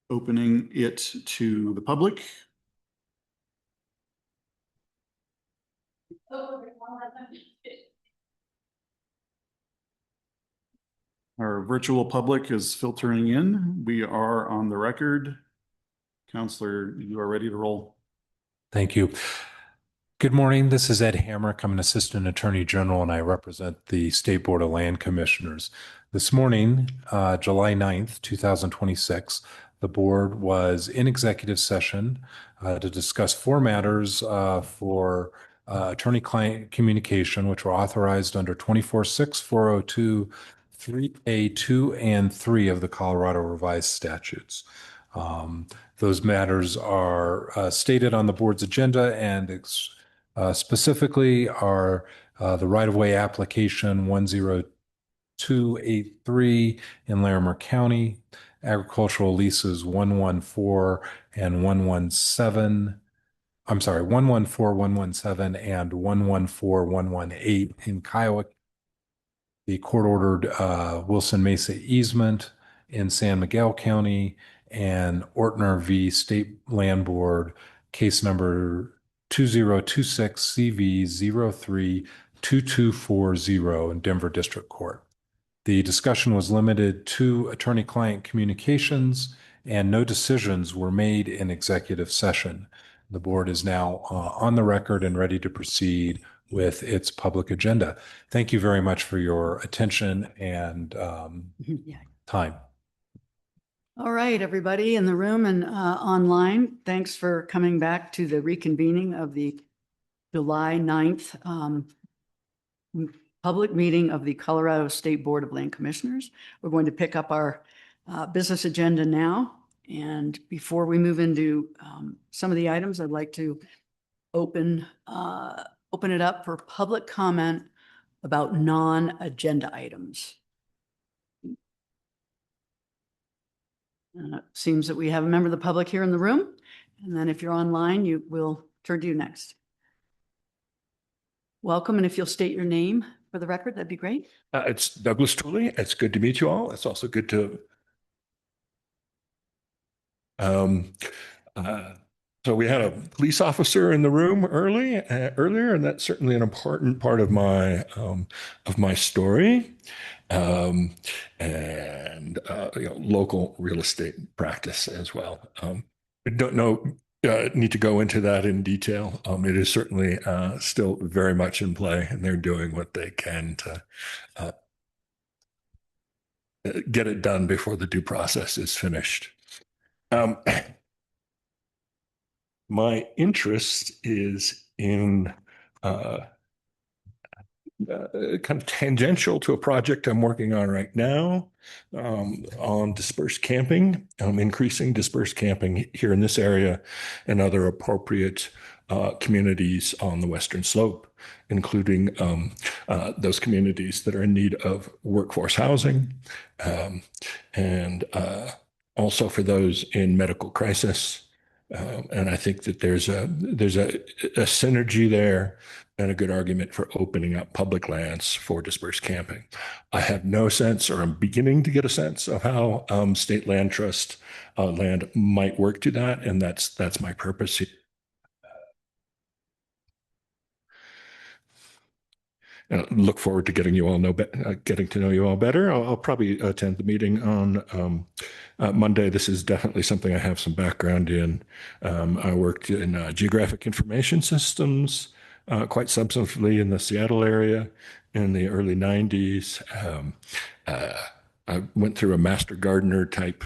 opening it to the public. Our virtual public is filtering in. We are on the record. Counselor, you are ready to roll. Thank you. Good morning. This is Ed Hamrick. I'm an Assistant Attorney General and I represent the State Board of Land Commissioners. This morning, July 9th, 2026, the board was in executive session to discuss four matters for attorney-client communication, which were authorized under 24-6, 402, 3A2, and 3 of the Colorado Revised Statutes. Those matters are stated on the board's agenda and specifically are the right-of-way application 10283 in Larimer County, agricultural leases 114 and 117, 117 and 118 in Kiowa. The court-ordered Wilson Mesa easement in San Miguel County, and Ortner v. State Land Board, case number 2026 CV 032240 in Denver District Court. The discussion was limited to attorney-client communications and no decisions were made in executive session. The board is now on the record and ready to proceed with its public agenda. Thank you very much for your attention and time. All right, everybody in the room and online, thanks for coming back to the reconvening of the July 9th public meeting of the Colorado State Board of Land Commissioners. We're going to pick up our business agenda now. And before we move into some of the items, I'd like to open it up for public comment about non-agenda items. It seems that we have a member of the public here in the room. And then if you're online, we'll turn to you next. Welcome. And if you'll state your name for the record, that'd be great. It's Douglas Tooley. It's good to meet you all. It's also good to... So we had a police officer in the room earlier, and that's certainly an important part of my story, and local real estate practice as well. I don't know, need to go into that in detail. It is certainly still very much in play, and they're doing what they can to get it done before the due process is finished. My interest is in kind of tangential to a project I'm working on right now on dispersed camping, increasing dispersed camping here in this area and other appropriate communities on the Western Slope, including those communities that are in need of workforce housing, and also for those in medical crisis. And I think that there's a synergy there and a good argument for opening up public lands for dispersed camping. I have no sense, or I'm beginning to get a sense of how state land trust land might work to that, and that's my purpose here. And I look forward to getting to know you all better. I'll probably attend the meeting on Monday. This is definitely something I have some background in. I worked in geographic information systems quite substantively in the Seattle area in the early 90s. I went through a master gardener type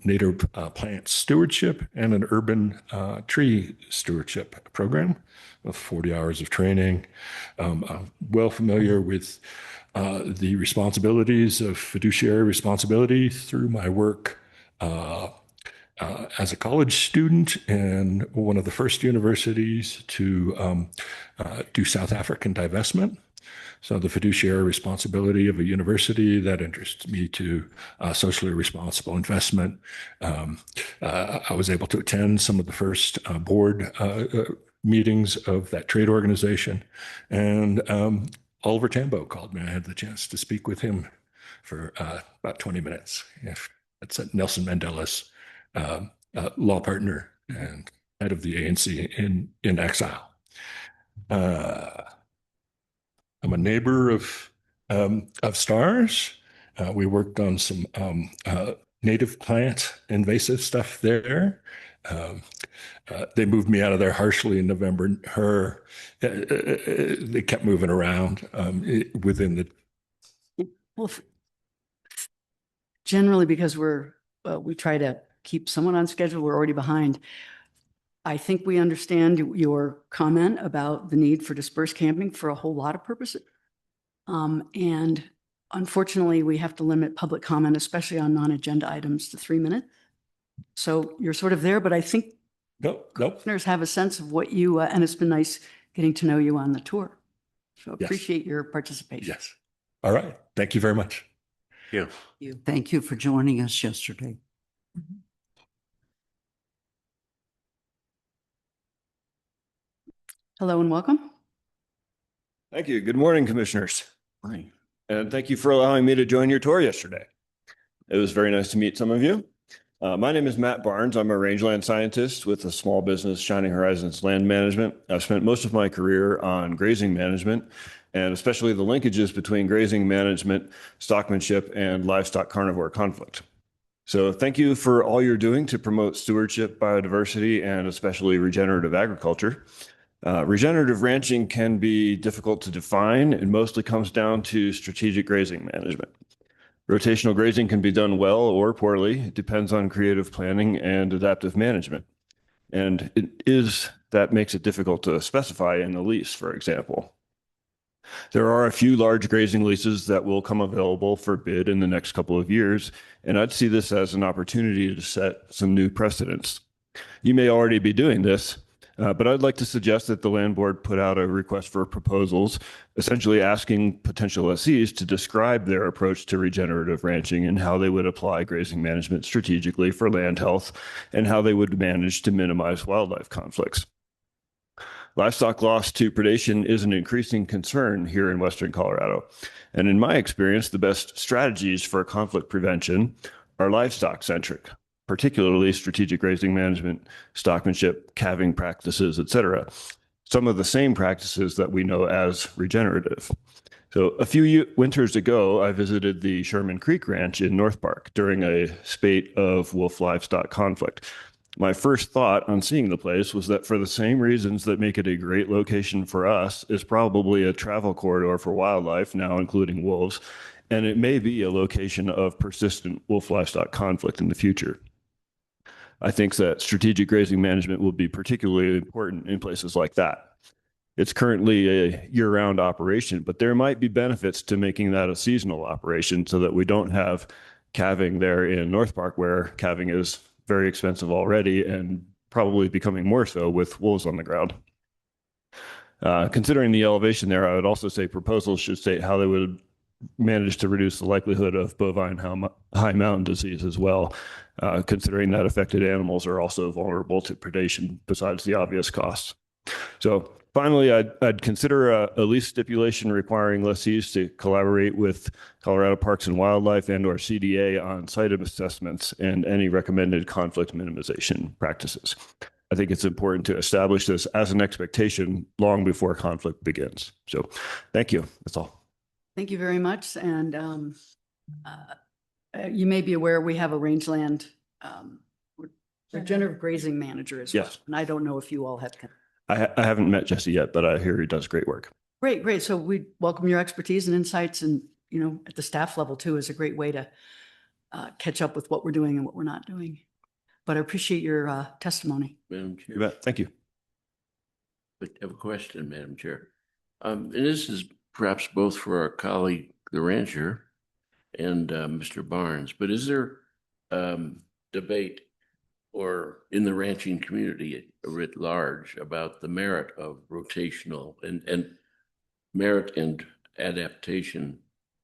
native plant stewardship and an urban tree stewardship program of 40 hours of training. I'm well familiar with the responsibilities of fiduciary responsibility through my work as a college student in one of the first universities to do South African divestment. So the fiduciary responsibility of a university that interests me to socially responsible investment. I was able to attend some of the first board meetings of that trade organization. And Oliver Tambo called me. I had the chance to speak with him for about 20 minutes. That's at Nelson Mandela's law partner and head of the ANC in exile. I'm a neighbor of Stars. We worked on some native plant invasive stuff there. They moved me out of there harshly in November. They kept moving around within the. Well, generally because we try to keep someone on schedule, we're already behind. I think we understand your comment about the need for dispersed camping for a whole lot of purposes. And unfortunately, we have to limit public comment, especially on non-agenda items, to 3 minutes. So you're sort of there, but I think Nope. listeners have a sense of what you, and it's been nice getting to know you on the tour. So Yes. appreciate your participation. Yes. All right. Thank you very much. Yeah. Thank you for joining us yesterday. Hello and welcome. Thank you. Good morning, commissioners. Right. And thank you for allowing me to join your tour yesterday. It was very nice to meet some of you. My name is Matt Barnes. I'm a rangeland scientist with a small business, Shining Horizons Land Management. I've spent most of my career on grazing management, and especially the linkages between grazing management, stockmanship, and livestock carnivore conflict. So thank you for all you're doing to promote stewardship, biodiversity, and especially regenerative agriculture. Regenerative ranching can be difficult to define. It mostly comes down to strategic grazing management. Rotational grazing can be done well or poorly. It depends on creative planning and adaptive management. And that makes it difficult to specify in the lease, for example. There are a few large grazing leases that will come available for bid in the next couple of years, and I'd see this as an opportunity to set some new precedents. You may already be doing this, but I'd like to suggest that the land board put out a request for proposals, essentially asking potential lessees to describe their approach to regenerative ranching and how they would apply grazing management strategically for land health and how they would manage to minimize wildlife conflicts. Livestock loss to predation is an increasing concern here in Western Colorado. And in my experience, the best strategies for conflict prevention are livestock centric, particularly strategic grazing management, stockmanship, calving practices, et cetera. Some of the same practices that we know as regenerative. So a few winters ago, I visited the Sherman Creek Ranch in North Park during a spate of wolf livestock conflict. My first thought on seeing the place was that for the same reasons that make it a great location for us, is probably a travel corridor for wildlife, now including wolves, and it may be a location of persistent wolf livestock conflict in the future. I think that strategic grazing management will be particularly important in places like that. It's currently a year-round operation, but there might be benefits to making that a seasonal operation so that we don't have calving there in North Park, where calving is very expensive already and probably becoming more so with wolves on the ground. Considering the elevation there, I would also say proposals should state how they would manage to reduce the likelihood of bovine high mountain disease as well, considering that affected animals are also vulnerable to predation besides the obvious costs. So finally, I'd consider a lease stipulation requiring lessees to collaborate with Colorado Parks and Wildlife and/or CDA on site assessments and any recommended conflict minimization practices. I think it's important to establish this as an expectation long before conflict begins. So thank you. That's all. Thank you very much. And you may be aware we have a rangeland regenerative grazing manager as well. Yes. And I don't know if you all have. I haven't met Jesse yet, but I hear he does great work. Great, great. So we welcome your expertise and insights, and at the staff level too is a great way to catch up with what we're doing and what we're not doing. But I appreciate your testimony. Madam You Chair, bet. Thank you. I have a question, Madam Chair. And this is perhaps both for our colleague, the rancher, and Mr. Barnes, but is there debate or in the ranching community writ large about the merit of rotational and merit and adaptation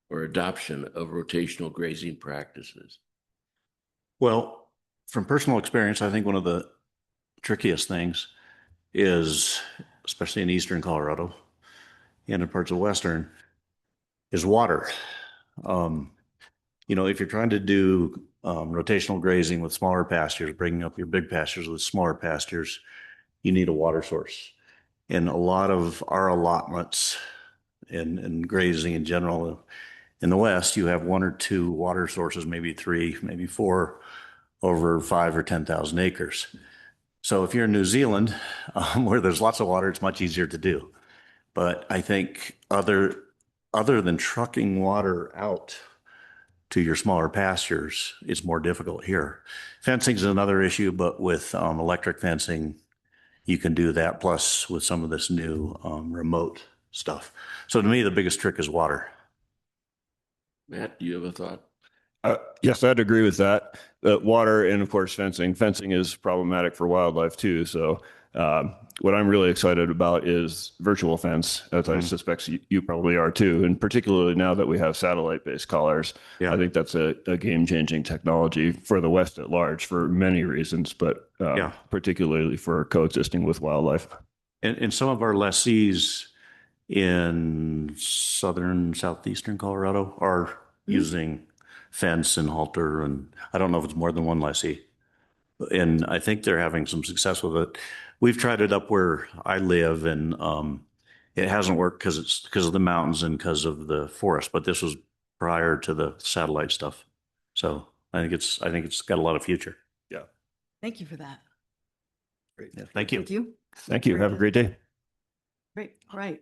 or adoption of rotational grazing practices? Well, from personal experience, I think one of the trickiest things is, especially in eastern Colorado and in parts of western, is water. If you're trying to do rotational grazing with smaller pastures, bringing up your big pastures with smaller pastures, you need a water source. And a lot of our allotments and grazing in general, in the West, you have one or two water sources, maybe three, maybe four, over 5 or 10,000 acres. So if you're in New Zealand, where there's lots of water, it's much easier to do. But I think other than trucking water out to your smaller pastures, it's more difficult here. Fencing is another issue, but with electric fencing, you can do that. Plus, with some of this new remote stuff. So to me, the biggest trick is water. Matt, do you have a thought? Yes, I'd agree with that. Water and of course fencing. Fencing is problematic for wildlife too. So what I'm really excited about is virtual fence, as I suspect you probably are too. And particularly now that we have satellite-based collars, Yeah. I think that's a game-changing technology for the West at large for many reasons, but particularly for coexisting with wildlife. And some of our lessees in southeastern Colorado are using fence and halter, and I don't know if it's more than one lessee. And I think they're having some success with it. We've tried it up where I live, and it hasn't worked because of the mountains and because of the forest. But this was prior to the satellite stuff, so I think it's got a lot of future. Yeah. Thank you for that. Great. Yeah, thank you. Thank you. Thank you. Have a great day. Great. All right.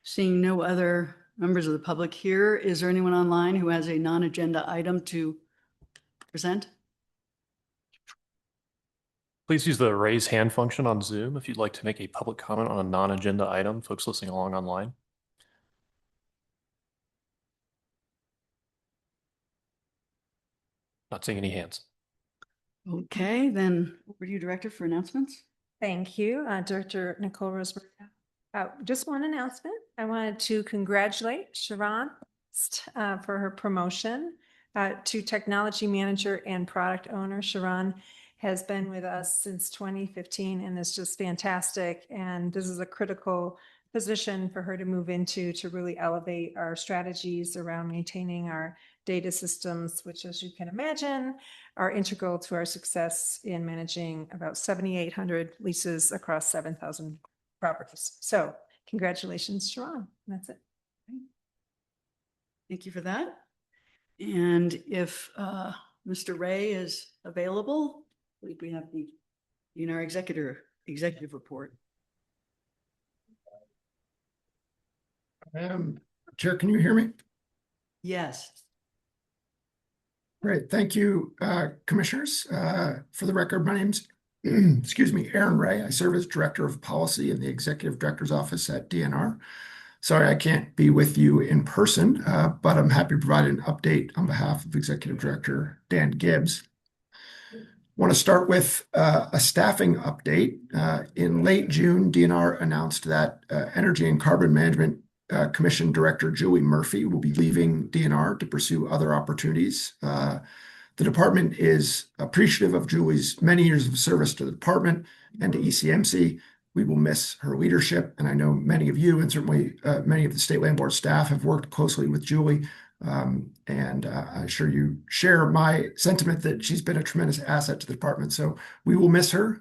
Seeing no other members of the public here, is there anyone online who has a non-agenda item to present? Please use the raise hand function on Zoom if you'd like to make a public comment on a non-agenda item, folks listening along online. Not seeing any hands. Okay, then over to you, Director, for announcements. Thank you, Director Nicole Rosemary. Just one announcement. I wanted to congratulate Sharon for her promotion to Technology Manager and Product Owner. Sharon has been with us since 2015 and is just fantastic. And this is a critical position for her to move into to really elevate our strategies around maintaining our data systems, which, as you can imagine, are integral to our success in managing about 7,800 leases across 7,000 properties. So congratulations, Sharon. That's it. Thank you for that. And if Mr. Ray is available, I believe we have the DNR executive report. Chair, can you hear me? Yes. Great. Thank you, commissioners. For the record, my name's, excuse me, Aaron Ray. I serve as Director of Policy in the Executive Director's Office at DNR. Sorry, I can't be with you in person, but I'm happy to provide an update on behalf of Executive Director Dan Gibbs. I want to start with a staffing update. In late June, DNR announced that Energy and Carbon Management Commission Director Julie Murphy will be leaving DNR to pursue other opportunities. The department is appreciative of Julie's many years of service to the department and to ECMC. We will miss her leadership, and I know many of you and certainly many of the State Land Board staff have worked closely with Julie, and I'm sure you share my sentiment that she's been a tremendous asset to the department. So we will miss her.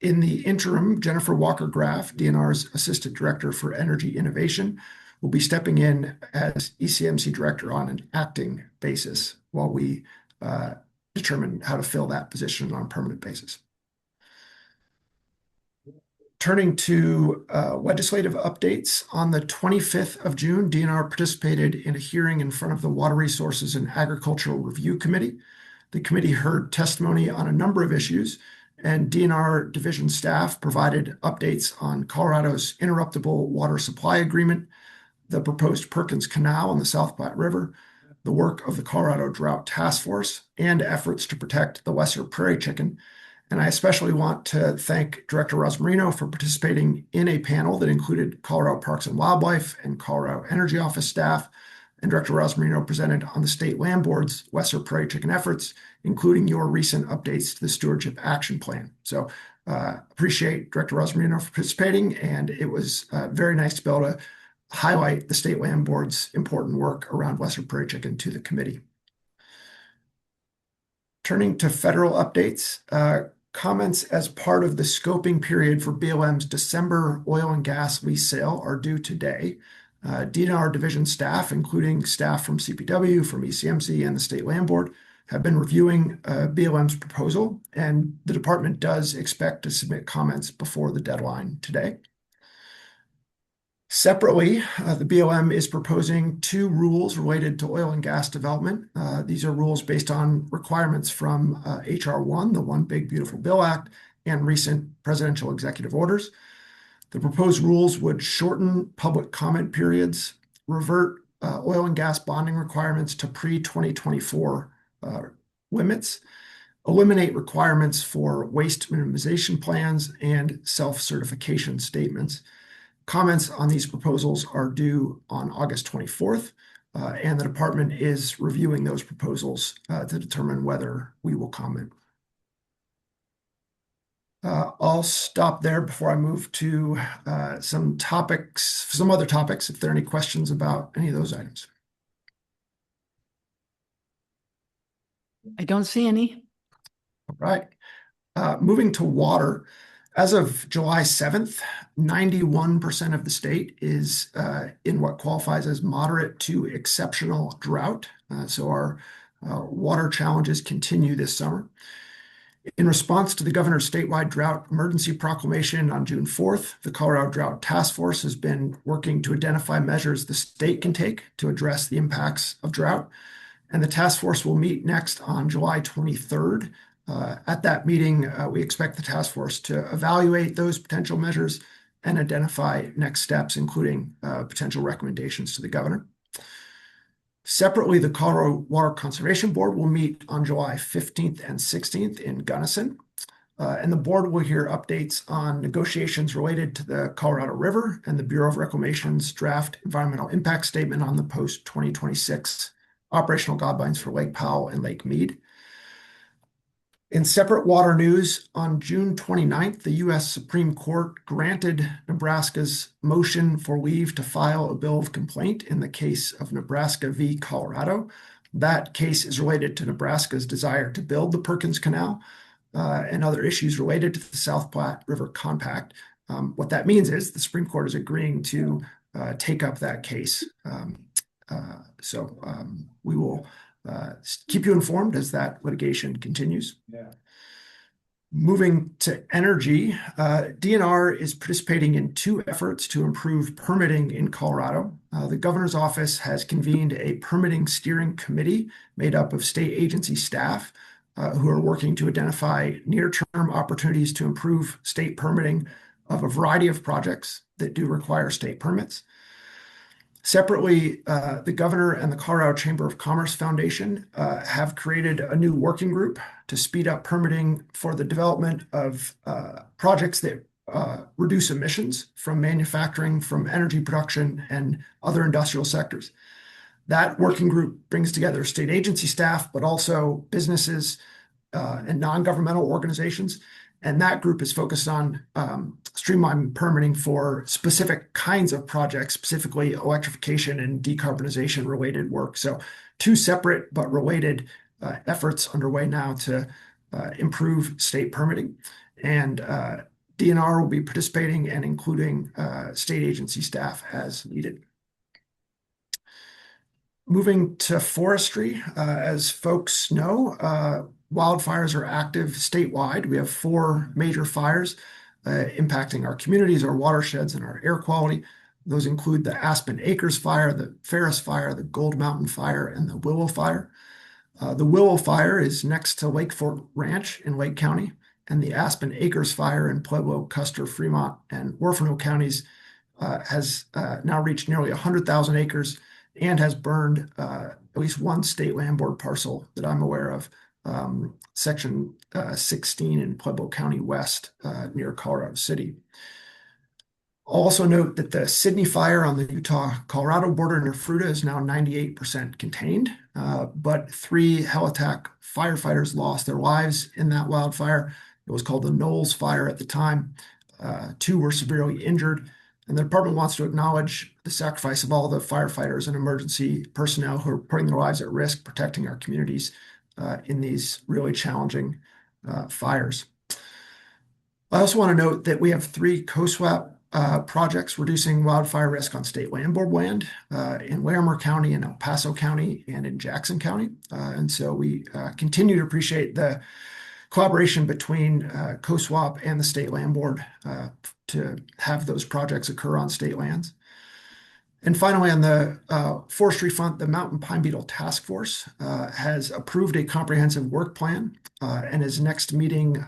In the interim, Jennifer Walker-Graff, DNR's Assistant Director for Energy Innovation, will be stepping in as ECMC Director on an acting basis while we determine how to fill that position on a permanent basis. Turning to legislative updates, on the 25th of June, DNR participated in a hearing in front of the Water Resources and Agricultural Review Committee. The committee heard testimony on a number of issues, and DNR division staff provided updates on Colorado's interruptible water supply agreement, the proposed Perkins Canal on the South Platte River, the work of the Colorado Drought Task Force, and efforts to protect the lesser prairie chicken. And I especially want to thank Director Rosmarino for participating in a panel that included Colorado Parks and Wildlife and Colorado Energy Office staff. And Director Rosmarino presented on the State Land Board's lesser prairie chicken efforts, including your recent updates to the Stewardship Action Plan. So appreciate Director Rosmarino for participating, and it was very nice to be able to highlight the State Land Board's important work around lesser prairie chicken to the committee. Turning to federal updates, comments as part of the scoping period for BLM's December oil and gas lease sale are due today. DNR division staff, including staff from CPW, from ECMC, and the State Land Board, have been reviewing BLM's proposal, and the department does expect to submit comments before the deadline today. Separately, the BLM is proposing 2 rules related to oil and gas development. These are rules based on requirements from H.R. 1, the One Big Beautiful Bill Act, and recent presidential executive orders. The proposed rules would shorten public comment periods, revert oil and gas bonding requirements to pre-2024 limits, eliminate requirements for waste minimization plans, and self-certification statements. Comments on these proposals are due on August 24th, and the department is reviewing those proposals to determine whether we will comment. I'll stop there before I move to some other topics, if there are any questions about any of those items. I don't see any. All right. Moving to water. As of July 7th, 91% of the state is in what qualifies as moderate to exceptional drought. So our water challenges continue this summer. In response to the governor's statewide drought emergency proclamation on June 4th, the Colorado Drought Task Force has been working to identify measures the state can take to address the impacts of drought. And the task force will meet next on July 23rd. At that meeting, we expect the task force to evaluate those potential measures and identify next steps, including potential recommendations to the governor. Separately, the Colorado Water Conservation Board will meet on July 15th and 16th in Gunnison. And the board will hear updates on negotiations related to the Colorado River and the Bureau of Reclamation's draft environmental impact statement on the post-2026 operational guidelines for Lake Powell and Lake Mead. In separate water news, on June 29th, the U.S. Supreme Court granted Nebraska's motion for leave to file a bill of complaint in the case of Nebraska v. Colorado. That case is related to Nebraska's desire to build the Perkins Canal and other issues related to the South Platte River Compact. What that means is the Supreme Court is agreeing to take up that case. So we will keep you informed as that litigation continues. Yeah. Moving to energy, DNR is participating in 2 efforts to improve permitting in Colorado. The governor's office has convened a permitting steering committee made up of state agency staff who are working to identify near-term opportunities to improve state permitting of a variety of projects that do require state permits. Separately, the governor and the Colorado Chamber of Commerce Foundation have created a new working group to speed up permitting for the development of projects that reduce emissions from manufacturing, from energy production, and other industrial sectors. That working group brings together state agency staff, but also businesses and non-governmental organizations. And that group is focused on streamlining permitting for specific kinds of projects, specifically electrification and decarbonization related work. So 2 separate but related efforts underway now to improve state permitting. And DNR will be participating and including state agency staff as needed. Moving to forestry, as folks know, wildfires are active statewide. We have 4 major fires impacting our communities, our watersheds, and our air quality. Those include the Aspen Acres Fire, the Ferris Fire, the Gold Mountain Fire, and the Willow Fire. The Willow Fire is next to Lake Fort Ranch in Lake County, and the Aspen Acres Fire in Pueblo, Custer, Fremont, and Orfano counties has now reached nearly 100,000 acres and has burned at least 1 state land board parcel that I'm aware of, section 16 in Pueblo County West near Colorado City. I'll also note that the Sydney Fire on the Utah-Colorado border near Fruita is now 98% contained, but 3 Helitack firefighters lost their lives in that wildfire. It was called the Knowles Fire at the time. 2 were severely injured, and the department wants to acknowledge the sacrifice of all the firefighters and emergency personnel who are putting their lives at risk, protecting our communities in these really challenging fires. I also want to note that we have 3 COSWAP projects reducing wildfire risk on state land board land in Larimer County, in El Paso County, and in Jackson County. And so we continue to appreciate the collaboration between COSWAP and the state land board to have those projects occur on state lands. And finally, on the forestry front, the Mountain Pine Beetle Task Force has approved a comprehensive work plan and is next meeting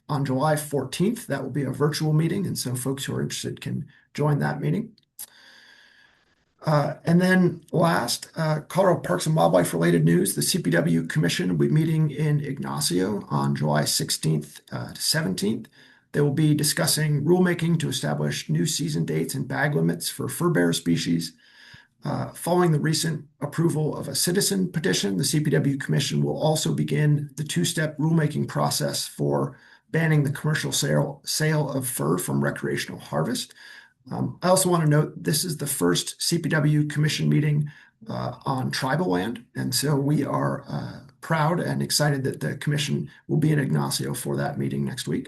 on July 14th. That will be a virtual meeting, and so folks who are interested can join that meeting. And then last, Colorado Parks and Wildlife related news, the CPW Commission will be meeting in Ignacio on July 16th to 17th. They will be discussing rulemaking to establish new season dates and bag limits for fur bearer species. Following the recent approval of a citizen petition, the CPW Commission will also begin the 2-step rulemaking process for banning the commercial sale of fur from recreational harvest. I also want to note this is the first CPW Commission meeting on tribal land, and so we are proud and excited that the Commission will be in Ignacio for that meeting next week.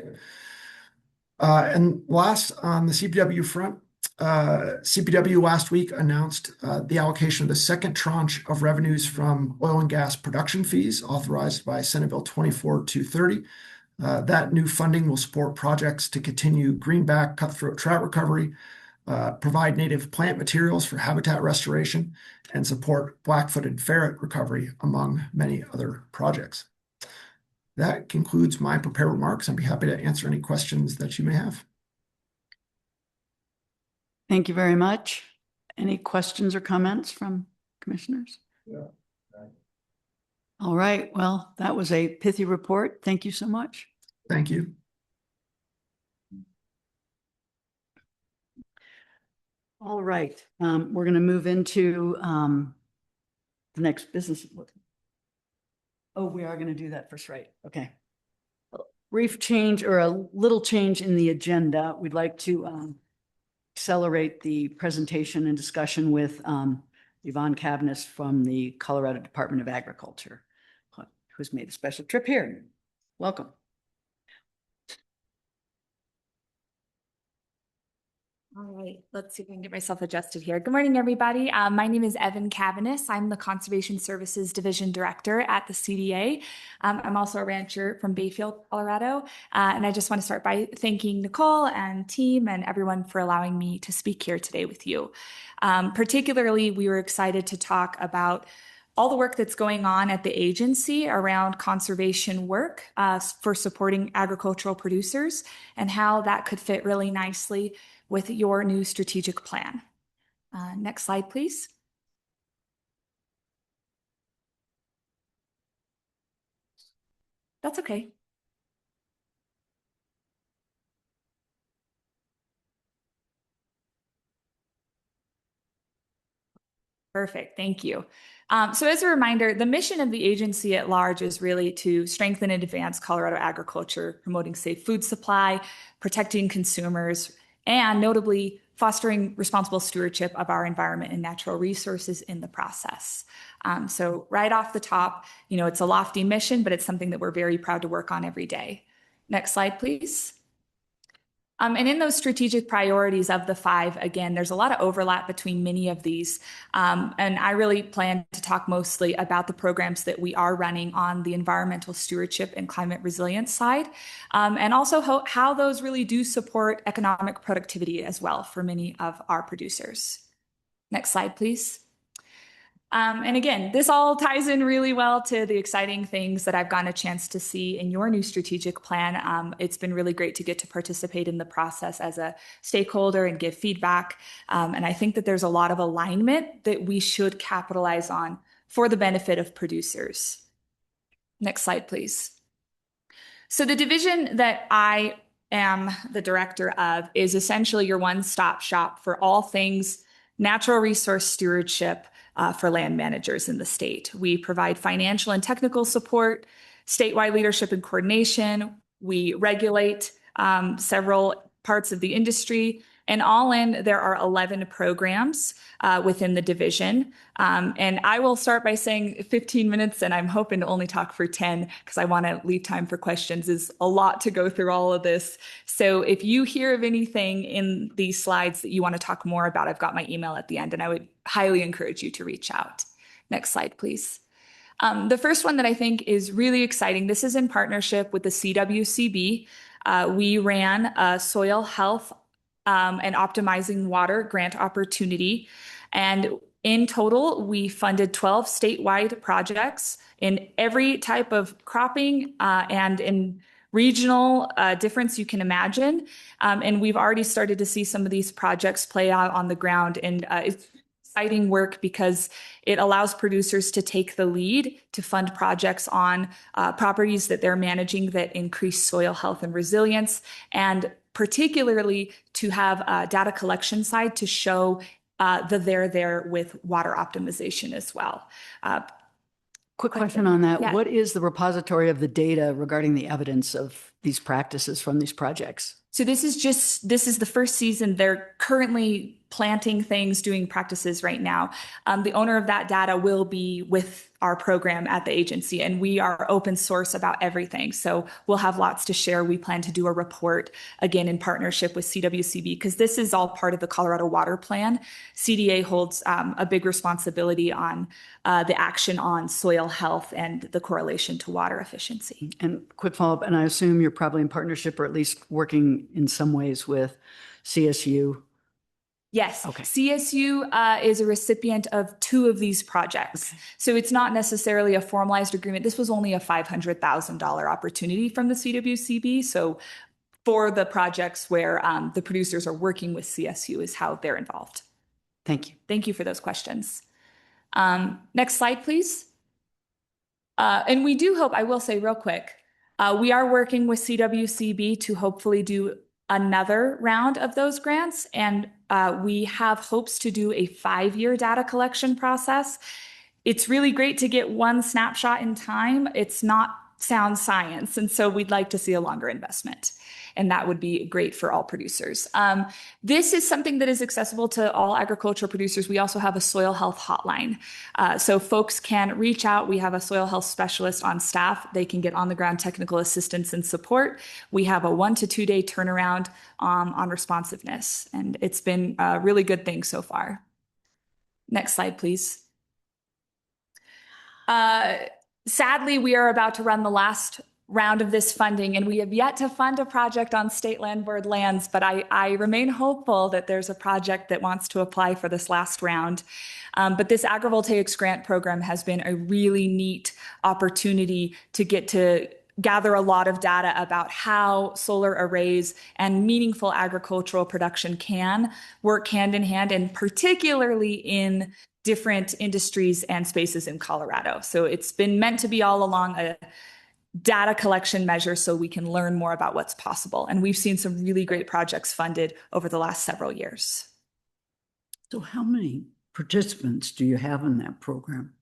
And last, on the CPW front, CPW last week announced the allocation of the second tranche of revenues from oil and gas production fees authorized by Senate Bill 24230. That new funding will support projects to continue greenback cutthroat trout recovery, provide native plant materials for habitat restoration, and support black-footed ferret recovery, among many other projects. That concludes my prepared remarks. I'd be happy to answer any questions that you may have. Thank you very much. Any questions or comments from commissioners? Yeah. All right. Well, that was a pithy report. Thank you so much. Thank you. All right. We're going to move into the next business. Oh, we are going to do that first, right? Okay. Brief change or a little change in the agenda. We'd like to accelerate the presentation and discussion with Yvonne Cavness from the Colorado Department of Agriculture, who's made a special trip here. Welcome. All right, let's see if I can get myself adjusted here. Good morning, everybody. My name is Evan Cavness. I'm the Conservation Services Division Director at the CDA. I'm also a rancher from Bayfield, Colorado. And I just want to start by thanking Nicole and team and everyone for allowing me to speak here today with you. Particularly, we were excited to talk about all the work that's going on at the agency around conservation work for supporting agricultural producers and how that could fit really nicely with your new strategic plan. Next slide, please. That's okay. Perfect, thank you. So as a reminder, the mission of the agency at large is really to strengthen and advance Colorado agriculture, promoting safe food supply, protecting consumers, and notably fostering responsible stewardship of our environment and natural resources in the process. So right off the top, it's a lofty mission, but it's something that we're very proud to work on every day. Next slide, please. And in those strategic priorities of the 5, again, there's a lot of overlap between many of these. And I really plan to talk mostly about the programs that we are running on the environmental stewardship and climate resilience side, and also how those really do support economic productivity as well for many of our producers. Next slide, please. And again, this all ties in really well to the exciting things that I've gotten a chance to see in your new strategic plan. It's been really great to get to participate in the process as a stakeholder and give feedback. And I think that there's a lot of alignment that we should capitalize on for the benefit of producers. Next slide, please. So the division that I am the director of is essentially your one-stop shop for all things natural resource stewardship for land managers in the state. We provide financial and technical support, statewide leadership and coordination. We regulate several parts of the industry, And all in, there are 11 programs within the division. And I will start by saying 15 minutes, and I'm hoping to only talk for 10 because I want to leave time for questions. Is a lot to go through all of this. So if you hear of anything in these slides that you want to talk more about, I've got my email at the end, and I would highly encourage you to reach out. Next slide, please. The first one that I think is really exciting, this is in partnership with the CWCB. We ran a soil health and optimizing water grant opportunity. And in total, we funded 12 statewide projects in every type of cropping and in regional difference you can imagine. And we've already started to see some of these projects play out on the ground. And it's exciting work because it allows producers to take the lead to fund projects on properties that they're managing that increase soil health and resilience, and particularly to have a data collection side to show the there with water optimization as well. Quick question on that. Yeah. What is the repository of the data regarding the evidence of these practices from these projects? So this is the first season. They're currently planting things, doing practices right now. The owner of that data will be with our program at the agency, and we are open source about everything. So we'll have lots to share. We plan to do a report again in partnership with CWCB because this is all part of the Colorado Water Plan. CDA holds a big responsibility on the action on soil health and the correlation to water efficiency. And quick follow-up, and I assume you're probably in partnership or at least working in some ways with CSU. Yes. Okay. CSU is a recipient of 2 of these projects. Okay. So it's not necessarily a formalized agreement. This was only a $500,000 opportunity from the CWCB. So for the projects where the producers are working with CSU is how they're involved. Thank you. Thank you for those questions. Next slide, please. And we do hope, I will say real quick, we are working with CWCB to hopefully do another round of those grants. And we have hopes to do a 5-year data collection process. It's really great to get one snapshot in time. It's not sound science. And so we'd like to see a longer investment. And that would be great for all producers. This is something that is accessible to all agricultural producers. We also have a soil health hotline. So folks can reach out. We have a soil health specialist on staff. They can get on the ground technical assistance and support. We have a 1 to 2 day turnaround on responsiveness. And it's been a really good thing so far. Next slide, please. Sadly, we are about to run the last round of this funding, and we have yet to fund a project on state land board lands, but I remain hopeful that there's a project that wants to apply for this last round. But this agrivoltaics grant program has been a really neat opportunity to get to gather a lot of data about how solar arrays and meaningful agricultural production can work hand in hand, and particularly in different industries and spaces in Colorado. So it's been meant to be all along a data collection measure so we can learn more about what's possible. And we've seen some really great projects funded over the last several years. So how many participants do you have in that program?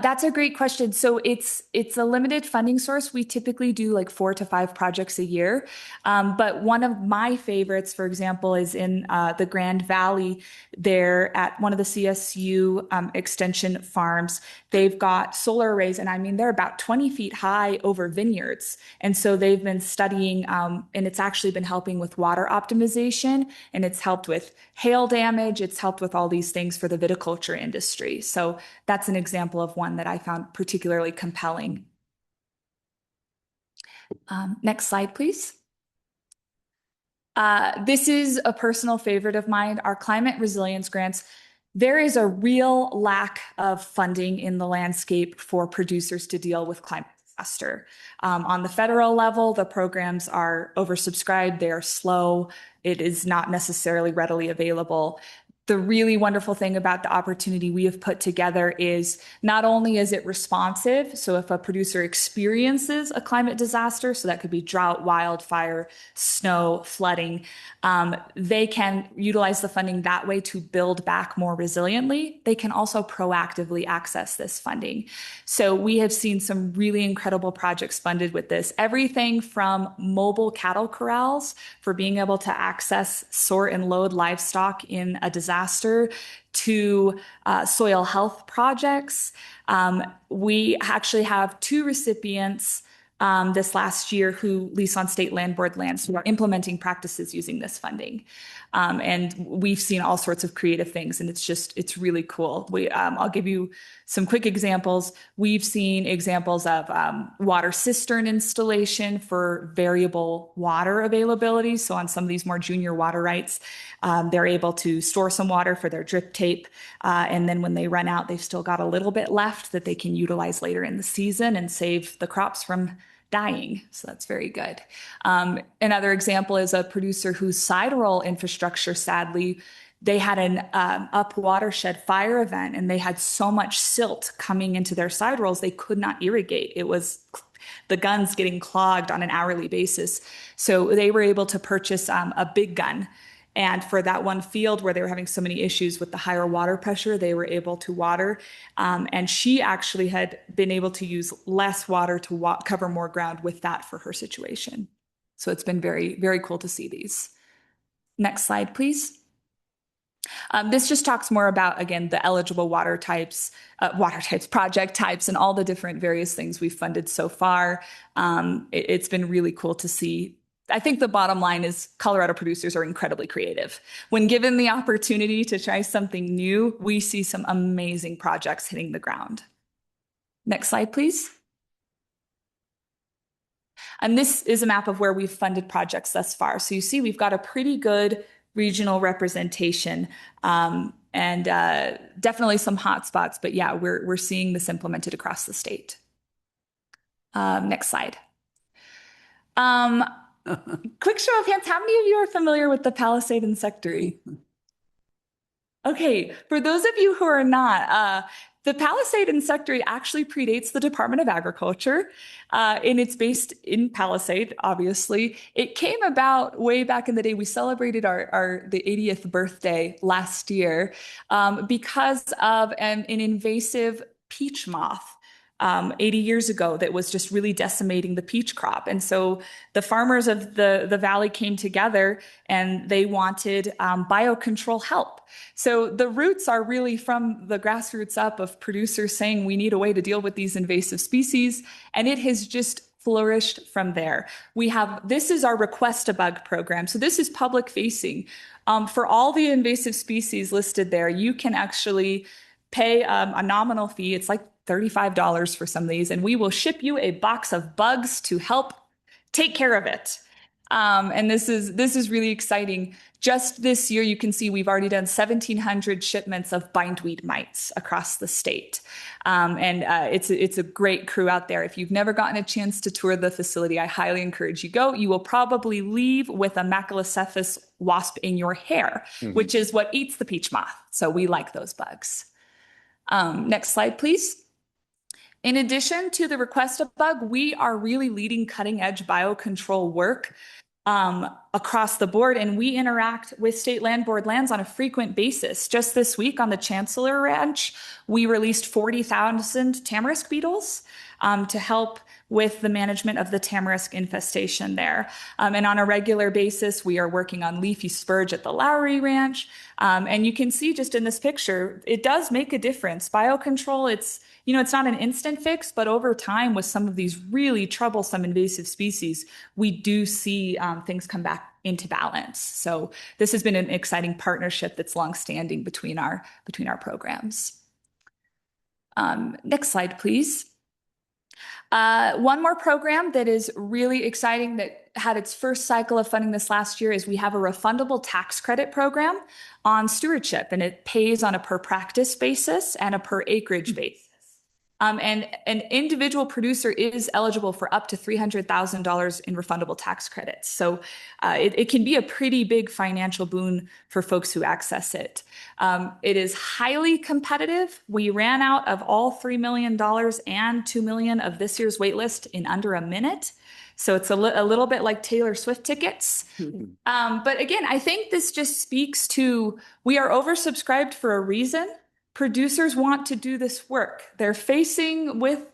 That's a great question. So it's a limited funding source. We typically do like 4 to 5 projects a year. But one of my favorites, for example, is in the Grand Valley there at one of the CSU extension farms. They've got solar arrays, and I mean, they're about 20 feet high over vineyards. And so they've been studying, and it's actually been helping with water optimization, and it's helped with hail damage. It's helped with all these things for the viticulture industry. So that's an example of one that I found particularly compelling. Next slide, please. This is a personal favorite of mine, our climate resilience grants. There is a real lack of funding in the landscape for producers to deal with climate disaster. On the federal level, the programs are oversubscribed, they are slow, it is not necessarily readily available. The really wonderful thing about the opportunity we have put together is not only is it responsive, so if a producer experiences a climate disaster, so that could be drought, wildfire, snow, flooding, they can utilize the funding that way to build back more resiliently. They can also proactively access this funding. So we have seen some really incredible projects funded with this. Everything from mobile cattle corrals for being able to access, sort, and load livestock in a disaster to soil health projects. We actually have 2 recipients this last year who lease on state land board lands who are implementing practices using this funding. And we've seen all sorts of creative things, and it's really cool. I'll give you some quick examples. We've seen examples of water cistern installation for variable water availability. So on some of these more junior water rights, they're able to store some water for their drip tape. And then when they run out, they've still got a little bit left that they can utilize later in the season and save the crops from dying. So that's very good. Another example is a producer whose side roll infrastructure, sadly, they had an up watershed fire event, and they had so much silt coming into their side rolls they could not irrigate. It was the guns getting clogged on an hourly basis. So they were able to purchase a big gun. And for that one field where they were having so many issues with the higher water pressure, they were able to water. And she actually had been able to use less water to cover more ground with that for her situation. So it's been very, very cool to see these. Next slide, please. This just talks more about, again, the eligible water types, project types, and all the different various things we've funded so far. It's been really cool to see. I think the bottom line is Colorado producers are incredibly creative. When given the opportunity to try something new, we see some amazing projects hitting the ground. Next slide, please. And this is a map of where we've funded projects thus far. So you see we've got a pretty good regional representation, and definitely some hot spots, but yeah, we're seeing this implemented across the state. Next slide. Quick show of hands, how many of you are familiar with the Palisade Insectary? Okay, for those of you who are not, the Palisade Insectary actually predates the Department of Agriculture, and it's based in Palisade, obviously. It came about way back in the day. We celebrated the 80th birthday last year because of an invasive peach moth 80 years ago that was just really decimating the peach crop. And so the farmers of the valley came together and they wanted biocontrol help. So the roots are really from the grassroots up of producers saying we need a way to deal with these invasive species. And it has just flourished from there. This is our Request a Bug program. So this is public facing. For all the invasive species listed there, you can actually pay a nominal fee. It's like $35 for some of these, and we will ship you a box of bugs to help take care of it. And this is really exciting. Just this year, you can see we've already done 1,700 shipments of bindweed mites across the state. And it's a great crew out there. If you've never gotten a chance to tour the facility, I highly encourage you go. You will probably leave with a Macalocephalus wasp in your hair, which is what eats the peach moth. So we like those bugs. Next slide, please. In addition to the Request a Bug, we are really leading cutting edge biocontrol work across the board, and we interact with state land board lands on a frequent basis. Just this week on the Chancellor Ranch, we released 40,000 tamarisk beetles to help with the management of the tamarisk infestation there. And on a regular basis, we are working on leafy spurge at the Lowry Ranch. And you can see just in this picture, it does make a difference. Biocontrol, it's not an instant fix, but over time with some of these really troublesome invasive species, we do see things come back into balance. So this has been an exciting partnership that's longstanding between our programs. Next slide, please. One more program that is really exciting that had its first cycle of funding this last year is we have a refundable tax credit program on stewardship, and it pays on a per practice basis and a per acreage basis. And an individual producer is eligible for up to $300,000 in refundable tax credits. So it can be a pretty big financial boon for folks who access it. It is highly competitive. We ran out of all $3 million and $2 million of this year's waitlist in under a minute. So it's a little bit like Taylor Swift tickets. But again, I think this just speaks to, we are oversubscribed for a reason. Producers want to do this work. They're facing with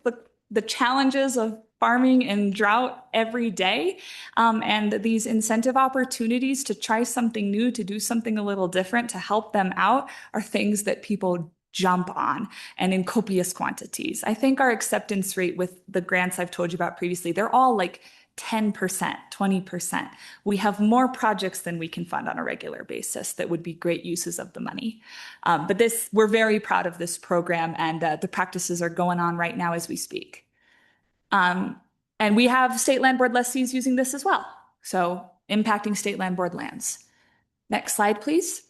the challenges of farming and drought every day. And these incentive opportunities to try something new, to do something a little different, to help them out are things that people jump on, and in copious quantities. I think our acceptance rate with the grants I've told you about previously, they're all like 10%, 20%. We have more projects than we can fund on a regular basis that would be great uses of the money. But we're very proud of this program, and the practices are going on right now as we speak. And we have state land board lessees using this as well. So impacting state land board lands. Next slide, please.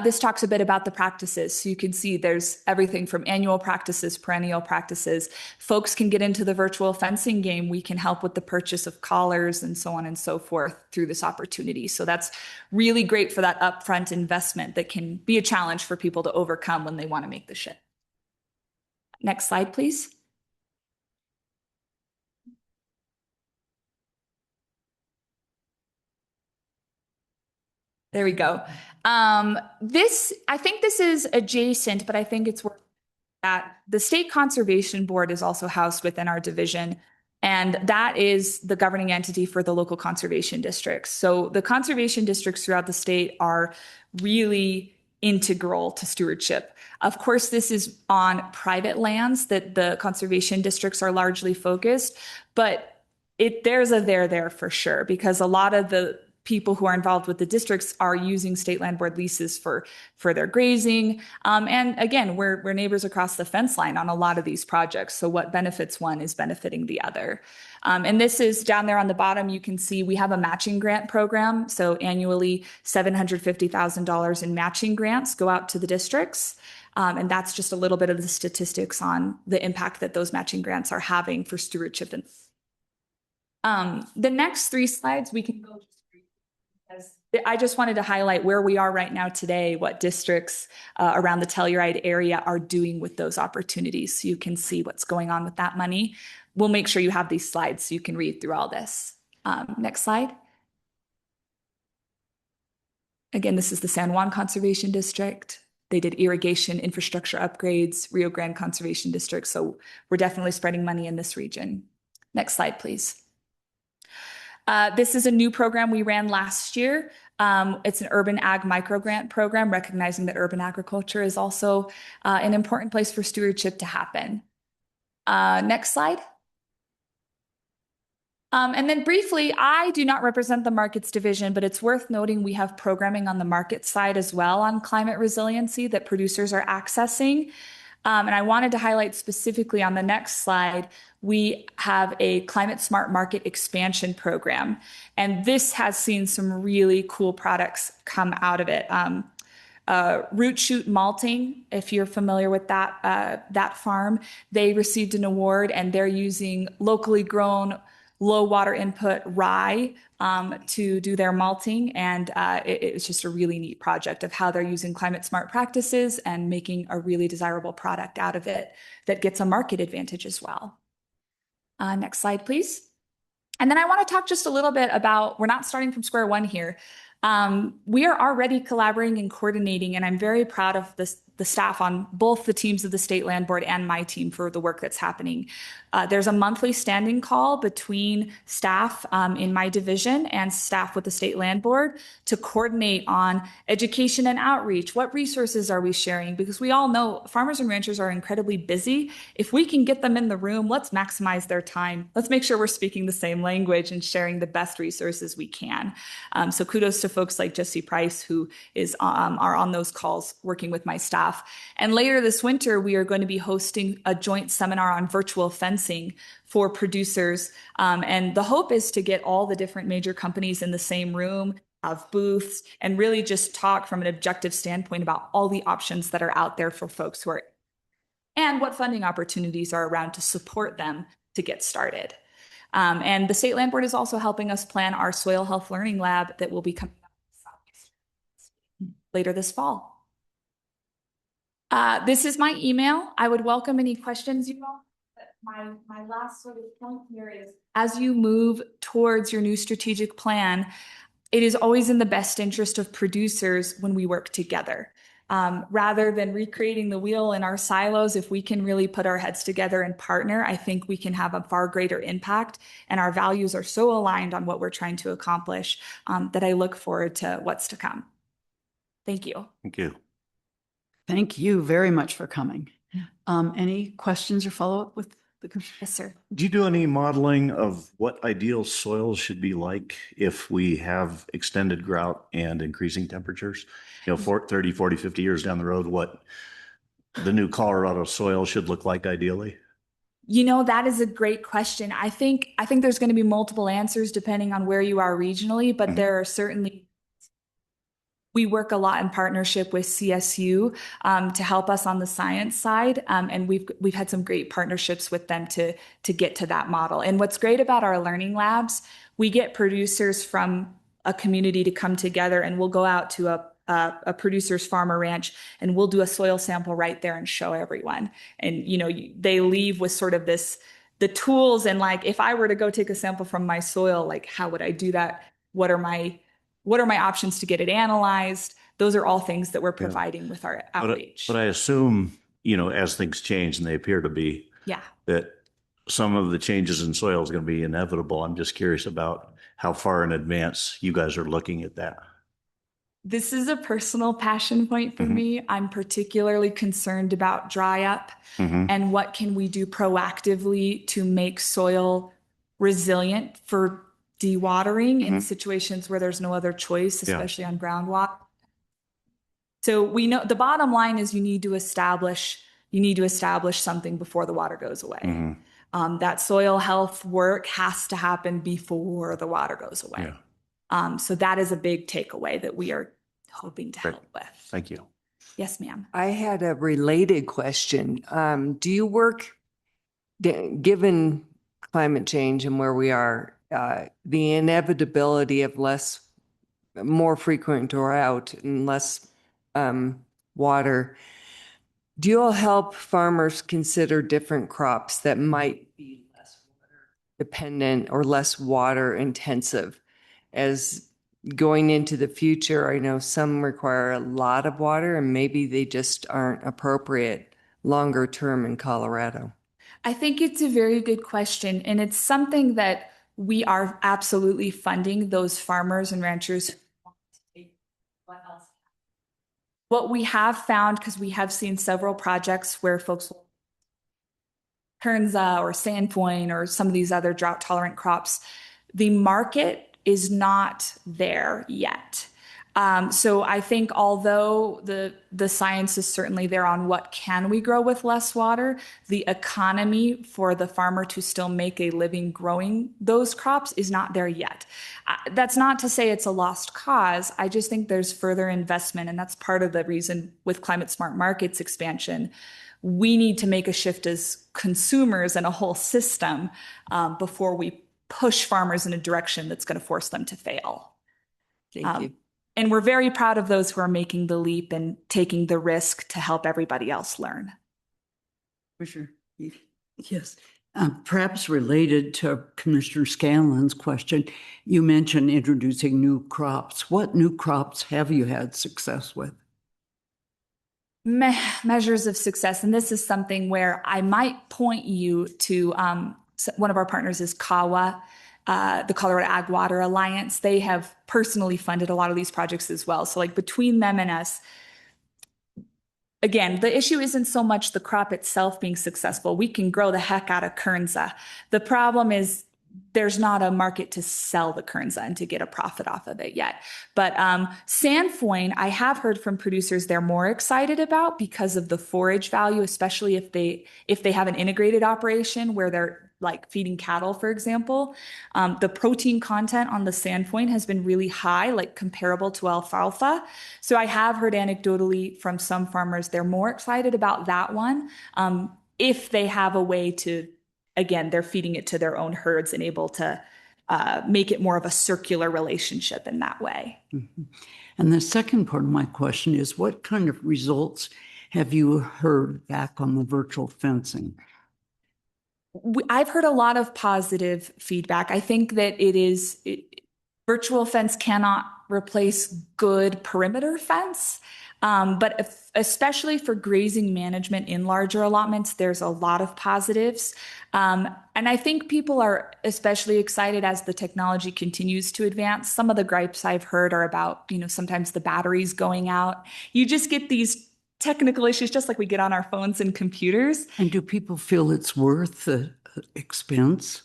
This talks a bit about the practices. So you can see there's everything from annual practices, perennial practices. Folks can get into the virtual fencing game. We can help with the purchase of collars and so on and so forth through this opportunity. So that's really great for that upfront investment that can be a challenge for people to overcome when they want to make the shift. Next slide, please. There we go. I think this is adjacent, but I think it's worth that the State Conservation Board is also housed within our division, and that is the governing entity for the local conservation districts. So the conservation districts throughout the state are really integral to stewardship. Of course, this is on private lands that the conservation districts are largely focused, but there's a there for sure, because a lot of the people who are involved with the districts are using state land board leases for their grazing. And again, we're neighbors across the fence line on a lot of these projects. So what benefits one is benefiting the other. And this is down there on the bottom, you can see we have a matching grant program. So annually $750,000 in matching grants go out to the districts. And that's just a little bit of the statistics on the impact that those matching grants are having for stewardship. And the next 3 slides we can go. I just wanted to highlight where we are right now today, what districts around the Telluride area are doing with those opportunities. So you can see what's going on with that money. We'll make sure you have these slides so you can read through all this. Next slide. Again, this is the San Juan Conservation District. They did irrigation infrastructure upgrades, Rio Grande Conservation District. So we're definitely spreading money in this region. Next slide, please. This is a new program we ran last year. It's an urban ag microgrant program, recognizing that urban agriculture is also an important place for stewardship to happen. Next slide. And then briefly, I do not represent the markets division, but it's worth noting we have programming on the market side as well on climate resiliency that producers are accessing. And I wanted to highlight specifically on the next slide, we have a climate smart market expansion program. And this has seen some really cool products come out of it. Root Shoot Malting, if you're familiar with that farm, they received an award and they're using locally grown low water input rye to do their malting. And it's just a really neat project of how they're using climate smart practices and making a really desirable product out of it that gets a market advantage as well. Next slide, please. And then I want to talk just a little bit about, we're not starting from square one here. We are already collaborating and coordinating, and I'm very proud of the staff on both the teams of the State Land Board and my team for the work that's happening. There's a monthly standing call between staff in my division and staff with the State Land Board to coordinate on education and outreach. What resources are we sharing? Because we all know farmers and ranchers are incredibly busy. If we can get them in the room, let's maximize their time. Let's make sure we're speaking the same language and sharing the best resources we can. So kudos to folks like Jesse Price, who are on those calls working with my staff. And later this winter, we are going to be hosting a joint seminar on virtual fencing for producers. And the hope is to get all the different major companies in the same room, have booths, and really just talk from an objective standpoint about all the options that are out there for folks who are, and what funding opportunities are around to support them to get started. And the State Land Board is also helping us plan our soil health learning lab that will be coming up later this fall. This is my email. I would welcome any questions you all. My last sort of point here is, as you move towards your new strategic plan, it is always in the best interest of producers when we work together. Rather than recreating the wheel in our silos, if we can really put our heads together and partner, I think we can have a far greater impact. And our values are so aligned on what we're trying to accomplish that I look forward to what's to come. Thank you. Thank you. Thank you very much for coming. Any questions or follow-up with the commissioner? Yes, sir. Do you do any modeling of what ideal soils should be like if we have extended drought and increasing temperatures? You know, 30, 40, 50 years down the road, what the new Colorado soil should look like ideally? You know, that is a great question. I think there's going to be multiple answers depending on where you are regionally, but there are certainly, we work a lot in partnership with CSU to help us on the science side, and we've had some great partnerships with them to get to that model. And what's great about our learning labs, we get producers from a community to come together, and we'll go out to a producer's farm or ranch, and we'll do a soil sample right there and show everyone. And you know, they leave with sort of the tools, and like, if I were to go take a sample from my soil, like, how would I do that? What are my options to get it analyzed? Those are all things that we're providing with our outreach. But I assume, you know, as things change, and they appear to be, Yeah. that some of the changes in soil is going to be inevitable. I'm just curious about how far in advance you guys are looking at that. This is a personal passion point for me. I'm particularly concerned about dry up and what can we do proactively to make soil resilient for dewatering in situations where there's no other choice, especially on groundwater. So we know the bottom line is you need to establish something before the water goes away. That soil health work has to happen before the water goes away. So that is a big takeaway that we are hoping to help with. Thank you. Yes, ma'am. I had a related question. Do you work, given climate change and where we are, the inevitability of more frequent drought and less water, do you all help farmers consider different crops that might be less water dependent or less water intensive? As going into the future, I know some require a lot of water and maybe they just aren't appropriate longer term in Colorado. I think it's a very good question, and it's something that we are absolutely funding those farmers and ranchers. What we have found, because we have seen several projects where folks will Kernza or Sandpoint or some of these other drought tolerant crops, the market is not there yet. So I think although the science is certainly there on what can we grow with less water, the economy for the farmer to still make a living growing those crops is not there yet. That's not to say it's a lost cause. I just think there's further investment, and that's part of the reason with Climate Smart Markets expansion, we need to make a shift as consumers and a whole system before we push farmers in a direction that's going to force them to fail. Thank you. And we're very proud of those who are making the leap and taking the risk to help everybody else learn. Commissioner, yes. Perhaps related to Commissioner Scanlon's question, you mentioned introducing new crops. What new crops have you had success with? Measures of success. And this is something where I might point you to one of our partners is CAWA, the Colorado Ag Water Alliance. They have personally funded a lot of these projects as well. So like between them and us, again, the issue isn't so much the crop itself being successful. We can grow the heck out of Kernza. The problem is there's not a market to sell the Kernza and to get a profit off of it yet. But Sandfoin, I have heard from producers they're more excited about because of the forage value, especially if they have an integrated operation where they're like feeding cattle, for example. The protein content on the sandpoint has been really high, like comparable to alfalfa. So I have heard anecdotally from some farmers, they're more excited about that one if they have a way to, again, they're feeding it to their own herds and able to make it more of a circular relationship in that way. Mm-hmm. And the second part of my question is, what kind of results have you heard back on the virtual fencing? I've heard a lot of positive feedback. I think that virtual fence cannot replace good perimeter fence. But especially for grazing management in larger allotments, there's a lot of positives. And I think people are especially excited as the technology continues to advance. Some of the gripes I've heard are about, sometimes the batteries going out. You just get these technical issues, just like we get on our phones and computers. And do people feel it's worth the expense?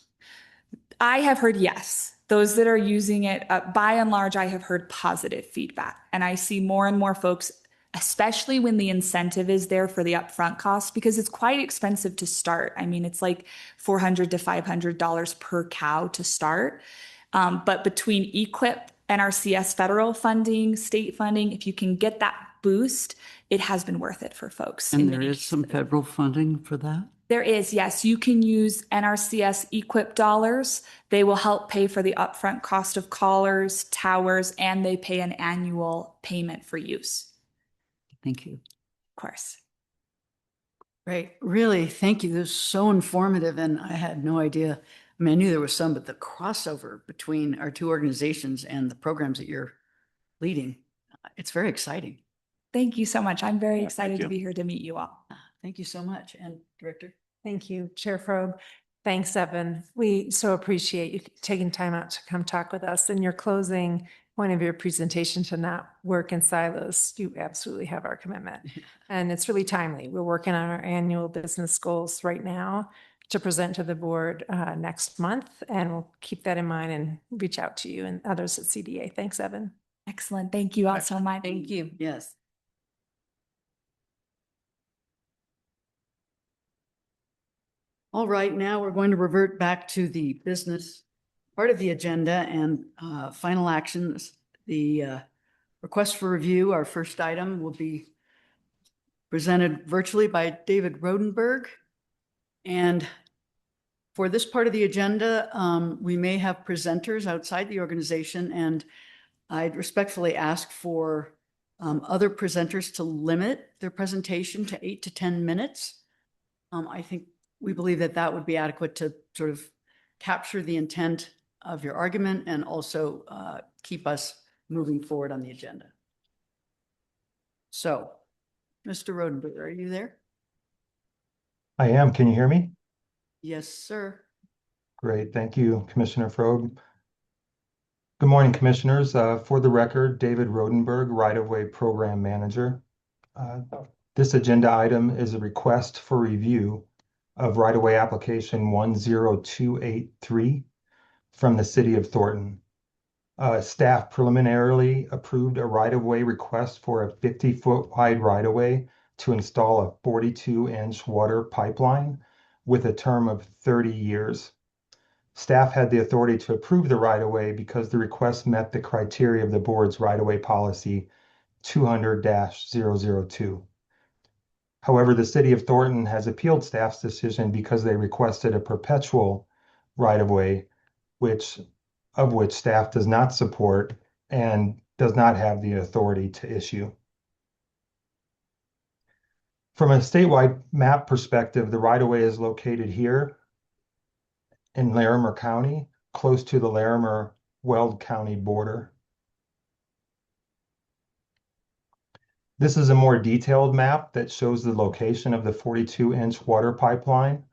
I have heard yes. Those that are using it, by and large, I have heard positive feedback. And I see more and more folks, especially when the incentive is there for the upfront cost, because it's quite expensive to start. I mean, it's like $400 to $500 per cow to start. But between EQIP, NRCS federal funding, state funding, if you can get that boost, it has been worth it for folks. And there is some federal funding for that? There is, yes. You can use NRCS EQIP dollars. They will help pay for the upfront cost of collars, towers, and they pay an annual payment for use. Thank you. Of course. Great. Really, thank you. This is so informative, and I had no idea. I mean, I knew there was some, but the crossover between our two organizations and the programs that you're leading, it's very exciting. Thank you so much. I'm very excited to be here to meet you all. Thank you so much. And Director? Thank you, Chair Frobe. Thanks, Evan. We so appreciate you taking time out to come talk with us. And your closing point of your presentation to not work in silos, you absolutely have our commitment. And it's really timely. We're working on our annual business goals right now to present to the board next month. And we'll keep that in mind and reach out to you and others at CDA. Thanks, Evan. Excellent. Thank you all so much. Thank you. Yes. All right, now we're going to revert back to the business part of the agenda and final actions. The request for review, our first item, will be presented virtually by David Rodenberg. And for this part of the agenda, we may have presenters outside the organization, and I'd respectfully ask for other presenters to limit their presentation to 8 to 10 minutes. I think we believe that that would be adequate to sort of capture the intent of your argument and also keep us moving forward on the agenda. So, Mr. Rodenberg, are you there? I am. Can you hear me? Yes, sir. Great. Thank you, Commissioner Frobe. Good morning, Commissioners. For the record, David Rodenberg, Right-of-Way Program Manager. This agenda item is a request for review of right-of-way application 10283 from the City of Thornton. Staff preliminarily approved a right-of-way request for a 50-foot wide right-of-way to install a 42-inch water pipeline with a term of 30 years. Staff had the authority to approve the right-of-way because the request met the criteria of the board's right-of-way policy 200-002. However, the City of Thornton has appealed staff's decision because they requested a perpetual right-of-way, of which staff does not support and does not have the authority to issue. From a statewide map perspective, the right-of-way is located here in Larimer County, close to the Larimer-Weld County border. This is a more detailed map that shows the location of the 42-inch water pipeline.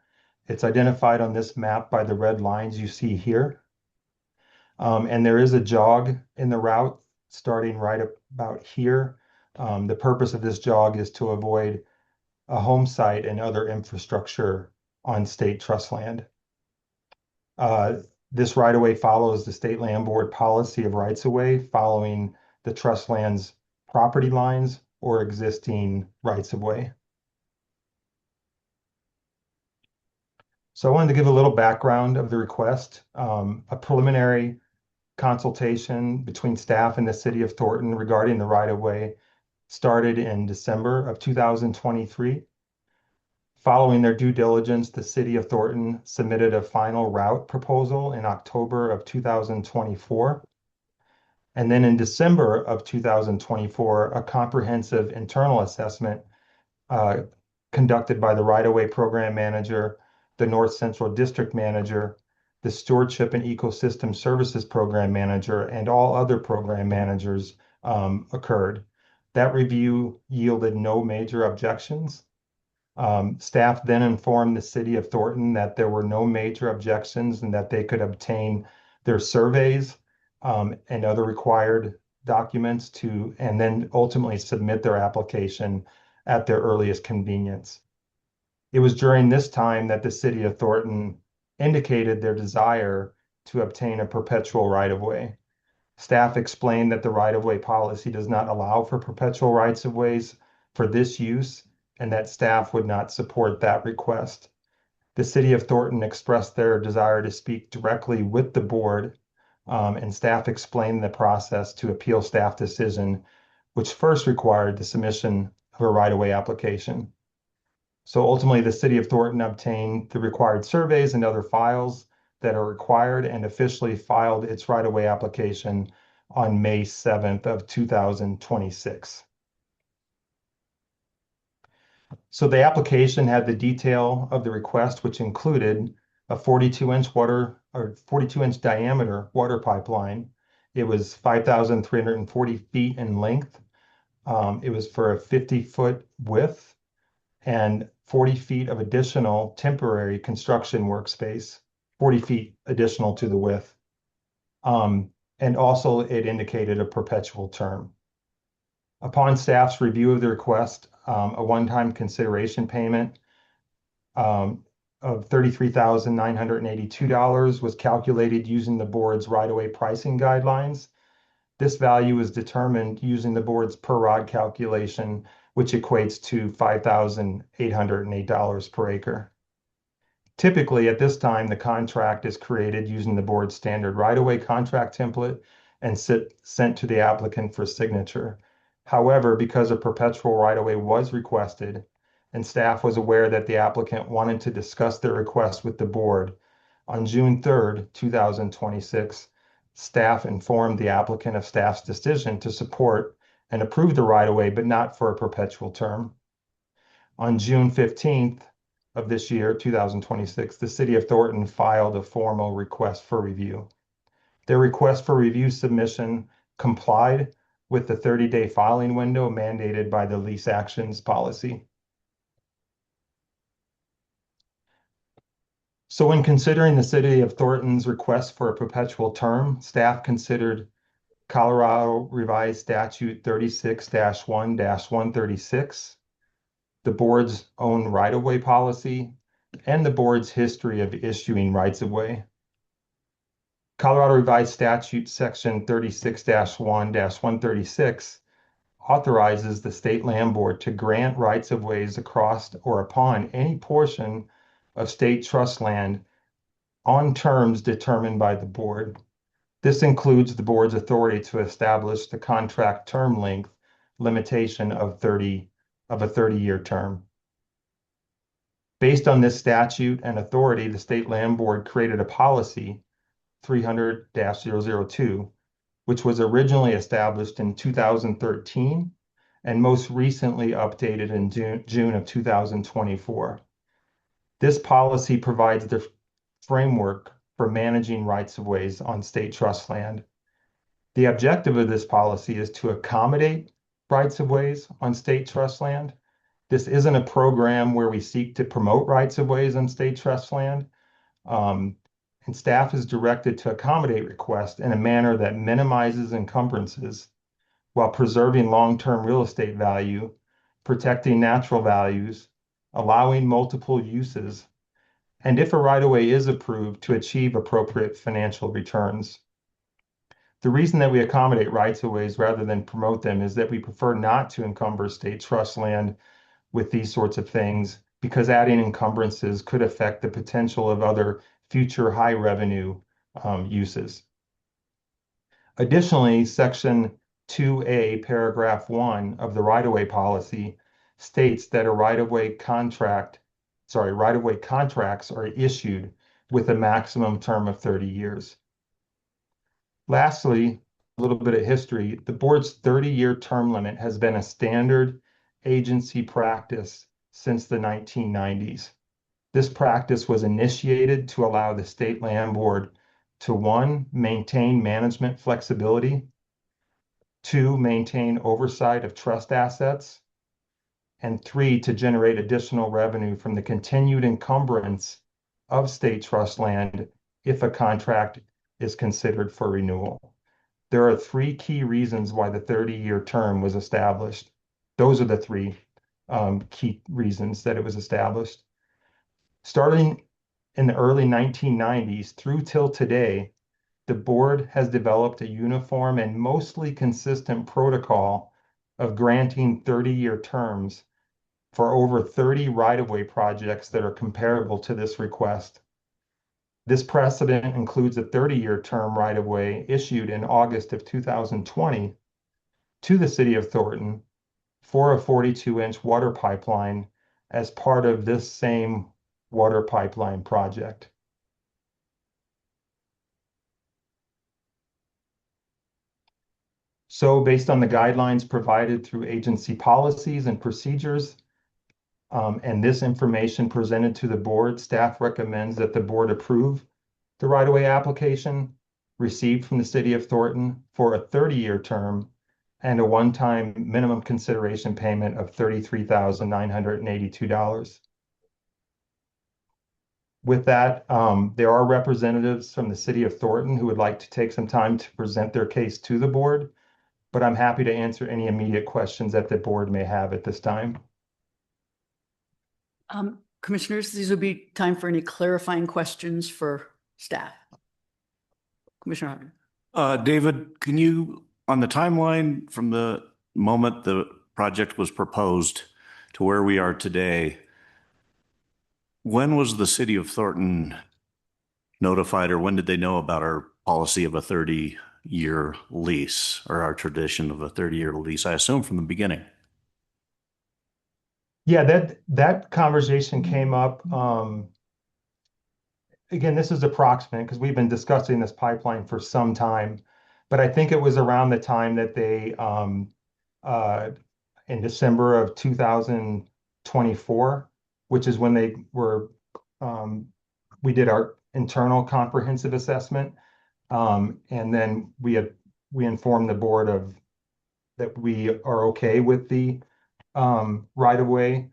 It's identified on this map by the red lines you see here. And there is a jog in the route starting right about here. The purpose of this jog is to avoid a home site and other infrastructure on state trust land. This right-of-way follows the State Land Board policy of rights-of-way, following the trust land's property lines or existing rights-of-way. So I wanted to give a little background of the request. A preliminary consultation between staff and the city of Thornton regarding the right-of-way started in December of 2023. Following their due diligence, the city of Thornton submitted a final route proposal in October of 2024. And then in December of 2024, a comprehensive internal assessment conducted by the right-of-way program manager, the North Central District Manager, the Stewardship and Ecosystem Services Program Manager, and all other program managers occurred. That review yielded no major objections. Staff then informed the city of Thornton that there were no major objections and that they could obtain their surveys and other required documents and then ultimately submit their application at their earliest convenience. It was during this time that the city of Thornton indicated their desire to obtain a perpetual right-of-way. Staff explained that the right-of-way policy does not allow for perpetual rights-of-ways for this use, and that staff would not support that request. The city of Thornton expressed their desire to speak directly with the board, and staff explained the process to appeal staff decision, which first required the submission of a right-of-way application. So ultimately, the city of Thornton obtained the required surveys and other files that are required and officially filed its right-of-way application on May 7th of 2026. So the application had the detail of the request, which included a 42-inch diameter water pipeline. It was 5,340 feet in length. It was for a 50-foot width and 40 feet of additional temporary construction workspace, 40 feet additional to the width. And also it indicated a perpetual term. Upon staff's review of the request, a one-time consideration payment of $33,982 was calculated using the board's right-of-way pricing guidelines. This value was determined using the board's per rod calculation, which equates to $5,808 per acre. Typically, at this time, the contract is created using the board's standard right-of-way contract template and sent to the applicant for signature. However, because a perpetual right-of-way was requested and staff was aware that the applicant wanted to discuss their request with the board, on June 3rd, 2026, staff informed the applicant of staff's decision to support and approve the right-of-way, but not for a perpetual term. On June 15th of this year, 2026, the city of Thornton filed a formal request for review. Their request for review submission complied with the 30-day filing window mandated by the lease actions policy. So when considering the city of Thornton's request for a perpetual term, staff considered Colorado Revised Statute 36-1-136, the board's own right-of-way policy, and the board's history of issuing rights-of-way. Colorado Revised Statute Section 36-1-136 authorizes the State Land Board to grant rights-of-ways across or upon any portion of state trust land on terms determined by the board. This includes the board's authority to establish the contract term length limitation of a 30-year term. Based on this statute and authority, the State Land Board created a policy 300-002, which was originally established in 2013 and most recently updated in June of 2024. This policy provides the framework for managing rights-of-ways on state trust land. The objective of this policy is to accommodate rights-of-ways on state trust land. This isn't a program where we seek to promote rights-of-ways on state trust land. And staff is directed to accommodate requests in a manner that minimizes encumbrances while preserving long-term real estate value, protecting natural values, allowing multiple uses, and if a right-of-way is approved, to achieve appropriate financial returns. The reason that we accommodate rights-of-ways rather than promote them is that we prefer not to encumber state trust land with these sorts of things, because adding encumbrances could affect the potential of other future high revenue uses. Additionally, Section 2A, Paragraph 1 of the right-of-way policy states that right-of-way contracts are issued with a maximum term of 30 years. Lastly, a little bit of history. The board's 30-year term limit has been a standard agency practice since the 1990s. This practice was initiated to allow the State Land Board to, 1, maintain management flexibility, 2, maintain oversight of trust assets, and 3, to generate additional revenue from the continued encumbrance of state trust land if a contract is considered for renewal. There are 3 key reasons why the 30-year term was established. Those are the 3 key reasons that it was established. Starting in the early 1990s through till today, the board has developed a uniform and mostly consistent protocol of granting 30-year terms for over 30 right-of-way projects that are comparable to this request. This precedent includes a 30-year term right-of-way issued in August of 2020 to the city of Thornton for a 42-inch water pipeline as part of this same water pipeline project. So based on the guidelines provided through agency policies and procedures, and this information presented to the board, staff recommends that the board approve the right-of-way application received from the city of Thornton for a 30-year term and a one-time minimum consideration payment of $33,982. With that, there are representatives from the city of Thornton who would like to take some time to present their case to the board, but I'm happy to answer any immediate questions that the board may have at this time. Commissioners, these would be time for any clarifying questions for staff. Commissioner Harden. David, can you, on the timeline from the moment the project was proposed to where we are today, when was the city of Thornton notified, or when did they know about our policy of a 30-year lease, or our tradition of a 30-year lease? I assume from the beginning. Yeah, that conversation came up. Again, this is approximate because we've been discussing this pipeline for some time, but I think it was around the time that they, in December of 2024, which is when they were, we did our internal comprehensive assessment. And then we informed the board of that we are okay with the right of way,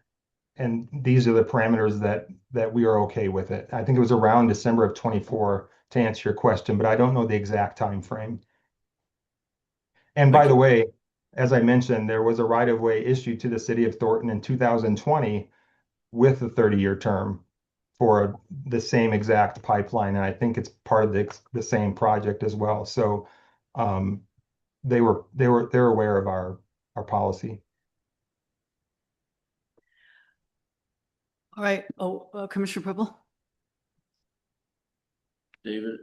and these are the parameters that we are okay with it. I think it was around December of 24 to answer your question, but I don't know the exact time frame. And by the way, as I mentioned, there was a right of way issued to the city of Thornton in 2020 with a 30-year term for the same exact pipeline, and I think it's part of the same project as well. So they're aware of our policy. All right. Commissioner Pribble. David,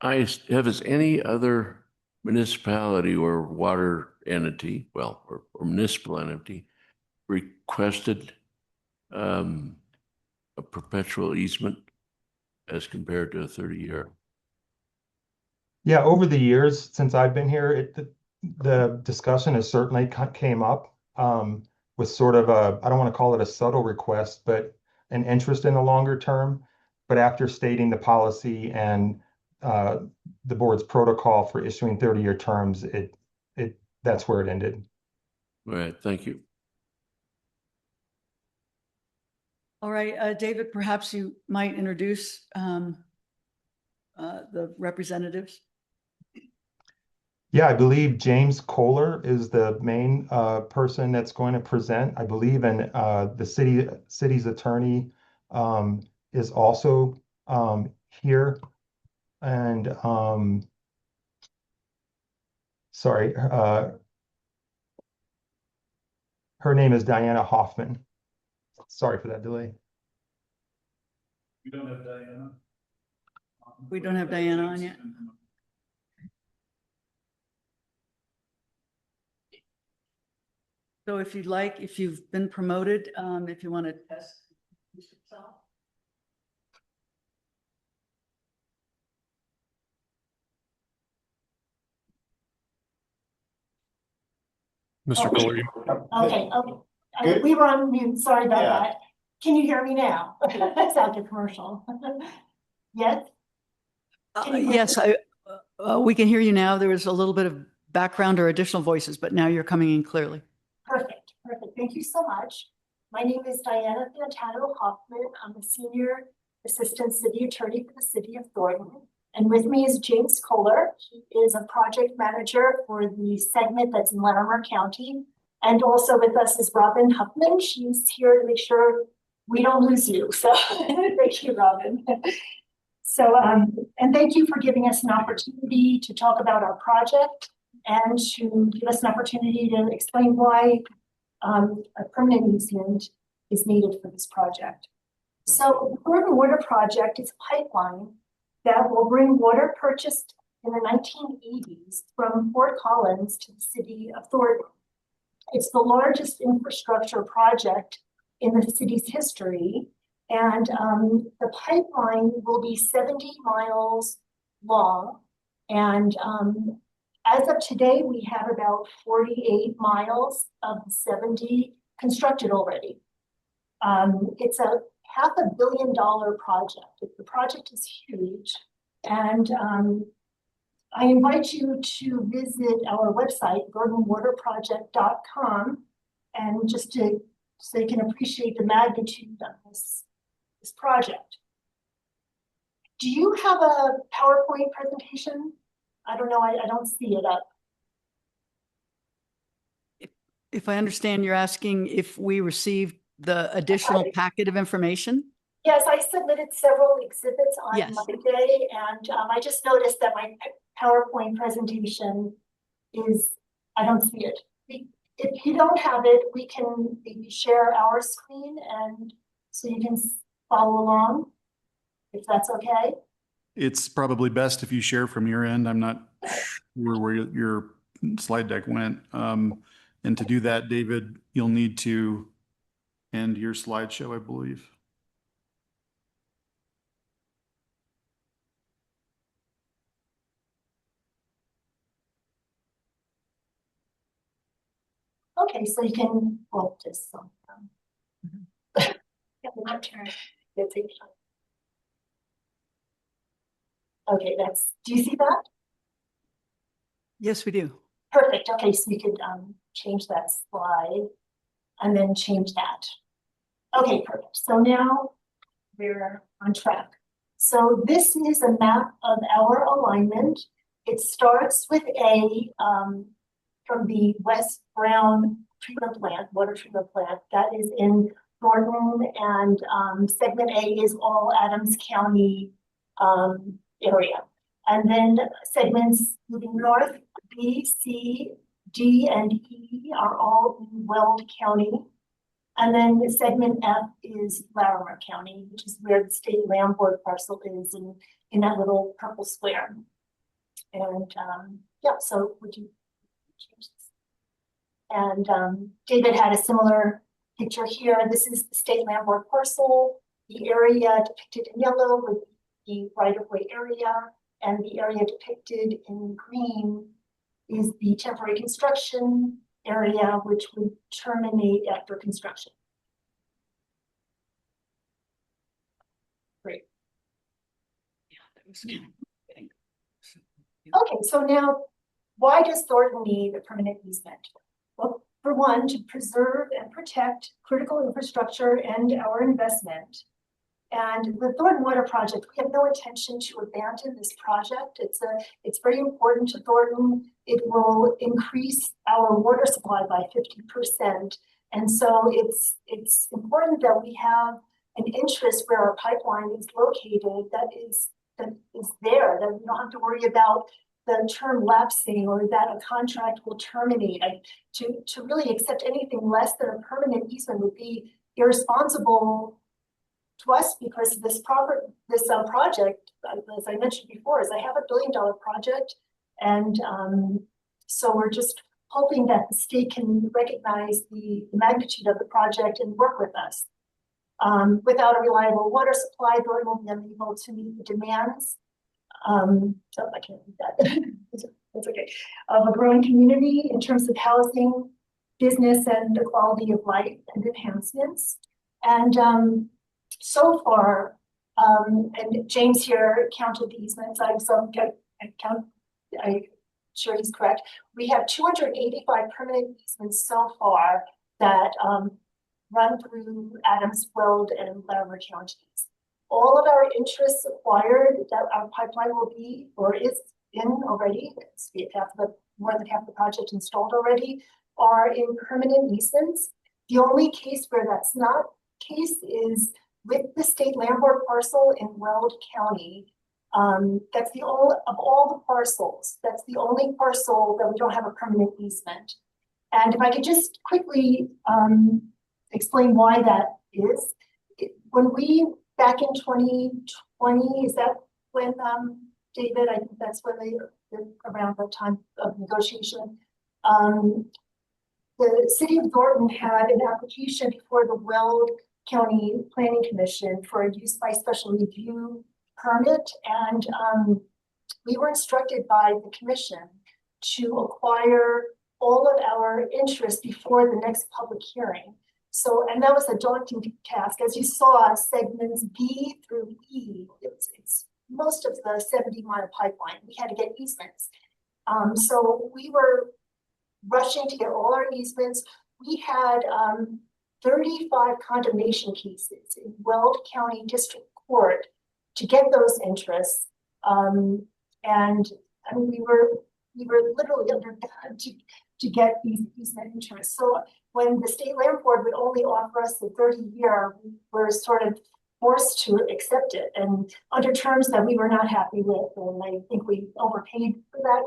has any other municipality or water entity, or municipal entity, requested a perpetual easement as compared to a 30-year? Yeah, over the years since I've been here, the discussion has certainly came up with sort of I don't want to call it a subtle request, but an interest in the longer term. But after stating the policy and the board's protocol for issuing 30-year terms, that's where it ended. All right, thank you. All right, David, perhaps you might introduce the representatives. Yeah, I believe James Kohler is the main person that's going to present. I believe, and the city's attorney is also here. And sorry, her name is Diana Hoffman. Sorry for that delay. We don't have Diana on yet. So if you'd like, if you've been promoted, if you want to test yourself. Mr. Kohler, Okay, we were on mute, sorry about that. Can you hear me now? That sounded commercial. Yes? Yes, we can hear you now. There was a little bit of background or additional voices, but now you're coming in clearly. Perfect, perfect. Thank you so much. My name is Diana Fantano Hoffman. I'm a senior assistant city attorney for the city of Thornton. And with me is James Kohler. He is a project manager for the segment that's in Larimer County. And also with us is Robin Huffman. She's here to make sure we don't lose you. So thank you, Robin. So, and thank you for giving us an opportunity to talk about our project and to give us an opportunity to explain why a permanent easement is needed for this project. So the Thornton Water Project is a pipeline that will bring water purchased in the 1980s from Fort Collins to the city of Thornton. It's the largest infrastructure project in the city's history. And the pipeline will be 70 miles long. And as of today, we have about 48 miles of the 70 constructed already. It's a $500 million project. The project is huge. And I invite you to visit our website, GordonWaterProject.com, and just so you can appreciate the magnitude of this project. Do you have a PowerPoint presentation? I don't know, I don't see it up. If I understand, you're asking if we received the additional packet of information? Yes, I submitted several exhibits on Yes. Monday, and I just noticed that my PowerPoint presentation I don't see it. If you don't have it, we can maybe share our screen and so you can follow along, if that's okay. It's probably best if you share from your end. I'm not sure where your slide deck went. And to do that, David, you'll need to end your slideshow, I believe. Okay, so you can, well, just my turn. Okay, do you see that? Yes, we do. Perfect. Okay, so you could change that slide and then change that. Okay, perfect. So now we're on track. So this is a map of our alignment. It starts with from the West Brown treatment plant, water treatment plant that is in Thornton, and segment A is all Adams County area. And then segments moving north, B, C, D, and E are all in Weld County. And then the segment F is Larimer County, which is where the state land board parcel is in that little purple square. And yeah, so would you change this? And David had a similar picture here. This is the state land board parcel. The area depicted in yellow would be the right-of-way area, and the area depicted in green is the temporary construction area, which would terminate after construction. Great. Yeah, that was kind of Okay, so now, why does Thornton need a permanent easement? Well, for one, to preserve and protect critical infrastructure and our investment. And the Thornton Water Project, we have no intention to abandon this project. It's very important to Thornton. It will increase our water supply by 50%. And so it's important that we have an interest where our pipeline is located that is there, that we don't have to worry about the term lapsing or that a contract will terminate. To really accept anything less than a permanent easement would be irresponsible to us because this project, as I mentioned before, is I have $1 billion project. And so we're just hoping that the state can recognize the magnitude of the project and work with us. Without a reliable water supply, Thornton will be unable to meet the demands. So I can't read that. That's okay. Of a growing community in terms of housing, business, and the quality of life and enhancements. And so far, and James here counted the easements. I'm sure he's correct. We have 285 permanent easements so far that run through Adams, Weld, and Larimer counties. All of our interests acquired that our pipeline will be or is in already, more than half the project installed already, are in permanent easements. The only case where that's not the case is with the state land board parcel in Weld County. That's the only of all the parcels. That's the only parcel that we don't have a permanent easement. And if I could just quickly explain why that is. When we, back in 2020, is that when, David, I think that's when around the time of negotiation, the city of Thornton had an application before the Weld County Planning Commission for a use by special review permit. And we were instructed by the commission to acquire all of our interest before the next public hearing. So, and that was a daunting task. As you saw, segments B through E, it's most of the 70-mile pipeline. We had to get easements. So we were rushing to get all our easements. We had 35 condemnation cases in Weld County District Court to get those interests. And I mean, we were literally underdone to get these easement interests. So when the state land board would only offer us a 30-year, we were sort of forced to accept it, and under terms that we were not happy with. And I think we overpaid for that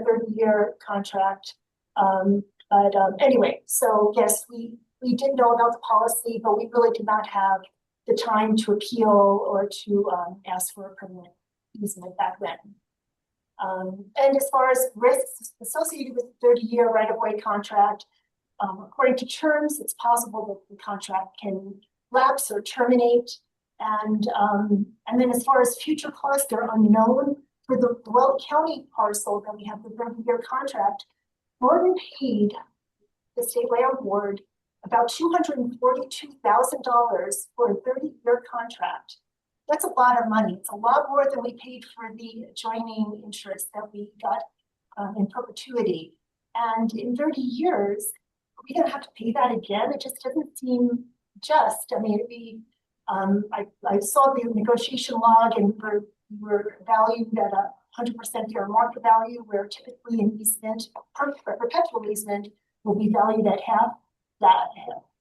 30-year contract. But anyway, so yes, we did know about the policy, but we really did not have the time to appeal or to ask for a permanent easement back then. And as far as risks associated with the 30-year right-of-way contract, according to terms, it's possible that the contract can lapse or terminate. And then as far as future costs, they're unknown. For the Weld County parcel that we have the 30-year contract, Thornton paid the state land board about $242,000 for a 30-year contract. That's a lot of money. It's a lot more than we paid for the adjoining interest that we got in perpetuity. And in 30 years, we're gonna have to pay that again. It just doesn't seem just. I mean, I saw the negotiation log, and we were valued at 100% fair market value, where typically an easement, perpetual easement, will be valued at half that,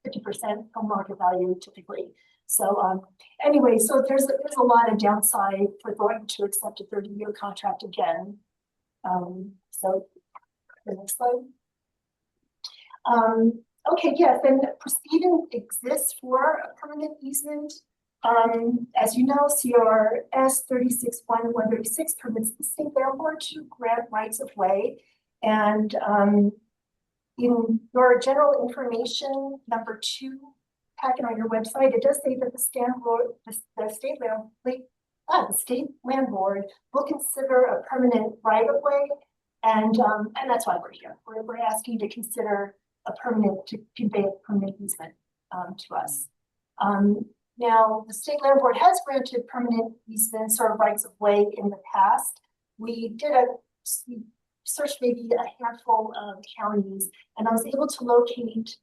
50% from market value typically. So anyway, so there's a lot of downside for Thornton to accept a 30-year contract again. So the next slide. Okay, yes, and proceeding exists for a permanent easement. As you know, CRS 36-136 permits the state land board to grant rights of way. And in your general information number 2 packet on your website, it does say that the state land board will consider a permanent right of way, and that's why we're here. We're asking to consider to convey a permanent easement to us. Now, the state land board has granted permanent easements or rights of way in the past. We searched maybe a handful of counties, and I was able to locate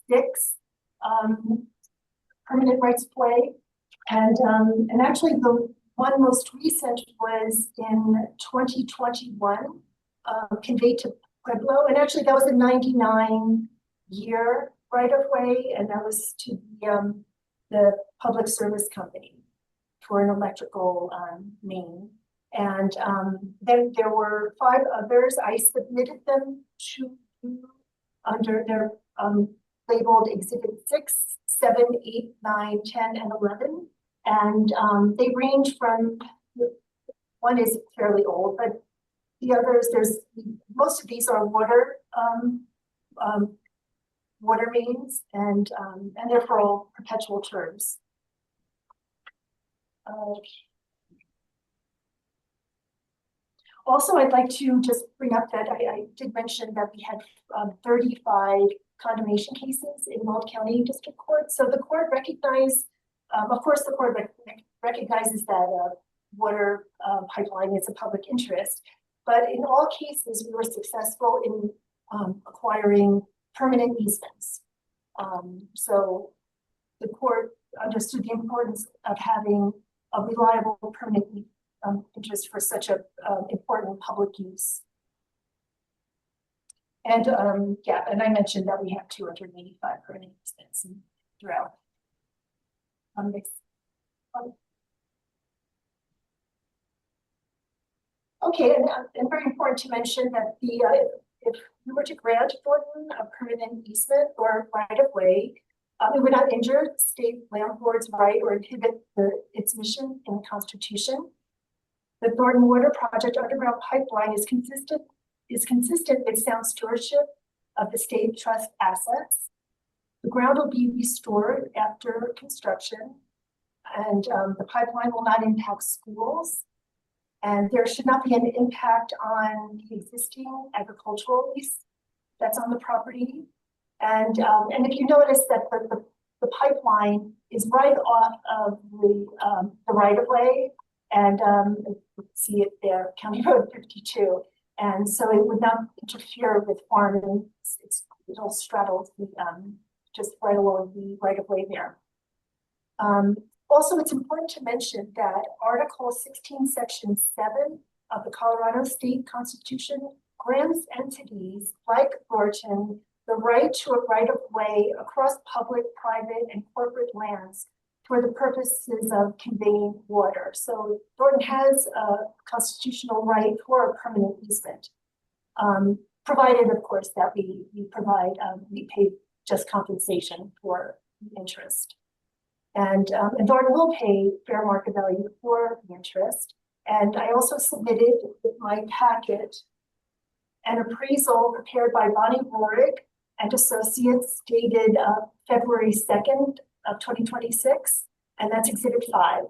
6 permanent rights of way. And actually the one most recent was in 2021, conveyed to Pueblo. And actually that was a 99-year right of way, and that was to the public service company for an electrical main. And then there were 5 others. I submitted them to under their labeled Exhibit 6, 7, 8, 9, 10, and 11. And they range from, one is fairly old, but the others, most of these are water mains, and they're for all perpetual terms. Also, I'd like to just bring up that I did mention that we had 35 condemnation cases in Weld County District Court. So the court recognized, of course, the court recognizes that water pipeline is a public interest, but in all cases, we were successful in acquiring permanent easements. So the court understood the importance of having a reliable permanent interest for such a important public use. And yeah, and I mentioned that we have 285 permanent easements throughout. Okay, and very important to mention that if we were to grant Thornton a permanent easement or right of way, it would not injure state land board's right or inhibit its mission in the Constitution. The Thornton Water Project underground pipeline is consistent with sound stewardship of the state trust assets. The ground will be restored after construction, and the pipeline will not impact schools. And there should not be an impact on the existing agricultural lease that's on the property. And if you notice that the pipeline is right off of the right of way, and you can see it there, County Road 52. And so it would not interfere with farming. It'll straddle the, just right along the right of way there. Also, it's important to mention that Article 16, Section 7 of the Colorado State Constitution grants entities like Thornton the right to a right of way across public, private, and corporate lands for the purposes of conveying water. So Thornton has a constitutional right for a permanent easement, provided, of course, that we pay just compensation for the interest. And Thornton will pay fair market value for the interest. And I also submitted with my packet an appraisal prepared by Bonnie Rohrig and Associates dated February 2nd of 2026, and that's Exhibit 5.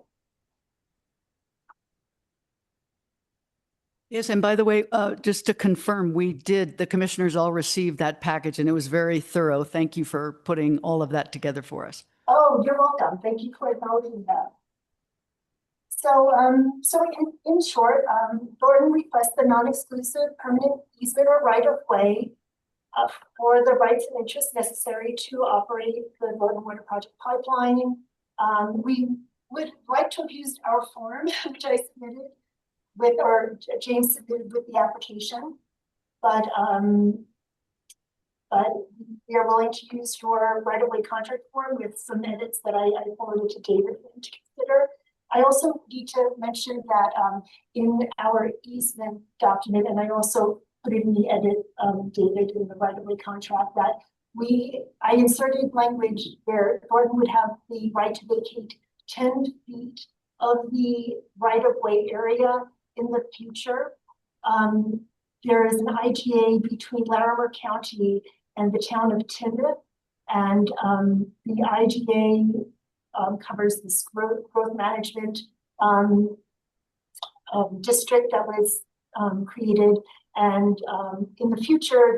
Yes, and by the way, just to confirm, the commissioners all received that package, and it was very thorough. Thank you for putting all of that together for us. Oh, you're welcome. Thank you for acknowledging that. So, in short, Thornton requests the non-exclusive permanent easement or right of way for the rights and interests necessary to operate the Thornton Water Project pipeline. We would like to have used our form, which I submitted with, or James submitted with the application, but we are willing to use your right-of-way contract form with some edits that I forwarded to David for him to consider. I also need to mention that in our easement document, and I also put in the edit, David, in the right-of-way contract, that I inserted language where Thornton would have the right to vacate 10 feet of the right-of-way area in the future. There is an IGA between Larimer County and the town of Timoth, and the IGA covers this growth management district that was created, and in the future,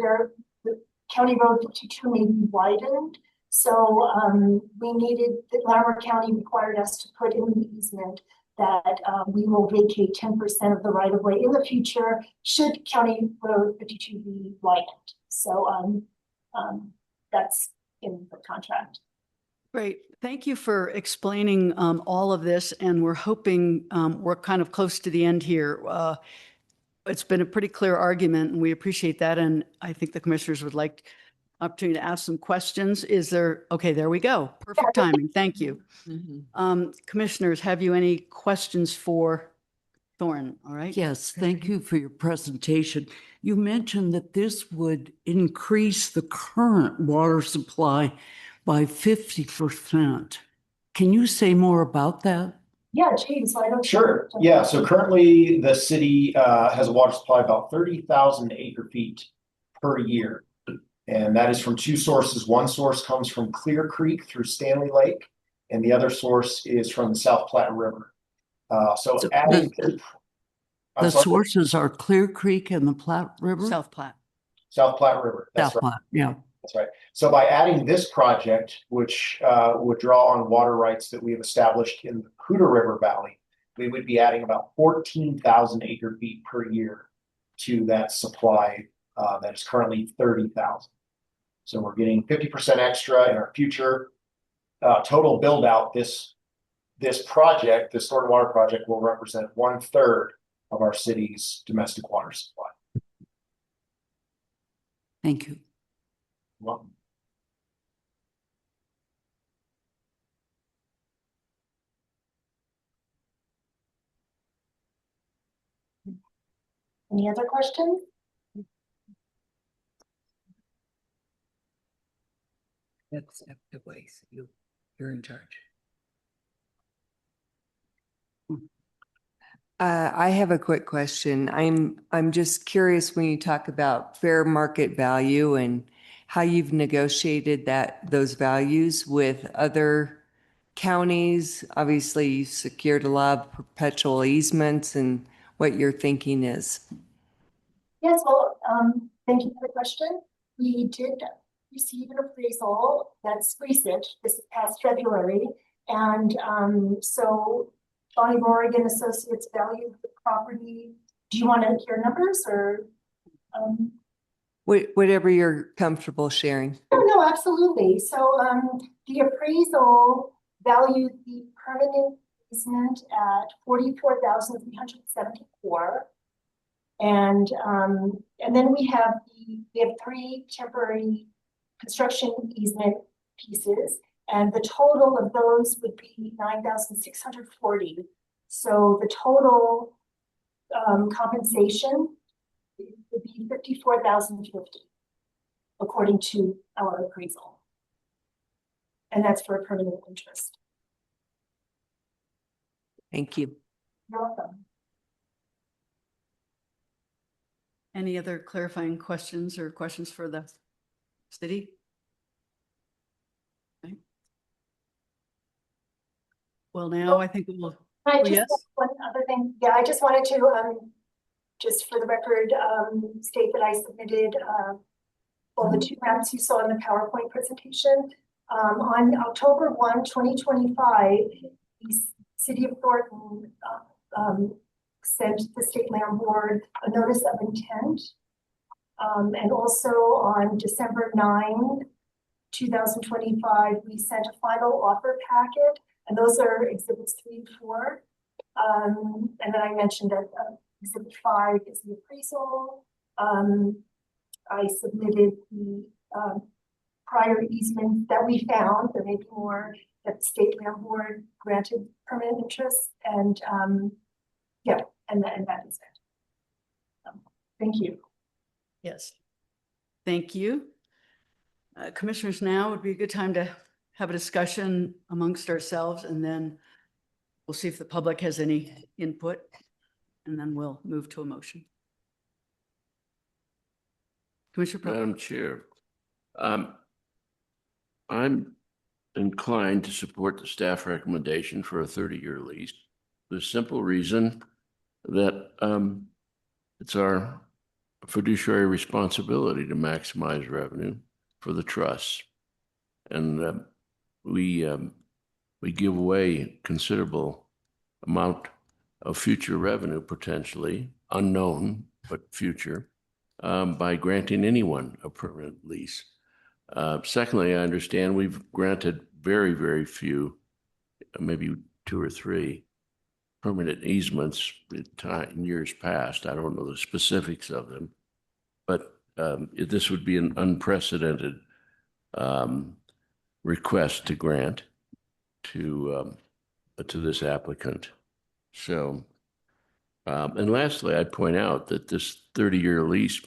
the County Road 52 may be widened. So the Larimer County required us to put in the easement that we will vacate 10% of the right of way in the future should County Road 52 be widened. So that's in the contract. Great. Thank you for explaining all of this. And we're hoping we're kind of close to the end here. It's been a pretty clear argument, and we appreciate that. And I think the commissioners would like opportunity to ask some questions. Okay, there we go. Perfect timing. Thank you. Commissioners, have you any questions for Thorne, all right? Yes, thank you for your presentation. You mentioned that this would increase the current water supply by 50%. Can you say more about that? Yeah, James, why don't you? Sure. Yeah. So currently the city has a water supply of about 30,000 acre feet per year. And that is from two sources. One source comes from Clear Creek through Stanley Lake, and the other source is from the South Platte River. So adding the sources are Clear Creek and the Platte River? South Platte. South Platte River. That's South right. Platte, yeah. That's right. So by adding this project, which would draw on water rights that we have established in the Poudre River Valley, we would be adding about 14,000 acre feet per year to that supply that is currently 30,000. So we're getting 50% extra in our future total build out. This project, this stormwater project, will represent 1/3 of our city's domestic water supply. Thank you. Welcome. Any other questions? That's step away. So you're in charge. I have a quick question. I'm just curious when you talk about fair market value and how you've negotiated those values with other counties. Obviously, you secured a lot of perpetual easements and what your thinking is. Yes, well, thank you for the question. We did receive an appraisal that's recent, this past February. And so Bonnie Morgan Associates valued the property. Do you want to hear numbers or? Whatever you're comfortable sharing. No, absolutely. So the appraisal valued the permanent easement at $44,374. And then we have three temporary construction easement pieces, and the total of those would be $9,640. So the total compensation would be $54,050, according to our appraisal, and that's for a permanent interest. Thank you. You're welcome. Any other clarifying questions or questions for the city? Okay. Well, now I think we'll. I just yes. one other thing. Yeah, I just wanted to just for the record state that I submitted all the two maps you saw in the PowerPoint presentation. On October 1, 2025, the City of Thornton sent the State Land Board a notice of intent. And also on December 9, 2025, we sent a final offer packet, and those are exhibits 3 and 4. And then I mentioned that exhibit 5 is the appraisal. I submitted the prior easement that we found. There may be more that the State Land Board granted permanent interest, and yeah, and that is it. Thank you. Yes. Thank you. Commissioners, now would be a good time to have a discussion amongst ourselves, and then we'll see if the public has any input, and then we'll move to a motion. Commissioner Pro. Madam Chair, I'm inclined to support the staff recommendation for a 30-year lease. The simple reason that it's our fiduciary responsibility to maximize revenue for the trust, and we give away considerable amount of future revenue, potentially unknown but future, by granting anyone a permanent lease. Secondly, I understand we've granted very, very few, maybe 2 or 3 permanent easements in years past. I don't know the specifics of them, but this would be an unprecedented request to grant to this applicant. So And lastly, I'd point out that this 30-year lease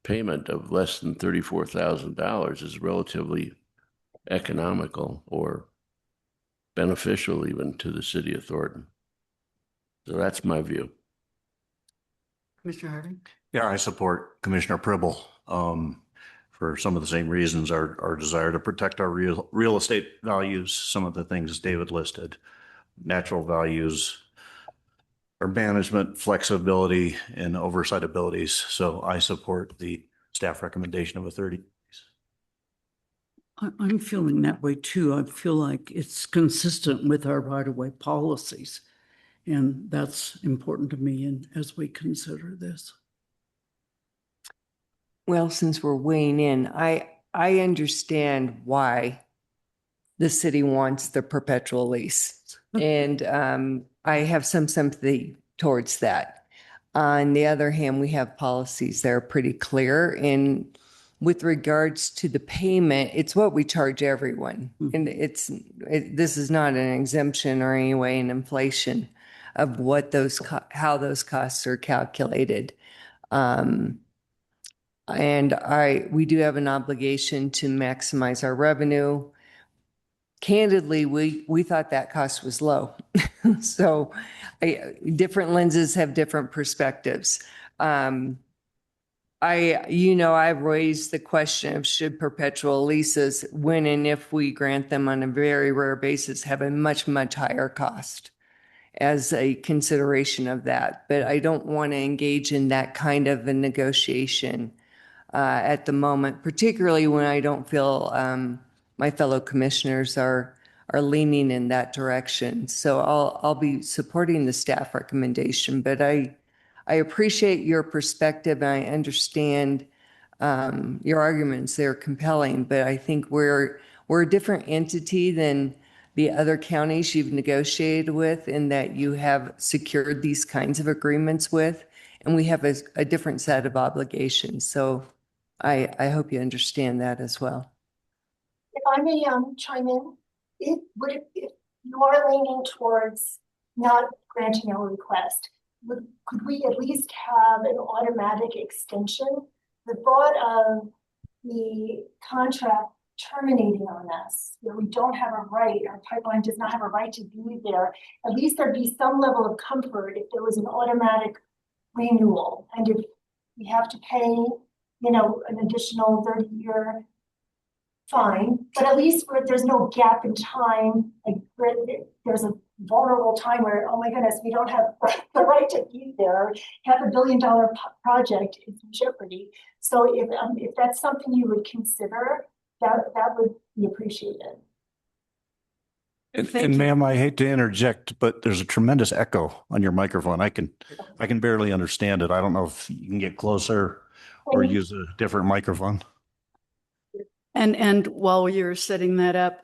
payment of less than $34,000 is relatively economical or beneficial even to the city of Thornton. So that's my view. Commissioner Harding? Yeah, I support Commissioner Pribble for some of the same reasons, our desire to protect our real estate values, some of the things David listed, natural values, our management flexibility and oversight abilities. So I support the staff recommendation of a 30. I'm feeling that way too. I feel like it's consistent with our right-of-way policies. And that's important to me and as we consider this. Well, since we're weighing in, I understand why the city wants the perpetual lease. And I have some sympathy towards that. On the other hand, we have policies that are pretty clear. And with regards to the payment, it's what we charge everyone. And this is not an exemption or any way an inflation of what how those costs are calculated. And we do have an obligation to maximize our revenue. Candidly, we thought that cost was low. So different lenses have different perspectives. I've raised the question of should perpetual leases, when and if we grant them on a very rare basis, have a much, much higher cost as a consideration of that. But I don't want to engage in that kind of a negotiation at the moment, particularly when I don't feel my fellow commissioners are leaning in that direction. So I'll be supporting the staff recommendation, but I appreciate your perspective and I understand your arguments. They're compelling, but I think we're a different entity than the other counties you've negotiated with, in that you have secured these kinds of agreements with, and we have a different set of obligations. So I hope you understand that as well. If I may chime in, if you are leaning towards not granting our request, could we at least have an automatic extension? The thought of the contract terminating on us, where we don't have a right, our pipeline does not have a right to be there, at least there'd be some level of comfort if there was an automatic renewal. And if we have to pay, an additional 30-year fine, but at least where there's no gap in time, like there's a vulnerable time where, oh my goodness, we don't have the right to be there, have $1 billion project in jeopardy. So if that's something you would consider, that would be appreciated. And ma'am, I hate to interject, but there's a tremendous echo on your microphone. I can barely understand it. I don't know if you can get closer or use a different microphone. And while you're setting that up,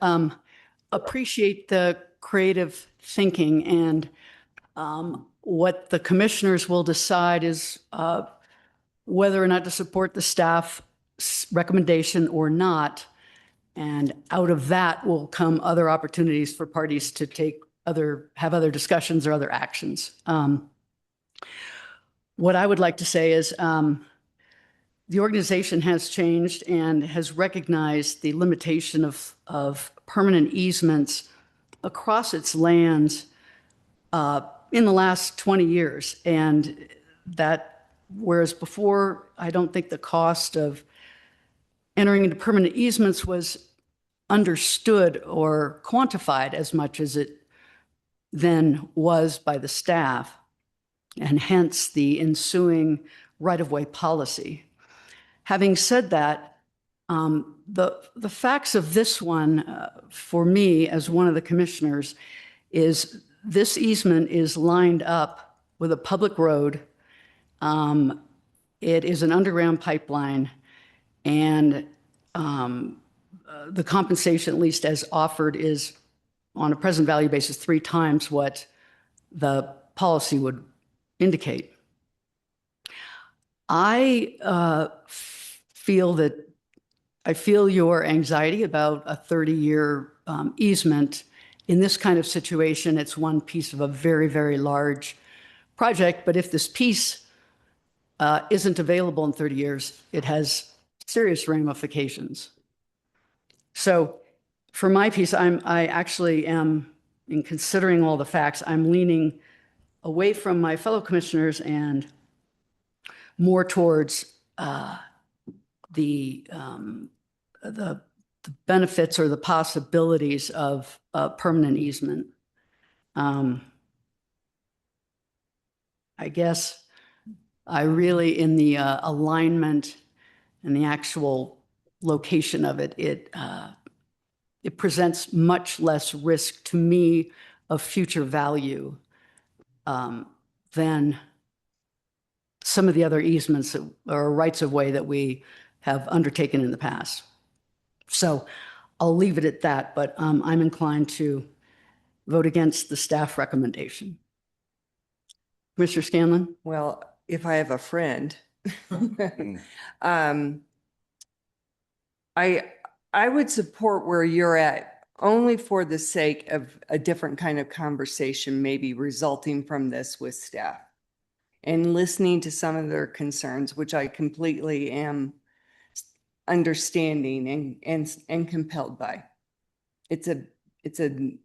appreciate the creative thinking, and what the commissioners will decide is whether or not to support the staff recommendation or not. And out of that will come other opportunities for parties to have other discussions or other actions. What I would like to say is the organization has changed and has recognized the limitation of permanent easements across its lands in the last 20 years. And that, whereas before, I don't think the cost of entering into permanent easements was understood or quantified as much as it then was by the staff, and hence the ensuing right-of-way policy. Having said that, the facts of this one, for me as one of the commissioners, is this easement is lined up with a public road. It is an underground pipeline, and the compensation, at least as offered, is on a present value basis 3 times what the policy would indicate. I feel your anxiety about a 30-year easement. In this kind of situation, it's one piece of a very, very large project, but if this piece isn't available in 30 years, it has serious ramifications. So for my piece, I actually am, in considering all the facts, I'm leaning away from my fellow commissioners and more towards the benefits or the possibilities of a permanent easement. I guess I really, in the alignment and the actual location of it, it presents much less risk to me of future value than some of the other easements that, or rights of way that we have undertaken in the past. So I'll leave it at that, but I'm inclined to vote against the staff recommendation. Commissioner Scanlon? Well, if I have a friend, I would support where you're at only for the sake of a different kind of conversation, maybe resulting from this with staff and listening to some of their concerns, which I completely am understanding and compelled by. It's a $1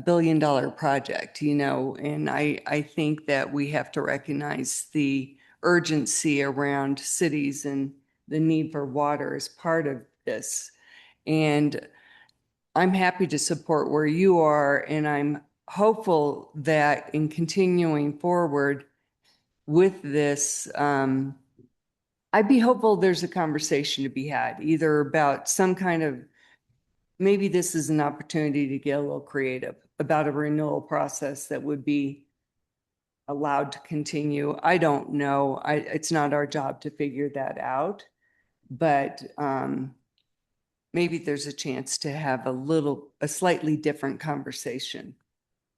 billion project, you know, and I think that we have to recognize the urgency around cities and the need for water as part of this. And I'm happy to support where you are, and I'm hopeful that in continuing forward with this, I'd be hopeful there's a conversation to be had, either about some kind of, maybe this is an opportunity to get a little creative about a renewal process that would be allowed to continue. I don't know. It's not our job to figure that out, but maybe there's a chance to have a slightly different conversation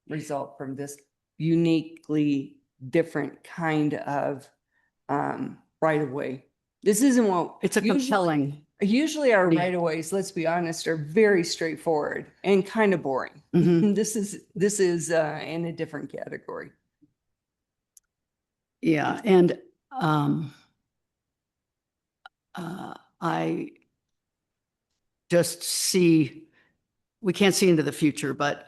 result from this uniquely different kind of right of way. This isn't what it's a compelling. Usually our right of ways, let's be honest, are very straightforward and kind of boring. Mm-hmm. This is in a different category. Yeah, and I just see, we can't see into the future, but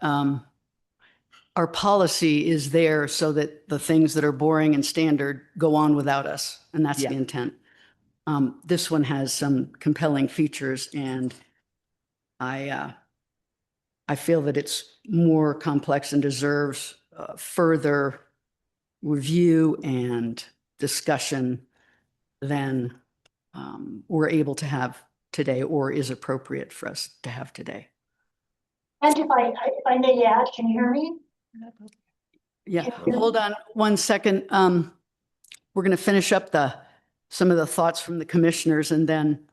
our policy is there so that the things that are boring and standard go on without us, and that's the intent. This one has some compelling features, and I feel that it's more complex and deserves further review and discussion than we're able to have today or is appropriate for us to have today. And if I may add, can you hear me? Yeah, hold on one second. We're going to finish up some of the thoughts from the commissioners, and then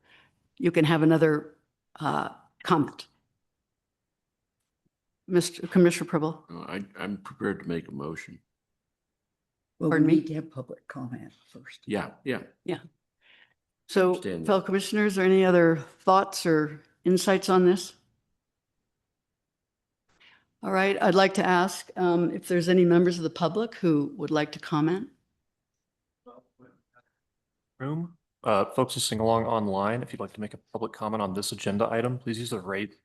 you can have another comment. Commissioner Preble. I'm prepared to make a motion. Well, Pardon we me? need to have public comment first. Yeah. So, fellow commissioners, are any other thoughts or insights on this? All right, I'd like to ask if there's any members of the public who would like to comment. Room. Folks listening along online, if you'd like to make a public comment on this agenda item, please use the rate.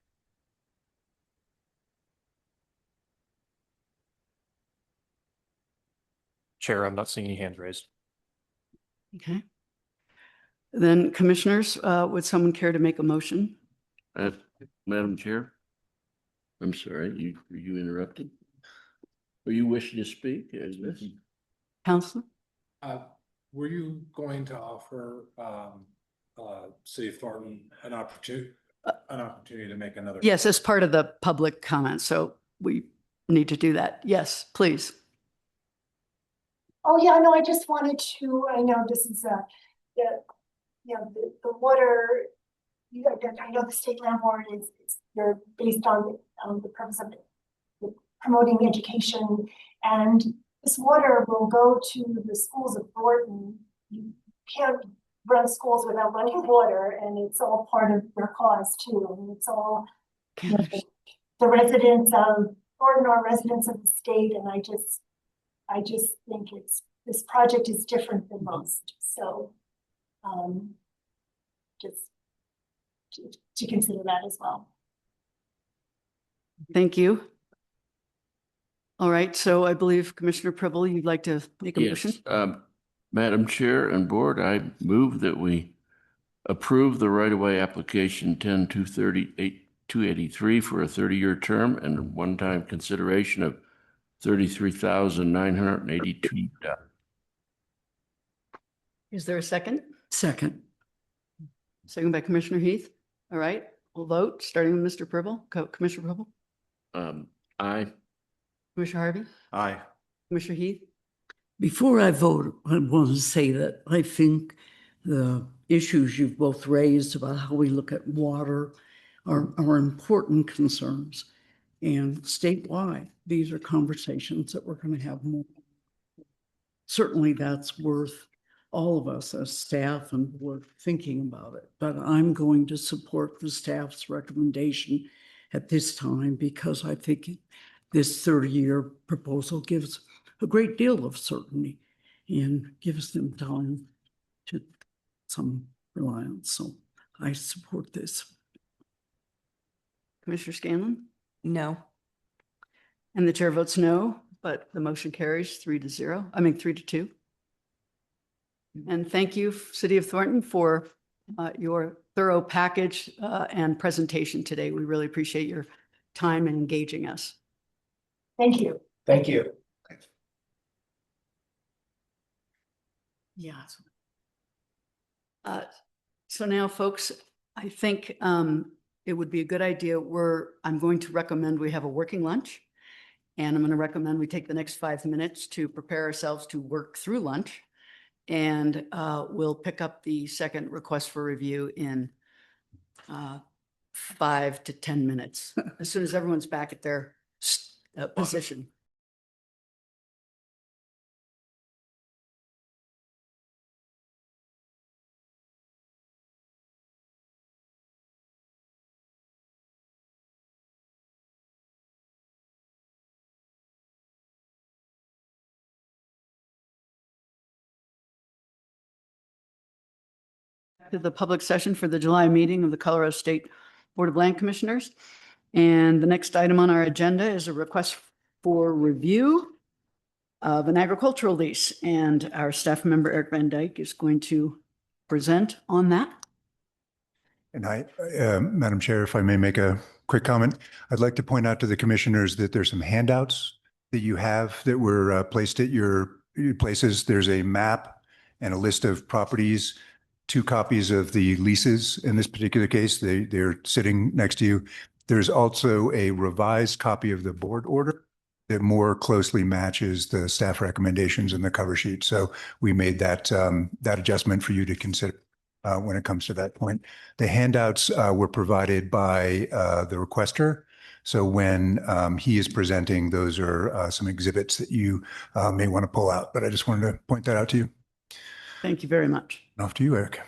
Chair, I'm not seeing any hands raised. Okay. Then commissioners, would someone care to make a motion? Madam Chair, I'm sorry, were you interrupted? Were you wishing to speak? Counselor? Were you going to offer City of Thornton an opportunity to make another? Yes, as part of the public comment. So we need to do that. Yes, please. Oh, yeah, no, I just wanted to, I know this is the water, I know the state land board they're based on the purpose of promoting education, and this water will go to the schools of Thornton. You can't run schools without running water, and it's all part of their cause too. I mean, it's all the residents of Thornton are residents of the state, and I just think this project is different than most, so, just to consider that as well. Thank you. All right, so I believe Commissioner Pribble, you'd like to make a motion? Yes, Madam Chair and Board, I move that we approve the right-of-way application 10-238-283 for a 30-year term and one-time consideration of $33,982. Is there a second? Second. Second by Commissioner Heath. All right, we'll vote, starting with Mr. Pribble. Commissioner Pribble? Aye. Commissioner Harvey? Aye. Commissioner Heath? Before I vote, I want to say that I think the issues you've both raised about how we look at water are important concerns. And statewide, these are conversations that we're going to have more. Certainly that's worth all of us as staff and board thinking about it. But I'm going to support the staff's recommendation at this time because I think this 30-year proposal gives a great deal of certainty and gives them time to some reliance. So I support this. Commissioner Scanlon? No. And the chair votes no, but the motion carries 3-2. And thank you, City of Thornton, for your thorough package and presentation today. We really appreciate your time and engaging us. Thank you. Thank you. Yeah. So now, folks, I think it would be a good idea I'm going to recommend we have a working lunch. And I'm going to recommend we take the next 5 minutes to prepare ourselves to work through lunch. And we'll pick up the second request for review in 5 to 10 minutes, as soon as everyone's back at their position. To the public session for the July meeting of the Colorado State Board of Land Commissioners. And the next item on our agenda is a request for review of an agricultural lease. And our staff member, Eric Van Dyke, is going to present on that. And Madam Chair, if I may make a quick comment, I'd like to point out to the commissioners that there's some handouts that you have that were placed at your places. There's a map and a list of properties, 2 copies of the leases in this particular case. They're sitting next to you. There's also a revised copy of the board order that more closely matches the staff recommendations in the cover sheet. So we made that adjustment for you to consider when it comes to that point. The handouts were provided by the requester. So when he is presenting, those are some exhibits that you may want to pull out. But I just wanted to point that out to you. Thank you very much. Off to you, Eric.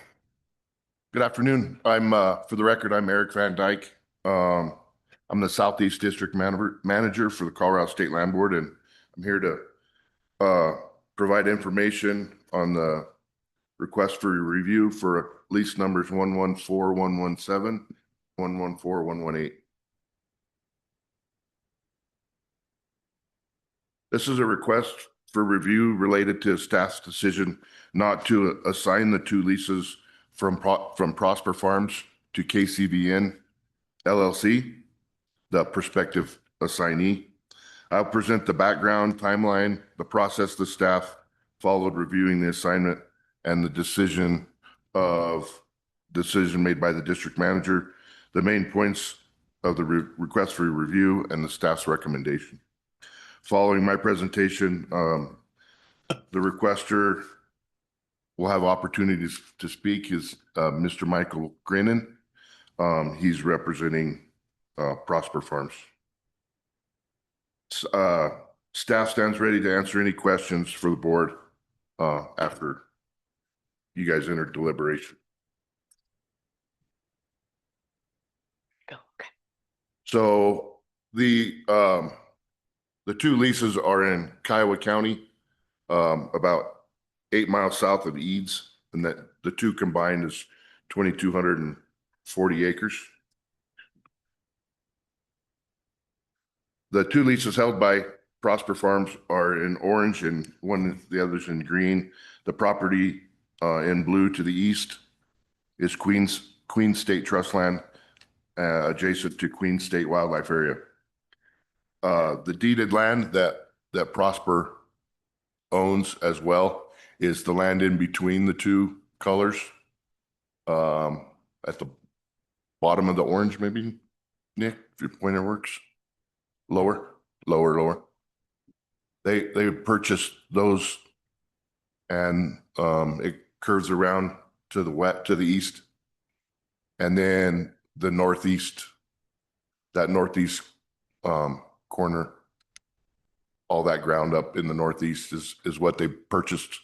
Good afternoon. For the record, I'm Eric Van Dyke. I'm the Southeast District Manager for the Colorado State Land Board, and I'm here to provide information on the request for review for lease numbers 114117, 114118. This is a request for review related to staff's decision not to assign the 2 leases from Prosper Farms to KCVN LLC, the prospective assignee. I'll present the background, timeline, the process the staff followed reviewing the assignment, and the decision made by the district manager, the main points of the request for review, and the staff's recommendation. Following my presentation, the requester will have opportunities to speak is Mr. Michael Grinnan. He's representing Prosper Farms. Staff stands ready to answer any questions for the board after you guys enter deliberation. Okay. So the 2 leases are in Kiowa County. about 8 miles south of Eads, and that the two combined is 2,240 acres. The two leases held by Prosper Farms are in orange and the other's in green. The property in blue to the east is Queens State Trust Land, adjacent to Queens State Wildlife Area. The deeded land that Prosper owns as well is the land in between the two colors. At the bottom of the orange, maybe, Nick, if your pointer works. Lower. They purchased those, and it curves around to the east, and then the northeast, that northeast corner, all that ground up in the northeast is what they purchased.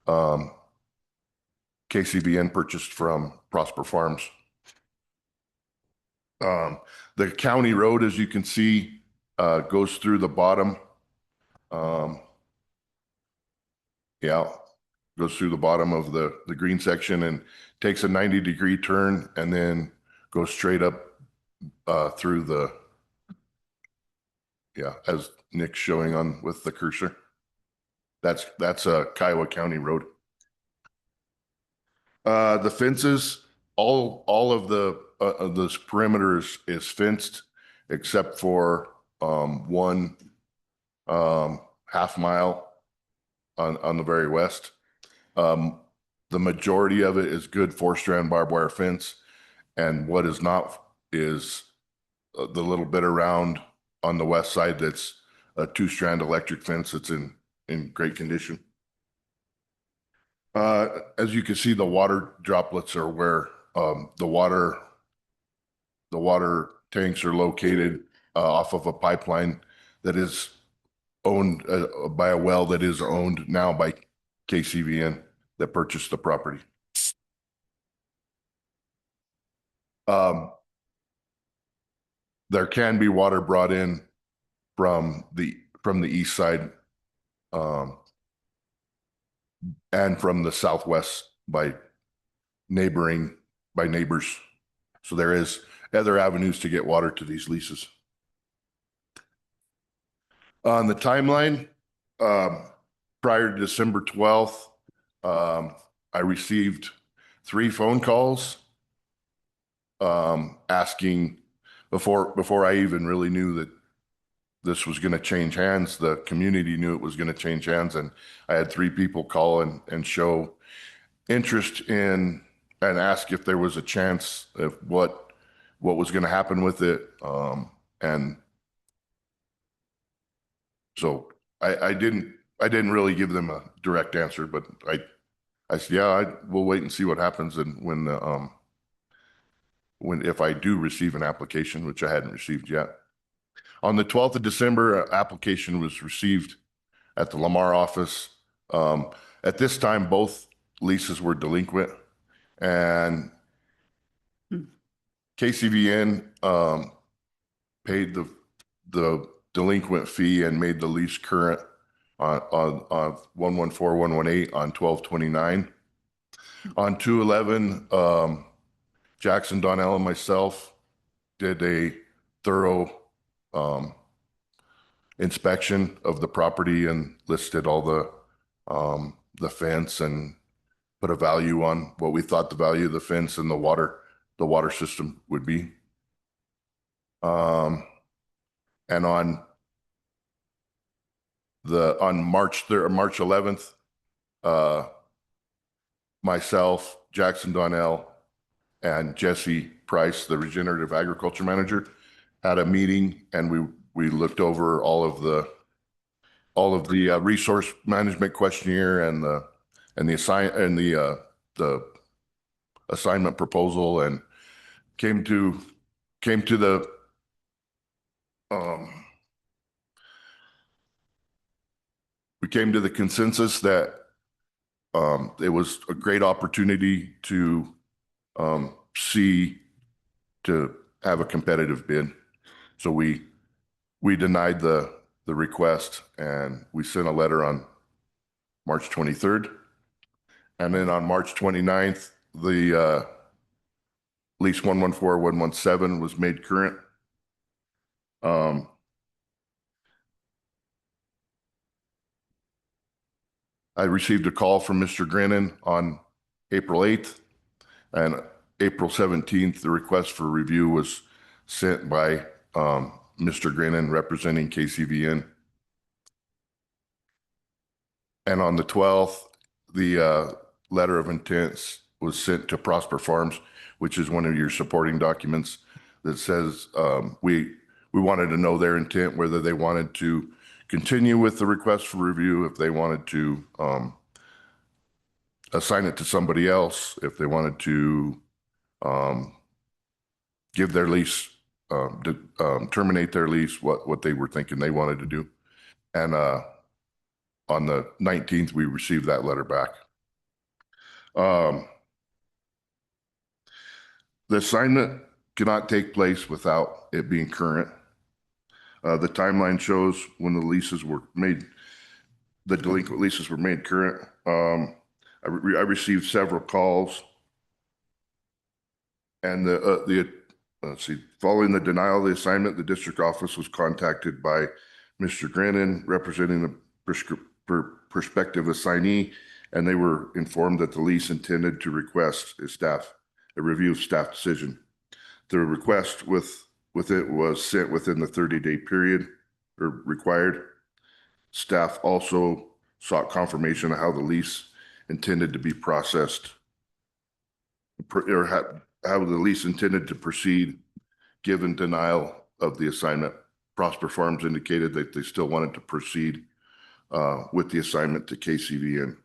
KCVN purchased from Prosper Farms. The county road, as you can see, goes through the bottom. Goes through the bottom of the green section and takes a 90-degree turn and then goes straight up through the, as Nick's showing on with the cursor. That's a Kiowa County road. The fences, all of this perimeter is fenced except for one half mile on the very west. The majority of it is good 4-strand barbed wire fence, and what is not is the little bit around on the west side that's a 2-strand electric fence that's in great condition. As you can see, the water droplets are where the water tanks are located off of a pipeline that is owned by a well that is owned now by KCVN that purchased the property. There can be water brought in from the east side and from the southwest by neighbors. So there is other avenues to get water to these leases. On the timeline, prior to December 12th, I received 3 phone calls asking, before I even really knew that this was going to change hands, the community knew it was going to change hands, and I had 3 people call and show interest in and ask if there was a chance of what was going to happen with it. And so I didn't really give them a direct answer, but I said, yeah, we'll wait and see what happens. And if I do receive an application, which I hadn't received yet. On the 12th of December, an application was received at the Lamar office. At this time, both leases were delinquent, and KCVN paid the delinquent fee and made the lease current on 114-118 on 12/29. On 2/11, Jackson Donnell and myself did a thorough inspection of the property and listed all the fence and put a value on what we thought the value of the fence and the water system would be. And on March 11th, myself, Jackson Donnell, and Jesse Price, the regenerative agriculture manager, had a meeting, and we looked over all of the resource management questionnaire and the assignment proposal, and came to the we came to the consensus that it was a great opportunity to have a competitive bid. So we denied the request, and we sent a letter on March 23rd. And then on March 29th, the lease 114-117 was made current. I received a call from Mr. Grinnan on April 8th, and April 17th, the request for review was sent by Mr. Grinnan representing KCVN. And on the 12th, the letter of intent was sent to Prosper Farms, which is one of your supporting documents that says we wanted to know their intent, whether they wanted to continue with the request for review, if they wanted to assign it to somebody else, if they wanted to give their lease, terminate their lease, what they were thinking they wanted to do. And on the 19th, we received that letter back. The assignment cannot take place without it being current. The timeline shows when the leases were made, the delinquent leases were made current. I received several calls, and let's see, following the denial of the assignment, the district office was contacted by Mr. Grinnan representing the prospective assignee, and they were informed that the lease intended to request a review of staff decision. The request with it was sent within the 30-day period or required. Staff also sought confirmation of how the lease intended to be processed, or how the lease intended to proceed given denial of the assignment. Prosper Farms indicated that they still wanted to proceed with the assignment to KCVN.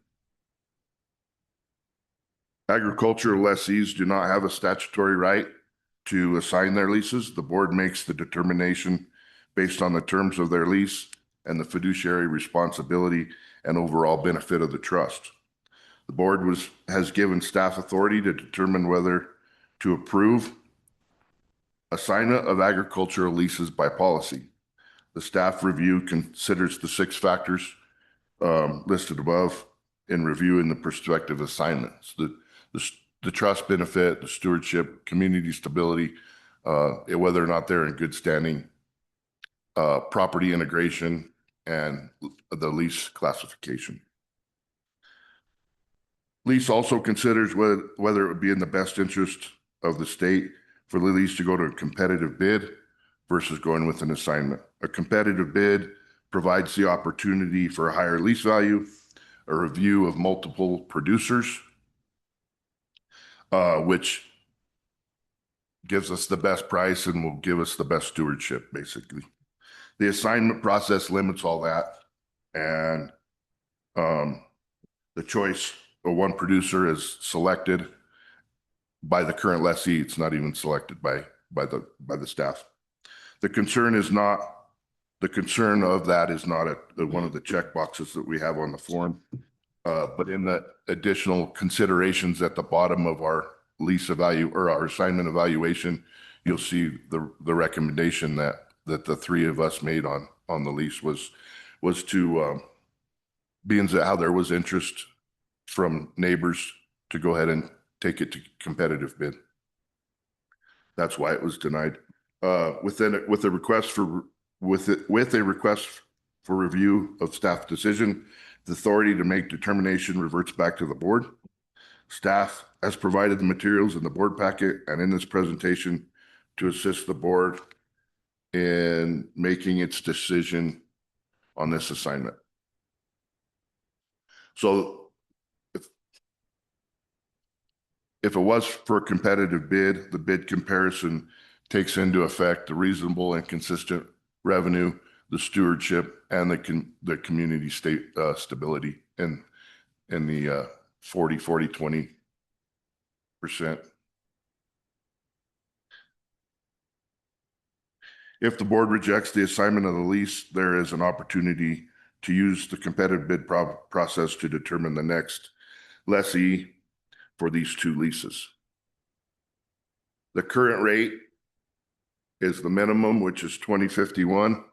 Agricultural lessees do not have a statutory right to assign their leases. The board makes the determination based on the terms of their lease and the fiduciary responsibility and overall benefit of the trust. The board has given staff authority to determine whether to approve assignment of agricultural leases by policy. The staff review considers the 6 factors listed above in reviewing the prospective assignments: the trust benefit, the stewardship, community stability, whether or not they're in good standing, property integration, and the lease classification. Lease also considers whether it would be in the best interest of the state for the lease to go to a competitive bid versus going with an assignment. A competitive bid provides the opportunity for a higher lease value, a review of multiple producers, which gives us the best price and will give us the best stewardship, basically. The assignment process limits all that, and the choice of one producer is selected by the current lessee. It's not even selected by the staff. The concern of that is not one of the check boxes that we have on the form, but in the additional considerations at the bottom of our lease or our assignment evaluation, you'll see the recommendation that the 3 of us made on the lease was to being that how there was interest from neighbors to go ahead and take it to competitive bid. That's why it was denied. With a request for review of staff decision, the authority to make determination reverts back to the board. Staff has provided the materials in the board packet and in this presentation to assist the board in making its decision on this assignment. So if it was for a competitive bid, the bid comparison takes into effect the reasonable and consistent revenue, the stewardship, and the community stability in the 40-20%. If the board rejects the assignment of the lease, there is an opportunity to use the competitive bid process to determine the next lessee for these 2 leases. The current rate is the minimum, which is $20.51.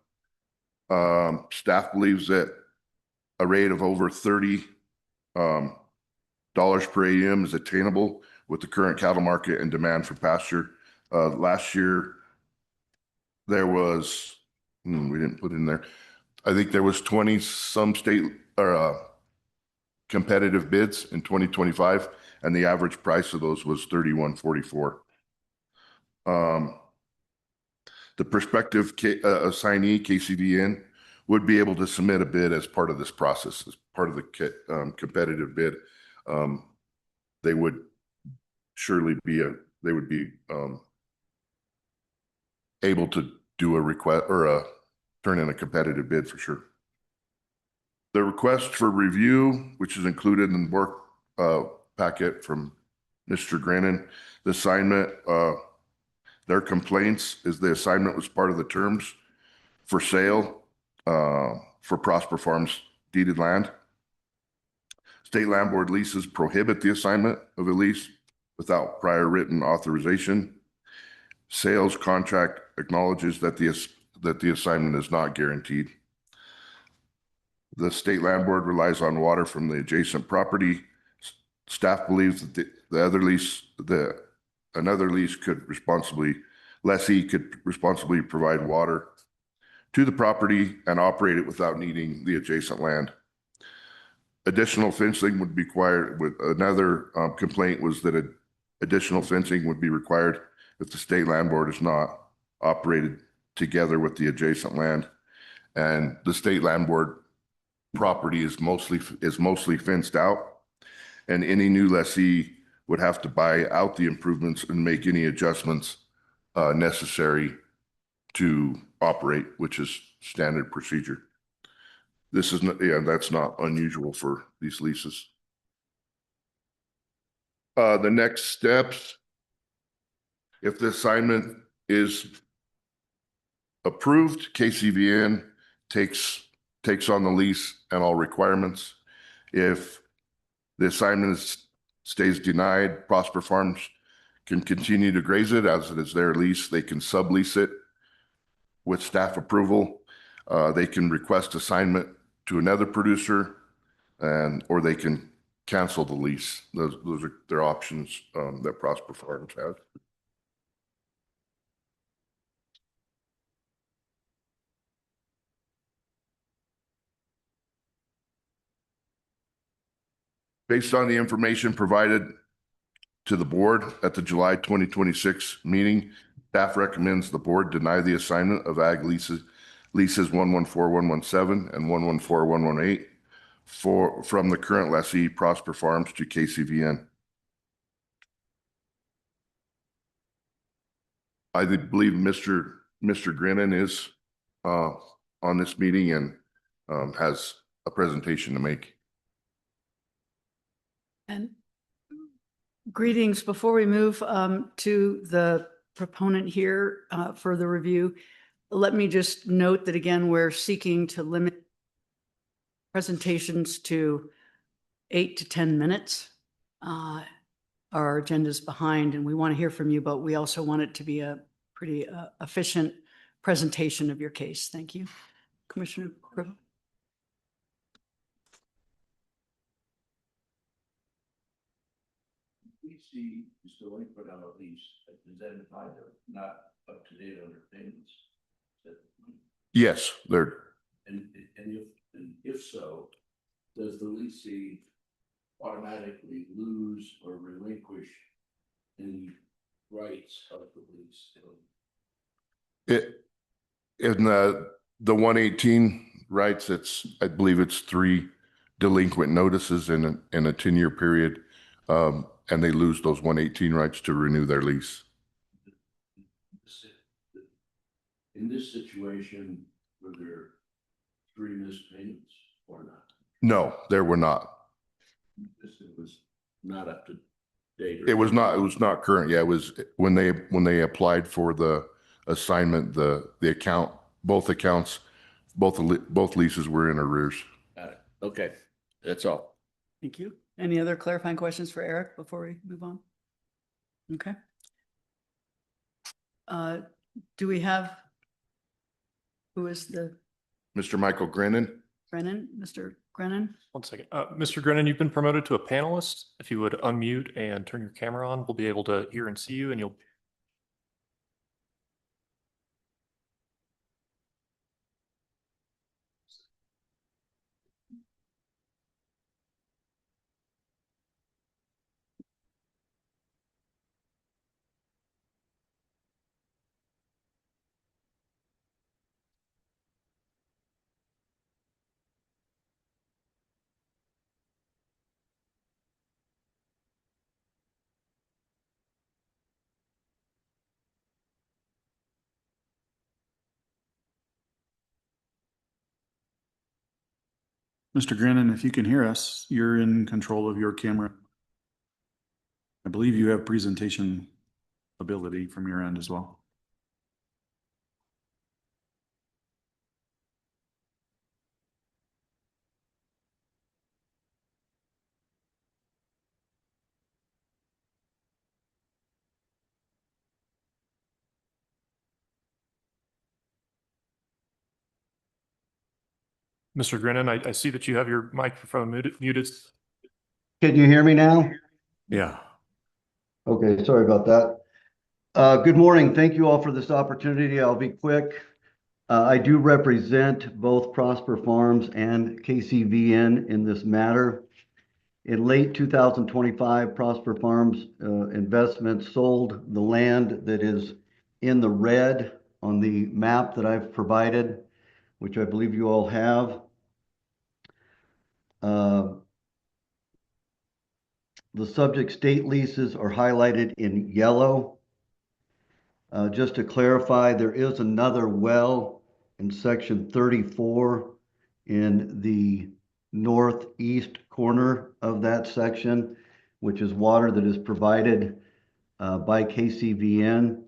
Staff believes that a rate of over $30 dollars per AUM is attainable with the current cattle market and demand for pasture. Last year, there was, we didn't put in there, I think there was 20 some state or competitive bids in 2025, and the average price of those was $31.44. The prospective assignee, KCVN, would be able to submit a bid as part of this process, as part of the competitive bid. They would surely be able to do a request or turn in a competitive bid for sure. The request for review, which is included in the work packet from Mr. Grennan, the assignment, their complaints is the assignment was part of the terms for sale for Prosper Farms deeded land. State Land Board leases prohibit the assignment of a lease without prior written authorization. Sales contract acknowledges that the assignment is not guaranteed. The State Land Board relies on water from the adjacent property. Staff believes that another lease lessee could responsibly provide water to the property and operate it without needing the adjacent land. Additional fencing would be required. With another complaint was that additional fencing would be required if the State Land Board is not operated together with the adjacent land, and the State Land Board property is mostly fenced out, and any new lessee would have to buy out the improvements and make any adjustments necessary to operate, which is standard procedure. This is not, that's not unusual for these leases. The next steps, if the assignment is approved, KCVN takes on the lease and all requirements. If the assignment stays denied, Prosper Farms can continue to graze it as it is their lease. They can sublease it with staff approval. They can request assignment to another producer, or they can cancel the lease. Those are their options that Prosper Farms has. Based on the information provided to the board at the July 2026 meeting, staff recommends the board deny the assignment of ag leases 114117 and 114118 from the current lessee Prosper Farms to KCVN. I believe Mr. Grennan is on this meeting and has a presentation to make. And greetings. Before we move to the proponent here for the review, let me just note that again, we're seeking to limit presentations to 8 to 10 minutes. Our agenda's behind and we want to hear from you, but we also want it to be a pretty efficient presentation of your case. Thank you. Commissioner Griffin. We see is delinquent on a lease, is that implied or not up to date on their payments? Yes, they're. And if so, does the leasee automatically lose or relinquish any rights of the lease? In the 118 rights, I believe it's 3 delinquent notices in a 10-year period. And they lose those 118 rights to renew their lease. In this situation, were there 3 missed payments or not? No, there were not. It was not up to date. It was not current. Yeah, it was when they applied for the assignment, the account, both leases were in arrears. Got it. Okay, that's all. Thank you. Any other clarifying questions for Eric before we move on? Okay. Do we have, who is the? Mr. Michael Grennan. Brennan, Mr. Grennan? One second. Mr. Grennan, you've been promoted to a panelist. If you would unmute and turn your camera on, we'll be able to hear and see you, and you'll. Mr. Grennan, if you can hear us, you're in control of your camera. I believe you have presentation ability from your end as well. Mr. Grennan, I see that you have your microphone muted. Can you hear me now? Yeah. Okay, sorry about that. Good morning. Thank you all for this opportunity. I'll be quick. I do represent both Prosper Farms and KCVN in this matter. In late 2025, Prosper Farms Investments sold the land that is in the red on the map that I've provided, which I believe you all have. The subject state leases are highlighted in yellow. Just to clarify, there is another well in section 34 in the northeast corner of that section, which is water that is provided by KCVN.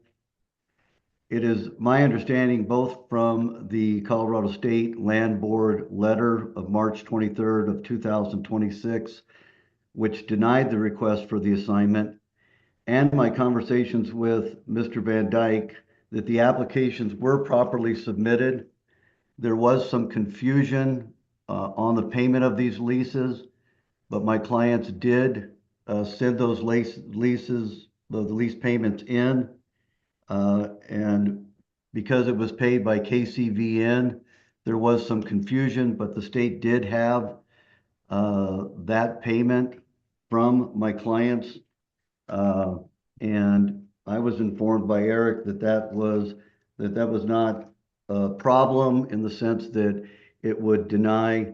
It is my understanding, both from the Colorado State Land Board letter of March 23rd of 2026, which denied the request for the assignment, and my conversations with Mr. Van Dyke, that the applications were properly submitted. There was some confusion on the payment of these leases, but my clients did send those leases, the lease payments in, and because it was paid by KCVN, there was some confusion, but the state did have that payment from my clients. And I was informed by Eric that that was not a problem, in the sense that it would deny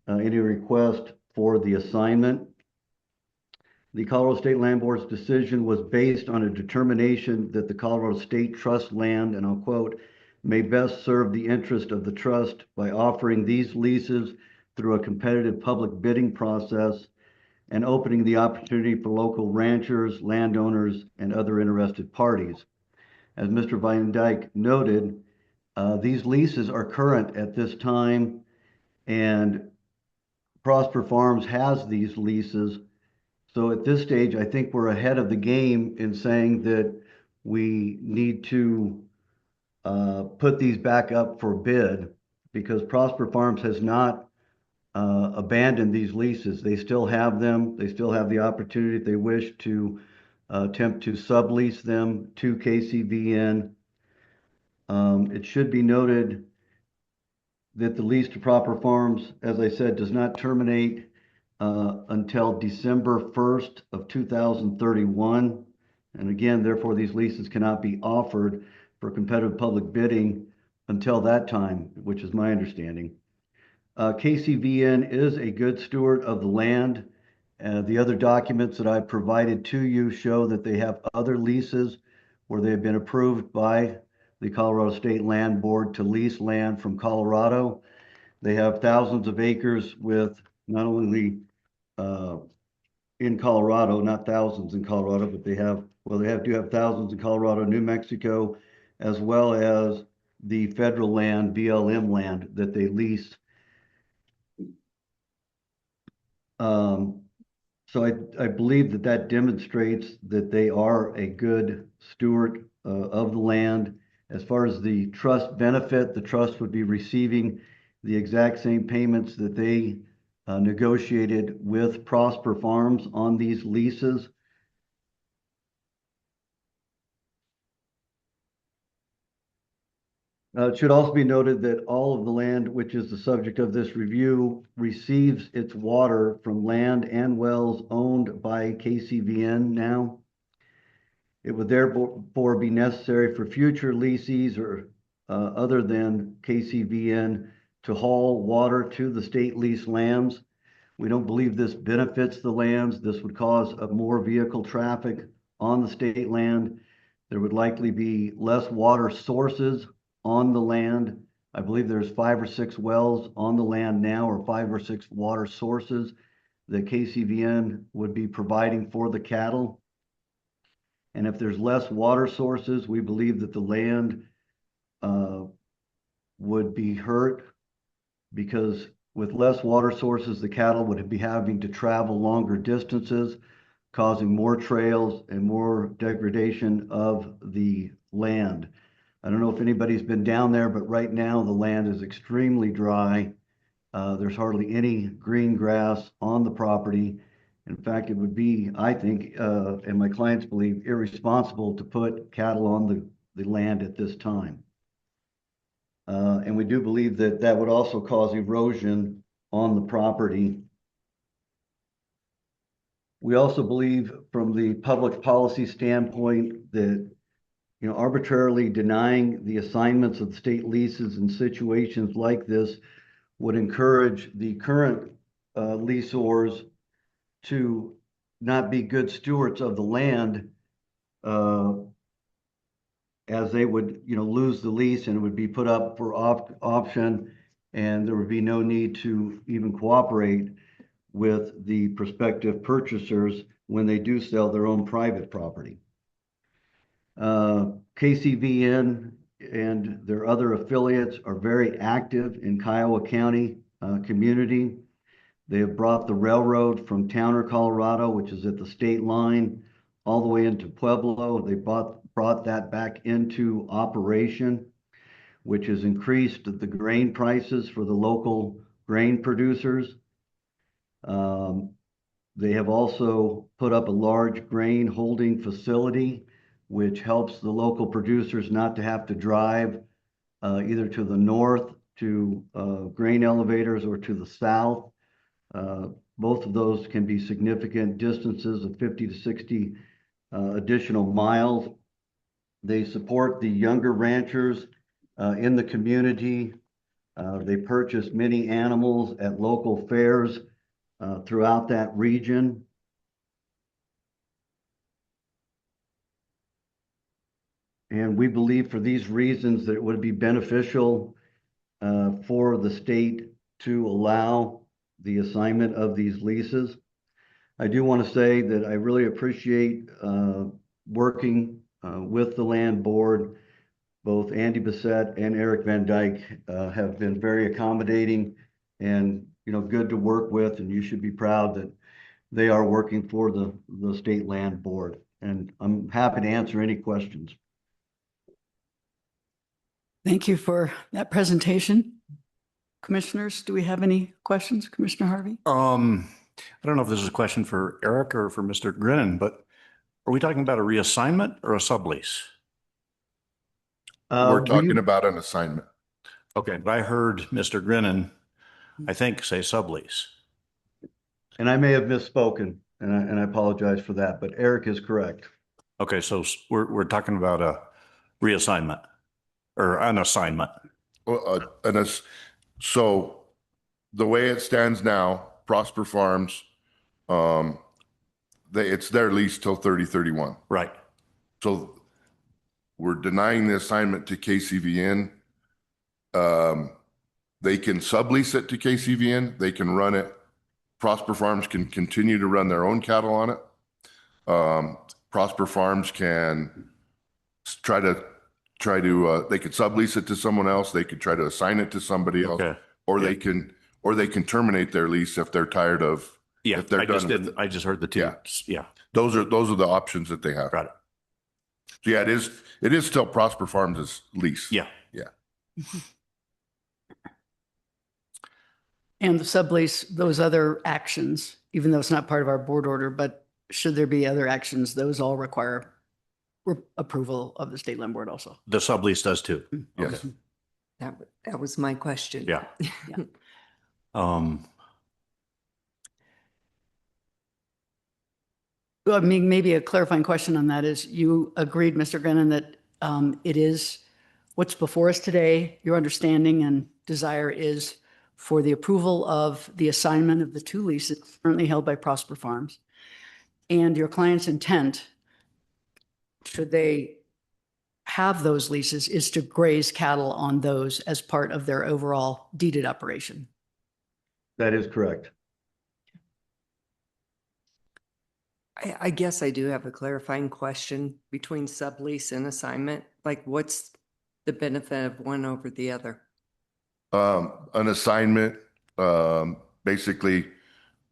any request for the assignment. The Colorado State Land Board's decision was based on a determination that the Colorado State Trust land, and I'll quote, may best serve the interest of the trust by offering these leases through a competitive public bidding process and opening the opportunity for local ranchers, landowners, and other interested parties. As Mr. Van Dyke noted, these leases are current at this time, and Prosper Farms has these leases. So at this stage, I think we're ahead of the game in saying that we need to put these back up for bid, because Prosper Farms has not abandon these leases. They still have them. They still have the opportunity, if they wish, to attempt to sublease them to KCVN. It should be noted that the lease to Prosper Farms, as I said, does not terminate until December 1st of 2031. And again, therefore, these leases cannot be offered for competitive public bidding until that time, which is my understanding. KCVN is a good steward of the land. The other documents that I've provided to you show that they have other leases where they've been approved by the Colorado State Land Board to lease land from Colorado. They have thousands of acres with not only in Colorado, not thousands in Colorado, but do have thousands in Colorado, New Mexico, as well as the federal land, BLM land, that they lease. So I believe that demonstrates that they are a good steward of the land. As far as the trust benefit, the trust would be receiving the exact same payments that they negotiated with Prosper Farms on these leases. It should also be noted that all of the land which is the subject of this review receives its water from land and wells owned by KCVN now. It would therefore be necessary for future leases or other than KCVN to haul water to the state lease lands. We don't believe this benefits the lands. This would cause more vehicle traffic on the state land. There would likely be less water sources on the land. I believe there's 5 or 6 wells on the land now, or 5 or 6 water sources that KCVN would be providing for the cattle. And if there's less water sources, we believe that the land would be hurt, because with less water sources, the cattle would be having to travel longer distances, causing more trails and more degradation of the land. I don't know if anybody's been down there, but right now the land is extremely dry. There's hardly any green grass on the property. In fact, it would be, I think, and my clients believe, irresponsible to put cattle on the land at this time. And we do believe that that would also cause erosion on the property. We also believe, from the public policy standpoint, that arbitrarily denying the assignments of state leases in situations like this would encourage the current leaseors to not be good stewards of the land, as they would, lose the lease and it would be put up for option, and there would be no need to even cooperate with the prospective purchasers when they do sell their own private property. KCVN and their other affiliates are very active in Kiowa County community. They have brought the railroad from Towner, Colorado, which is at the state line, all the way into Pueblo. They brought that back into operation, which has increased the grain prices for the local grain producers. They have also put up a large grain holding facility, which helps the local producers not to have to drive either to the north to grain elevators or to the south. Both of those can be significant distances of 50 to 60 additional miles. They support the younger ranchers in the community. They purchase many animals at local fairs throughout that region. And we believe, for these reasons, that it would be beneficial for the state to allow the assignment of these leases. I do want to say that I really appreciate working with the land board. Both Andy Bissett and Eric Van Dyke have been very accommodating and good to work with, and you should be proud that they are working for the state land board. And I'm happy to answer any questions. Thank you for that presentation. Commissioners, do we have any questions? Commissioner Harvey? I don't know if this is a question for Eric or for Mr. Grinnan, but are we talking about a reassignment or a sublease? We're talking about an assignment. Okay, but I heard Mr. Grinnan, I think, say sublease. And I may have misspoken, and I apologize for that, but Eric is correct. Okay, so we're talking about a reassignment or an assignment. Well, so the way it stands now, Prosper Farms, it's their lease till 3031. Right. So we're denying the assignment to KCVN. They can sublease it to KCVN. They can run it. Prosper Farms can continue to run their own cattle on it. Prosper Farms can try to they could sublease it to someone else. They could try to assign it to somebody else, or they can terminate their lease if they're tired of. Yeah, if they're I just heard the two. Yeah. Those are the options that they have. Got it. So yeah, it is still Prosper Farms' lease. Yeah. Yeah. And the sublease, those other actions, even though it's not part of our board order, but should there be other actions, those all require approval of the state land board also. The sublease does too. Yes. Okay. That was my question. Yeah. Yeah. Well, I mean, maybe a clarifying question on that is you agreed, Mr. Grennan, that it is what's before us today, your understanding and desire is for the approval of the assignment of the 2 leases currently held by Prosper Farms. And your client's intent, should they have those leases, is to graze cattle on those as part of their overall deeded operation. That is correct. I guess I do have a clarifying question between sublease and assignment. Like, what's the benefit of one over the other? An assignment, basically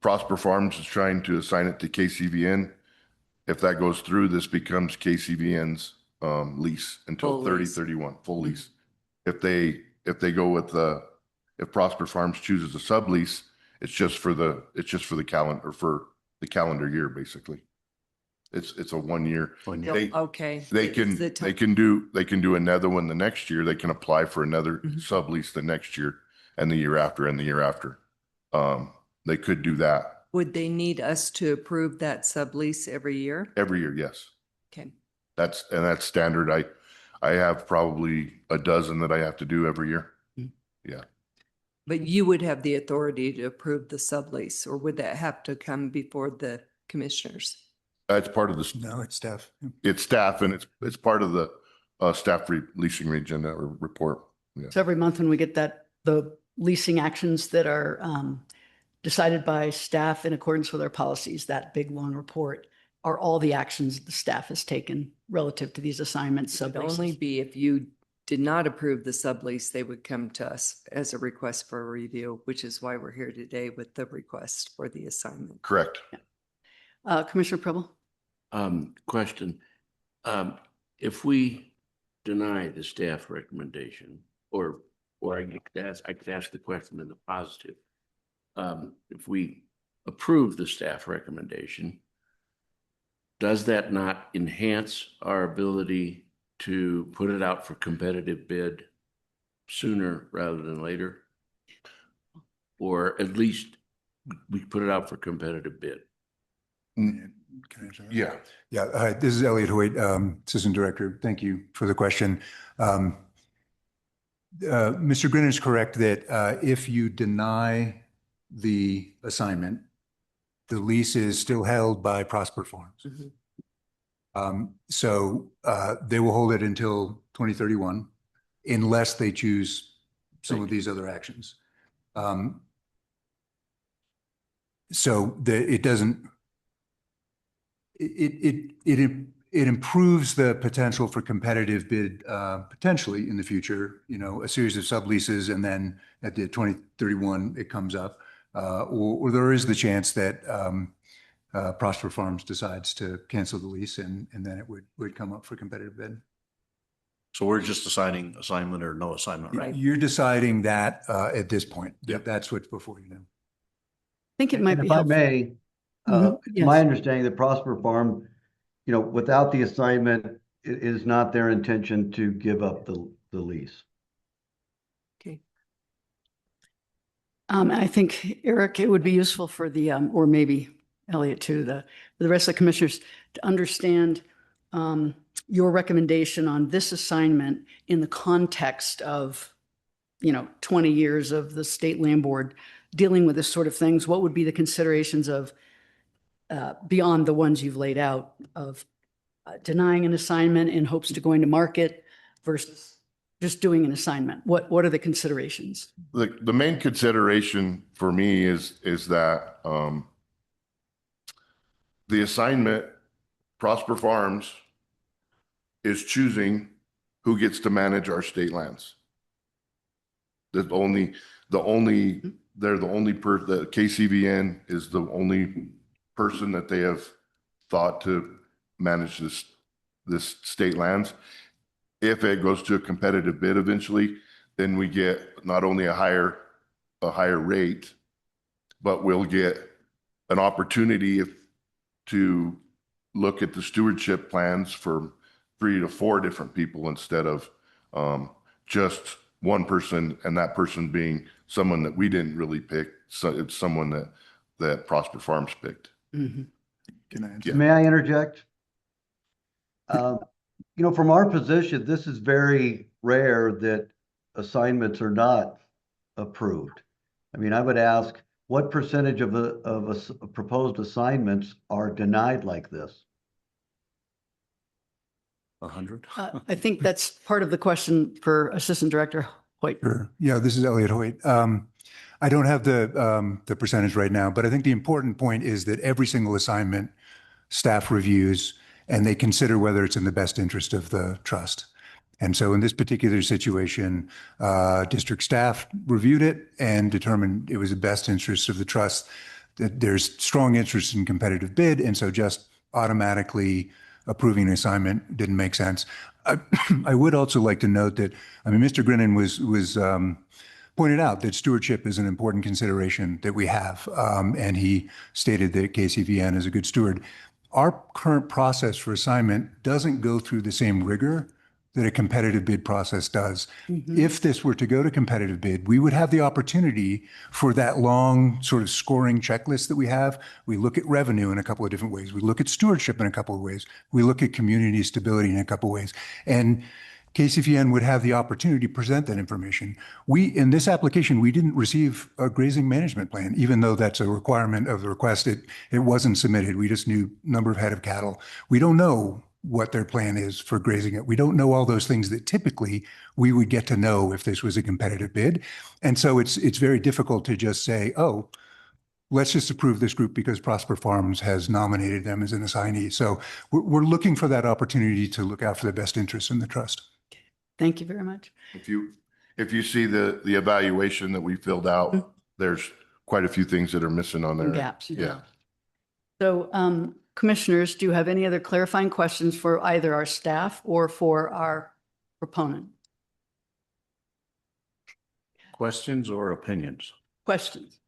Prosper Farms is trying to assign it to KCVN. If that goes through, this becomes KCVN's lease until Full lease. 3031, full lease. If they go with if Prosper Farms chooses a sublease, it's just for the calendar year, basically. It's a 1 year. Okay. They It's can the do another one the next year. They can apply for another sublease the next year and the year after and the year after. They could do that Would they need us to approve that sublease every year? every year. Yes. Okay. That's standard. I have probably a dozen that I have to do every year. Yeah. But you would have the authority to approve the sublease, or would that have to come before the commissioners? It's part of the. No, it's staff. It's staff, and it's part of the staff leasing agenda or report. Yeah. So every month when we get the leasing actions that are decided by staff in accordance with our policies, that big long report are all the actions the staff has taken relative to these assignments. It would only be if you did not approve the sublease, they would come to us as a request for a review, which is why we're here today with the request for the assignment. Correct. Commissioner Preble? Question. If we deny the staff recommendation, or I could ask the question in the positive. If we approve the staff recommendation, does that not enhance our ability to put it out for competitive bid sooner rather than later? Or at least we put it out for competitive bid? Yeah. Yeah. Hi, this is Elliot Hoyt, Assistant Director. Thank you for the question. Mr. Grin is correct that if you deny the assignment, the lease is still held by Prosper Farms. So they will hold it until 2031 unless they choose some of these other actions. So it doesn't, it improves the potential for competitive bid potentially in the future, a series of subleases, and then at the 2031 it comes up, or there is the chance that Prosper Farms decides to cancel the lease, and then it would come up for competitive bid. So we're just assigning assignment or no assignment, right? You're deciding that at this point. That's what's before you now. I think it might be If I helpful. may, it's my understanding that Prosper Farm, without the assignment, it is not their intention to give up the lease. Okay. I think, Eric, it would be useful for the, or maybe Elliot too, the rest of the commissioners to understand your recommendation on this assignment in the context of, 20 years of the state land board dealing with this sort of things. What would be the considerations of beyond the ones you've laid out of denying an assignment in hopes to going to market versus just doing an assignment? What are the considerations? The main consideration for me is that the assignment, Prosper Farms, is choosing who gets to manage our state lands. They're the only the KCVN is the only person that they have thought to manage this state lands. If it goes to a competitive bid eventually, then we get not only a higher a higher rate, but we'll get an opportunity to look at the stewardship plans for 3 to 4 different people instead of just one person, and that person being someone that we didn't really pick. So it's someone that Prosper Farms picked. Mhm. Can I answer? May I interject? From our position, this is very rare that assignments are not approved. I mean, I would ask, what percentage of proposed assignments are denied like this? 100. I think that's part of the question for Assistant Director Hoyt. Sure. Yeah, this is Elliot Hoyt. I don't have the percentage right now, but I think the important point is that every single assignment staff reviews and they consider whether it's in the best interest of the trust. And so in this particular situation, district staff reviewed it and determined it was the best interest of the trust, that there's strong interest in competitive bid. And so just automatically approving an assignment didn't make sense. I would also like to note that, Mr. Grinnan was pointed out that stewardship is an important consideration that we have. And he stated that KCVN is a good steward. Our current process for assignment doesn't go through the same rigor that a competitive bid process does. If this were to go to competitive bid, we would have the opportunity for that long sort of scoring checklist that we have. We look at revenue in a couple of different ways. We look at stewardship in a couple of ways. We look at community stability in a couple of ways. And KCVN would have the opportunity to present that information. In this application, we didn't receive a grazing management plan, even though that's a requirement of the request. It wasn't submitted. We just knew number of head of cattle. We don't know what their plan is for grazing it. We don't know all those things that typically we would get to know if this was a competitive bid. And so it's very difficult to just say, oh, let's just approve this group because Prosper Farms has nominated them as an assignee. So we're looking for that opportunity to look out for the best interests in the trust. Thank you very much. If you see the evaluation that we filled out, there's quite a few things that are missing on there. Gaps. Yeah. So, commissioners, do you have any other clarifying questions for either our staff or for our proponent? Questions or opinions? Questions?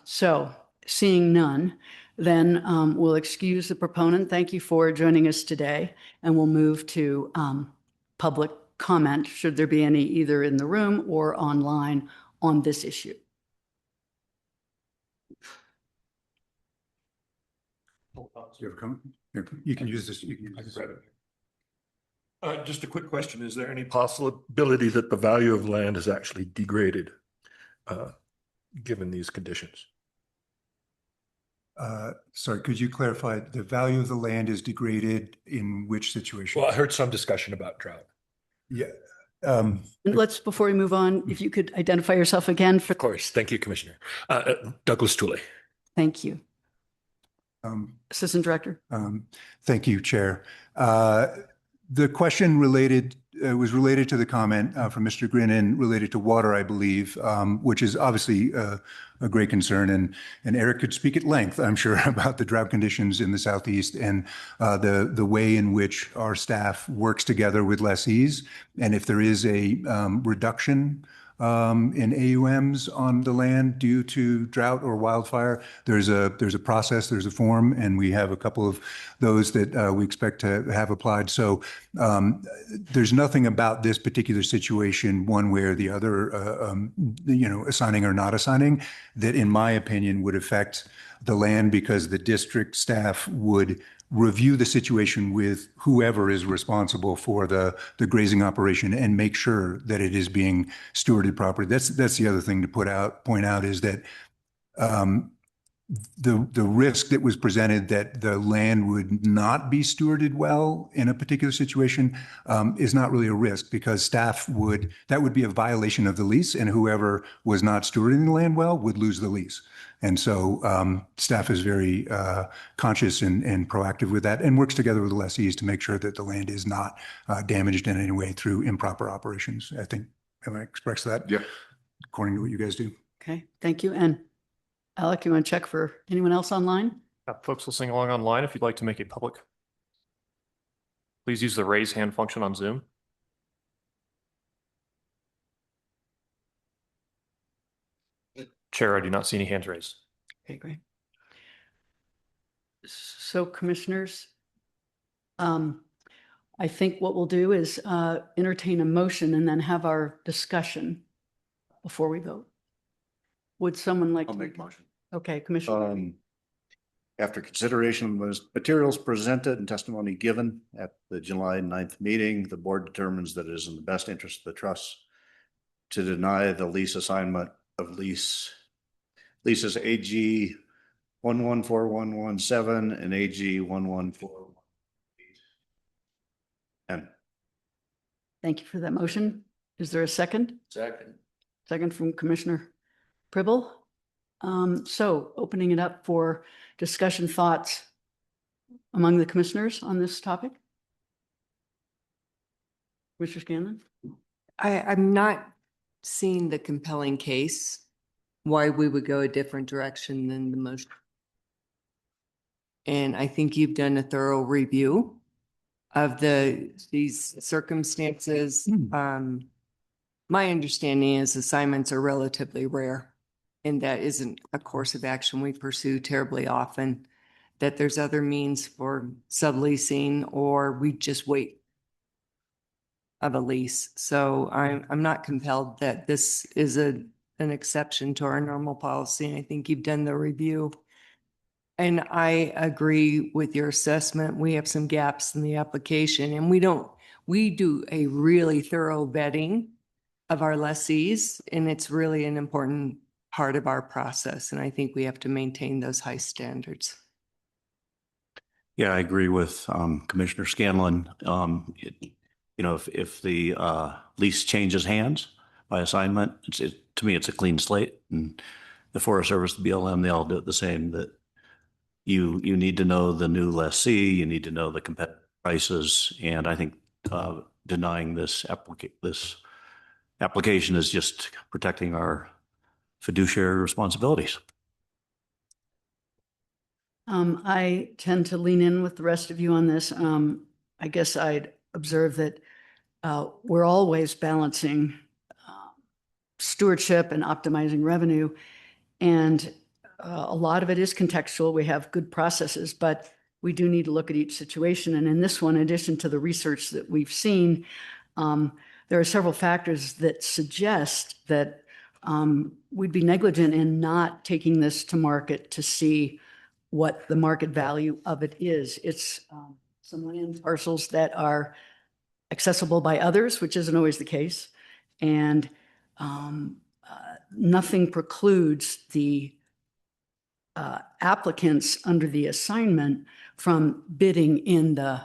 So seeing none, then we'll excuse the proponent. Thank you for joining us today, and we'll move to public comment, should there be any either in the room or online on this issue. Do you have a comment? You can use this. Just a quick question. Is there any possibility that the value of land is actually degraded given these conditions? Sorry, could you clarify? The value of the land is degraded in which situation? Well, I heard some discussion about drought. Yeah. Before we move on, if you could identify yourself again. Of course. Thank you, Commissioner. Douglas Tooley. Thank you. Assistant Director. Thank you, Chair. The question was related to the comment from Mr. Grinnan related to water, I believe, which is obviously a great concern. And Eric could speak at length, I'm sure, about the drought conditions in the Southeast and the way in which our staff works together with lessees. And if there is a reduction in AUMs on the land due to drought or wildfire, there's a process, there's a form, and we have a couple of those that we expect to have applied. So there's nothing about this particular situation, one way or the other, assigning or not assigning, that in my opinion would affect the land, because the district staff would review the situation with whoever is responsible for the grazing operation and make sure that it is being stewarded properly. That's the other thing to point out is that the risk that was presented that the land would not be stewarded well in a particular situation is not really a risk, because that would be a violation of the lease, and whoever was not stewarding the land well would lose the lease. And so staff is very conscious and proactive with that, and works together with the lessees to make sure that the land is not damaged in any way through improper operations. I think, am I expressed that? Yeah. According to what you guys do. Okay, thank you. And Alec, you want to check for anyone else online? Folks listening along online, if you'd like to make a public, please use the raise hand function on Zoom. Chair, I do not see any hands raised. Okay, great. So commissioners, I think what we'll do is entertain a motion and then have our discussion before we vote. Would someone like to? I'll make a motion. Okay, Commissioner. After consideration of the materials presented and testimony given at the July 9th meeting, the board determines that it is in the best interest of the trust to deny the lease assignment of leases AG 114117 and AG 1141. And Thank you for that motion. Is there a second? Second. Second from Commissioner Pribble. So opening it up for discussion thoughts among the commissioners on this topic. Mr. Scanlon? I'm not seeing the compelling case why we would go a different direction than the motion. And I think you've done a thorough review of these circumstances. My understanding is assignments are relatively rare, and that isn't a course of action we pursue terribly often, that there's other means for subleasing, or we just wait of a lease. So I'm not compelled that this is an exception to our normal policy, and I think you've done the review. And I agree with your assessment. We have some gaps in the application, and we do a really thorough vetting of our lessees, and it's really an important part of our process. And I think we have to maintain those high standards. yeah, I agree with Commissioner Scanlon. If the lease changes hands by assignment, to me, it's a clean slate. And the Forest Service, the BLM, they all do it the same, that you need to know the new lessee, you need to know the competitive prices. And I think denying this application is just protecting our fiduciary responsibilities. I tend to lean in with the rest of you on this. I guess I'd observe that we're always balancing stewardship and optimizing revenue. And a lot of it is contextual. We have good processes, but we do need to look at each situation. And in this one, in addition to the research that we've seen, there are several factors that suggest that we'd be negligent in not taking this to market to see what the market value of it is. It's some land parcels that are accessible by others, which isn't always the case. And nothing precludes the applicants under the assignment from bidding in the,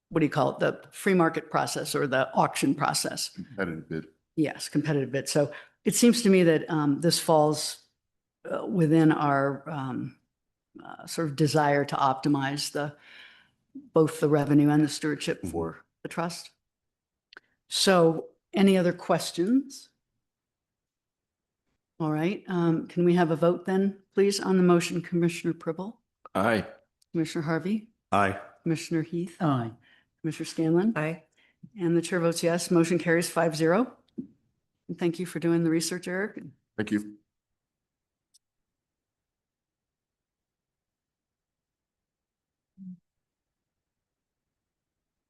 what do you call it? The free market process or the auction process. Competitive bid. Yes, competitive bid. So it seems to me that this falls within our sort of desire to optimize both the revenue and the stewardship for the trust. So any other questions? All right. Can we have a vote then, please, on the motion? Commissioner Pribble? Aye. Commissioner Harvey? Aye. Commissioner Heath? Aye. Commissioner Scanlon? Aye. And the chair votes yes. Motion carries 5-0. And thank you for doing the research, Eric. Thank you.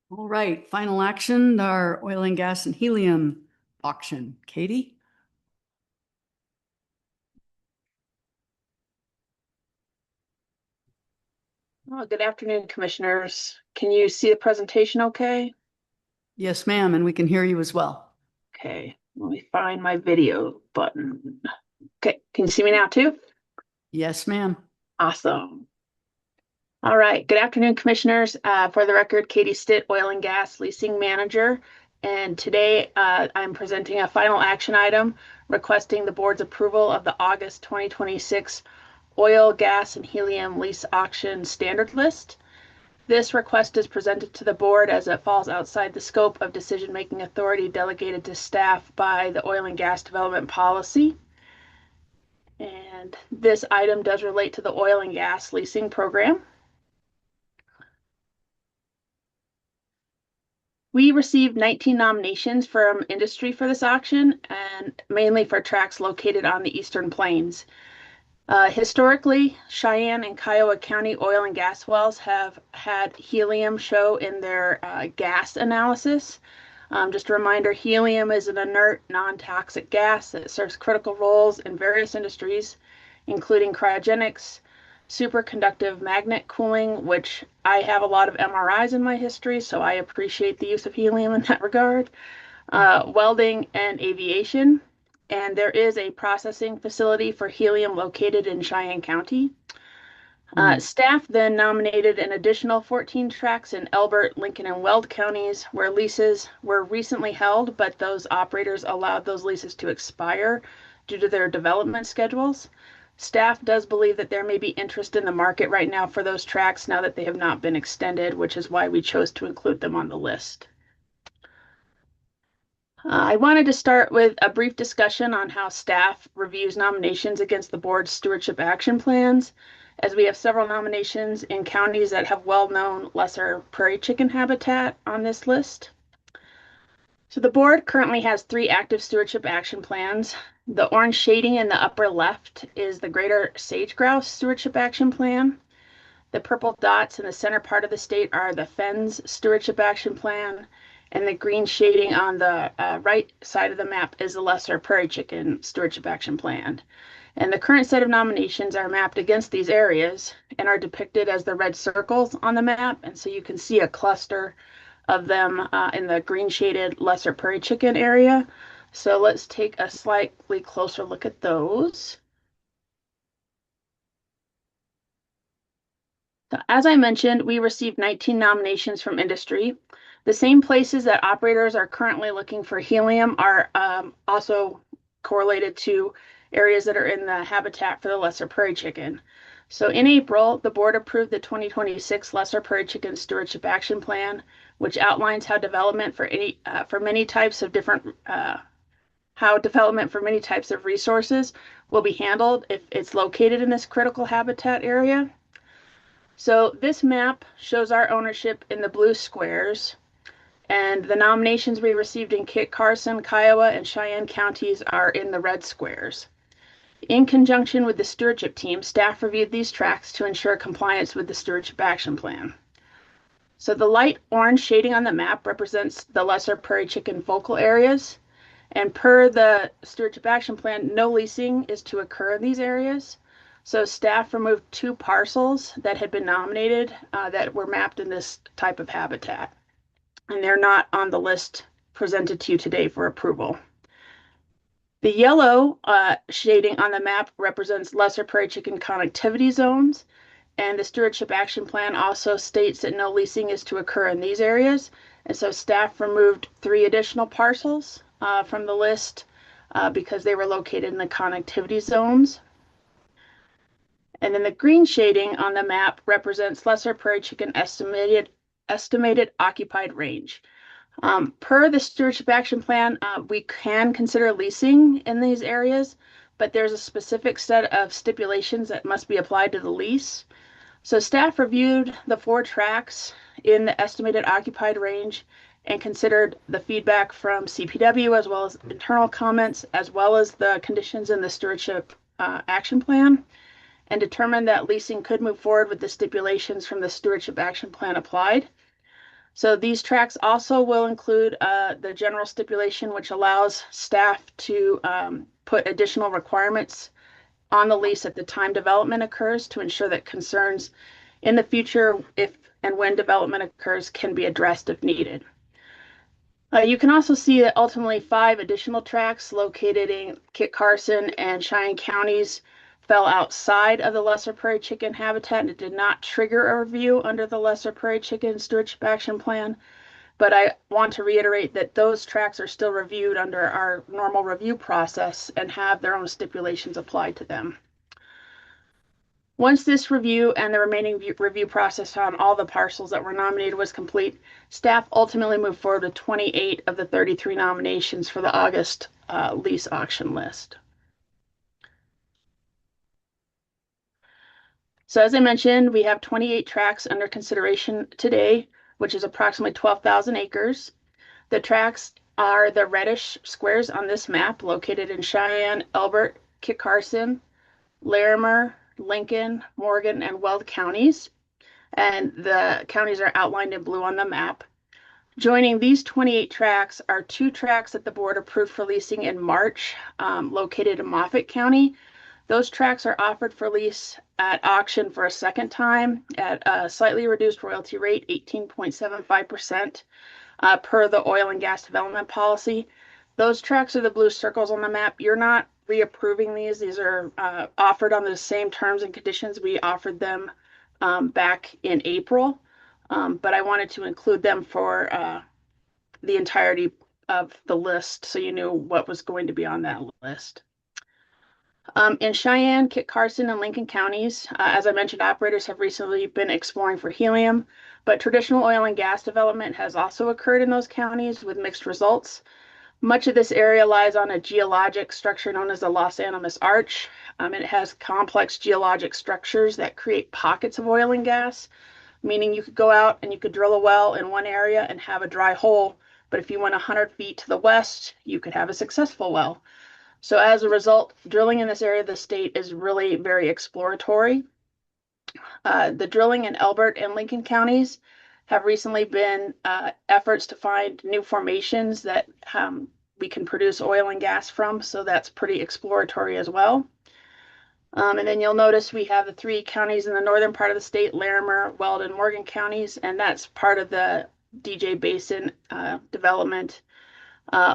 All right, final action, our oil and gas and helium auction. Katie? Oh, good afternoon, commissioners. Can you see the presentation okay? Yes, ma'am, and we can hear you as well. Okay, let me find my video button. Okay, can you see me now too? Yes, ma'am. Awesome. All right, good afternoon, commissioners. For the record, Katie Stitt, Oil and Gas Leasing Manager. And today I'm presenting a final action item requesting the board's approval of the August 2026 oil, gas, and helium lease auction standard list. This request is presented to the board as it falls outside the scope of decision-making authority delegated to staff by the Oil and Gas Development Policy. And this item does relate to the oil and gas leasing program. We received 19 nominations from industry for this auction, and mainly for tracts located on the Eastern Plains. Historically, Cheyenne and Kiowa County oil and gas wells have had helium show in their gas analysis. Just a reminder, helium is an inert, non-toxic gas that serves critical roles in various industries, including cryogenics, superconductive magnet cooling, which I have a lot of MRIs in my history, so I appreciate the use of helium in that regard, welding, and aviation. And there is a processing facility for helium located in Cheyenne County. Staff then nominated an additional 14 tracts in Elbert, Lincoln, and Weld counties where leases were recently held, but those operators allowed those leases to expire due to their development schedules. Staff does believe that there may be interest in the market right now for those tracts now that they have not been extended, which is why we chose to include them on the list. I wanted to start with a brief discussion on how staff reviews nominations against the board's stewardship action plans, as we have several nominations in counties that have well-known lesser prairie chicken habitat on this list. So the board currently has 3 active stewardship action plans. The orange shading in the upper left is the Greater Sage Grouse Stewardship Action Plan. The purple dots in the center part of the state are the Fens Stewardship Action Plan, and the green shading on the right side of the map is the Lesser Prairie Chicken Stewardship Action Plan. And the current set of nominations are mapped against these areas and are depicted as the red circles on the map. And so you can see a cluster of them in the green shaded Lesser Prairie Chicken area. So let's take a slightly closer look at those. So as I mentioned, we received 19 nominations from industry. The same places that operators are currently looking for helium are also correlated to areas that are in the habitat for the lesser prairie chicken. So in April, the board approved the 2026 Lesser Prairie Chicken Stewardship Action Plan, which outlines how development for many types of resources will be handled if it's located in this critical habitat area. So this map shows our ownership in the blue squares, and the nominations we received in Kit Carson, Kiowa, and Cheyenne counties are in the red squares. In conjunction with the stewardship team, staff reviewed these tracts to ensure compliance with the stewardship action plan. So the light orange shading on the map represents the lesser prairie chicken focal areas, and per the stewardship action plan, no leasing is to occur in these areas. So staff removed 2 parcels that had been nominated that were mapped in this type of habitat, and they're not on the list presented to you today for approval. The yellow shading on the map represents lesser prairie chicken connectivity zones, and the stewardship action plan also states that no leasing is to occur in these areas, and so staff removed 3 additional parcels from the list because they were located in the connectivity zones. And then the green shading on the map represents lesser prairie chicken estimated occupied range. Per the stewardship action plan, we can consider leasing in these areas, but there's a specific set of stipulations that must be applied to the lease. So staff reviewed the 4 tracts in the estimated occupied range and considered the feedback from CPW as well as internal comments, as well as the conditions in the stewardship action plan, and determined that leasing could move forward with the stipulations from the stewardship action plan applied. So these tracts also will include the general stipulation, which allows staff to put additional requirements on the lease at the time development occurs to ensure that concerns in the future, if and when development occurs, can be addressed if needed. You can also see that ultimately 5 additional tracts located in Kit Carson and Cheyenne counties fell outside of the lesser prairie chicken habitat and it did not trigger a review under the lesser prairie chicken stewardship action plan. But I want to reiterate that those tracts are still reviewed under our normal review process and have their own stipulations applied to them. Once this review and the remaining review process on all the parcels that were nominated was complete, staff ultimately moved forward with 28 of the 33 nominations for the August lease auction list. So as I mentioned, we have 28 tracts under consideration today, which is approximately 12,000 acres. The tracks are the reddish squares on this map located in Cheyenne, Elbert, Kit Carson, Larimer, Lincoln, Morgan, and Weld counties. And the counties are outlined in blue on the map. Joining these 28 tracks are 2 tracks that the board approved for leasing in March, located in Moffett County. Those tracks are offered for lease at auction for a second time at a slightly reduced royalty rate, 18.75%, per the oil and gas development policy. Those tracks are the blue circles on the map. You're not reapproving these. These are offered on the same terms and conditions we offered them back in April. But I wanted to include them for the entirety of the list so you knew what was going to be on that list. In Cheyenne, Kit Carson, and Lincoln counties, as I mentioned, operators have recently been exploring for helium, but traditional oil and gas development has also occurred in those counties with mixed results. Much of this area lies on a geologic structure known as the Los Animas Arch. It has complex geologic structures that create pockets of oil and gas, meaning you could go out and you could drill a well in one area and have a dry hole, but if you went 100 feet to the west, you could have a successful well. So as a result, drilling in this area of the state is really very exploratory. The drilling in Elbert and Lincoln counties have recently been efforts to find new formations that we can produce oil and gas from, so that's pretty exploratory as well. And then you'll notice we have the 3 counties in the northern part of the state, Larimer, Weld, and Morgan counties, and that's part of the DJ Basin development.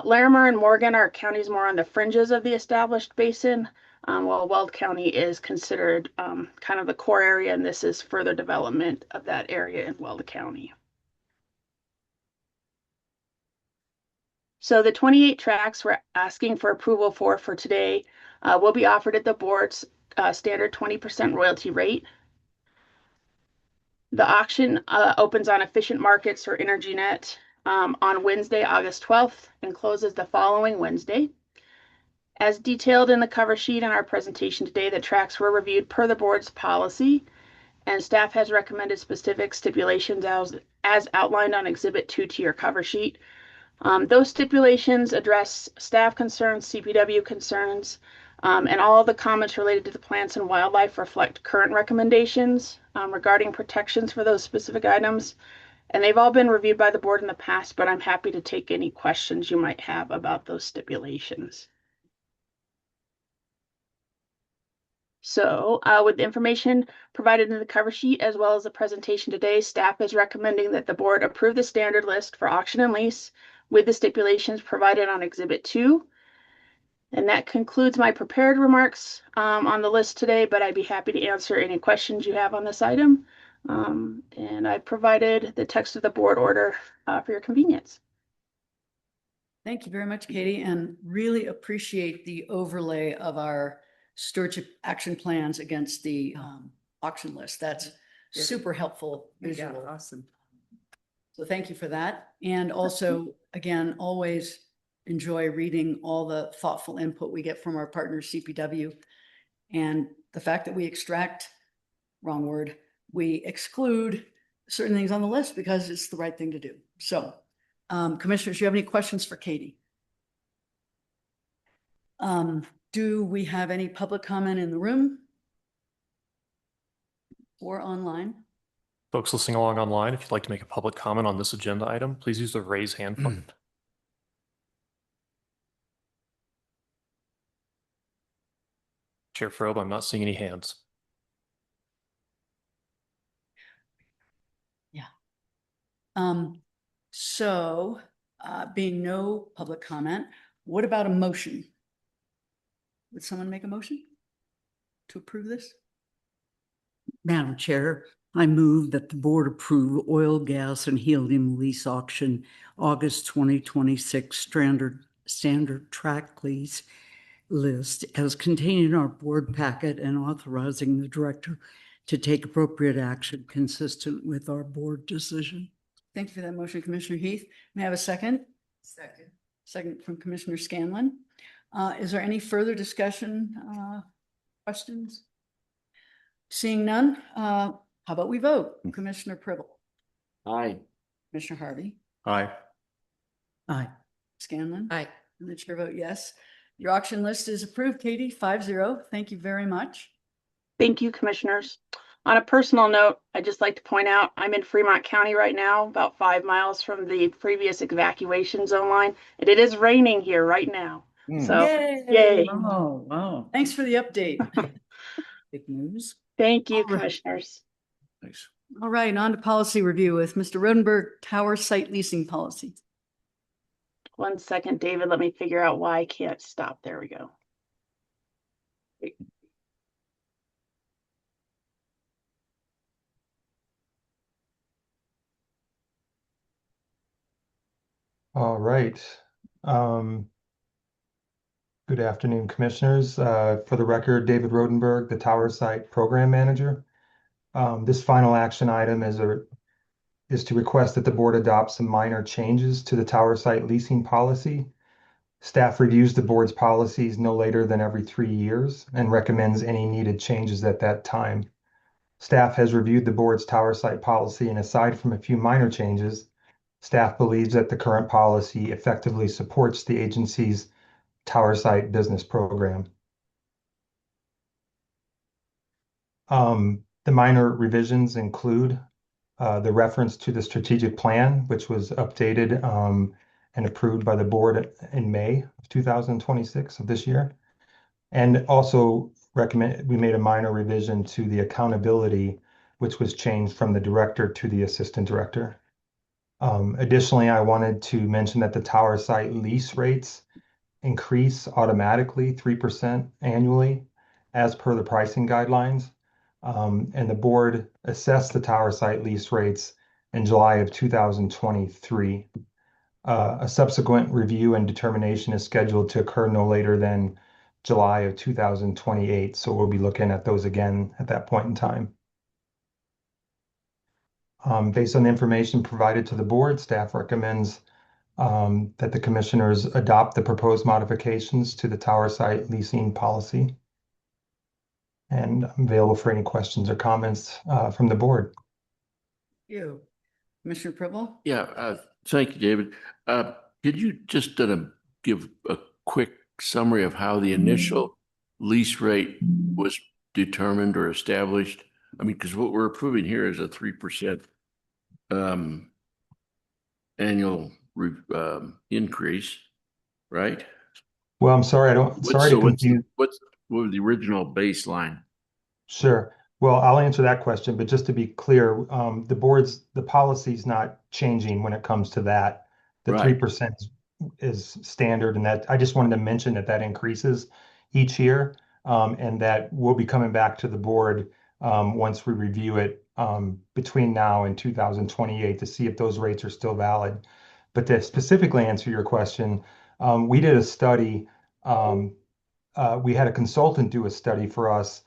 Larimer and Morgan are counties more on the fringes of the established basin, while Weld County is considered kind of the core area, and this is further development of that area in Weld County. So the 28 tracks we're asking for approval for today will be offered at the board's standard 20% royalty rate. The auction opens on Efficient Markets or EnergyNet on Wednesday, August 12th, and closes the following Wednesday. As detailed in the cover sheet in our presentation today, the tracks were reviewed per the board's policy, and staff has recommended specific stipulations as outlined on Exhibit 2 to your cover sheet. Those stipulations address staff concerns, CPW concerns, and all of the comments related to the plants and wildlife reflect current recommendations regarding protections for those specific items. And they've all been reviewed by the board in the past, but I'm happy to take any questions you might have about those stipulations. So with the information provided in the cover sheet as well as the presentation today, staff is recommending that the board approve the standard list for auction and lease with the stipulations provided on Exhibit 2. And that concludes my prepared remarks on the list today, but I'd be happy to answer any questions you have on this item. And I provided the text of the board order for your convenience. Thank you very much, Katie, and really appreciate the overlay of our stewardship action plans against the auction list. That's super helpful visual. Yeah, awesome. So thank you for that. And also, again, always enjoy reading all the thoughtful input we get from our partners, CPW. And the fact that we extract, wrong word, we exclude certain things on the list because it's the right thing to do. So, commissioners, do you have any questions for Katie? Do we have any public comment in the room or online? Folks listening along online, if you'd like to make a public comment on this agenda item, please use the raise hand function. Chair Frobe, I'm not seeing any hands. Yeah. So being no public comment, what about a motion? Would someone make a motion to approve this? Madam Chair, I move that the board approve oil, gas, and helium lease auction August 2026 standard track lease list as contained in our board packet and authorizing the director to take appropriate action consistent with our board decision. Thank you for that motion, Commissioner Heath. May I have a second? Second. Second from Commissioner Scanlon. Is there any further discussion, questions? Seeing none, how about we vote? Commissioner Pribble? Aye. Commissioner Harvey? Aye. Aye. Scanlon? Aye. And the chair vote yes. Your auction list is approved, Katie, 5-0. Thank you very much. Thank you, commissioners. On a personal note, I'd just like to point out I'm in Fremont County right now, about 5 miles from the previous evacuation zone line, and it is raining here right now. So, yay. Oh, wow. Thanks for the update. Big news. Thank you, All right. commissioners. Thanks. All right, on to policy review with Mr. Rodenberg, tower site leasing policy. 1 second, David. Let me figure out why I can't stop. There we go. All right. Good afternoon, commissioners. For the record, David Rodenberg, the Tower Site Program Manager. This final action item is to request that the board adopt some minor changes to the tower site leasing policy. Staff reviews the board's policies no later than every 3 years and recommends any needed changes at that time. Staff has reviewed the board's tower site policy, and aside from a few minor changes, staff believes that the current policy effectively supports the agency's tower site business program. The minor revisions include the reference to the strategic plan, which was updated and approved by the board in May of 2026 of this year. And also we made a minor revision to the accountability, which was changed from the director to the assistant director. Additionally, I wanted to mention that the tower site lease rates increase automatically 3% annually as per the pricing guidelines. And the board assessed the tower site lease rates in July of 2023. A subsequent review and determination is scheduled to occur no later than July of 2028. So we'll be looking at those again at that point in time. Based on the information provided to the board, staff recommends that the commissioners adopt the proposed modifications to the tower site leasing policy. And I'm available for any questions or comments from the board. Thank you. Commissioner Pribble? Yeah, thank you, David. Could you just give a quick summary of how the initial lease rate was determined or established? I mean, because what we're approving here is a 3% annual increase, right? Well, I'm sorry, sorry to confuse. What was the original baseline? Sure. Well, I'll answer that question, but just to be clear, the policy's not changing when it comes to that. The 3% is standard, and that I just wanted to mention that increases each year, and that we'll be coming back to the board once we review it between now and 2028 to see if those rates are still valid. But to specifically answer your question, we did a study. We had a consultant do a study for us,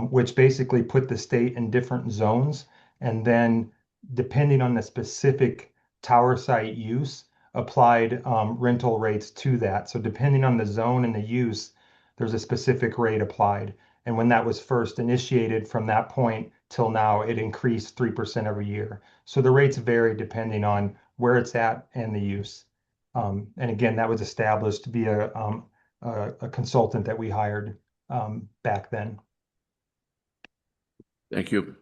which basically put the state in different zones, and then depending on the specific tower site use, applied rental rates to that. So depending on the zone and the use, there's a specific rate applied. And when that was first initiated, from that point till now, it increased 3% every year. So the rates vary depending on where it's at and the use. And again, that was established via a consultant that we hired back then. Thank you.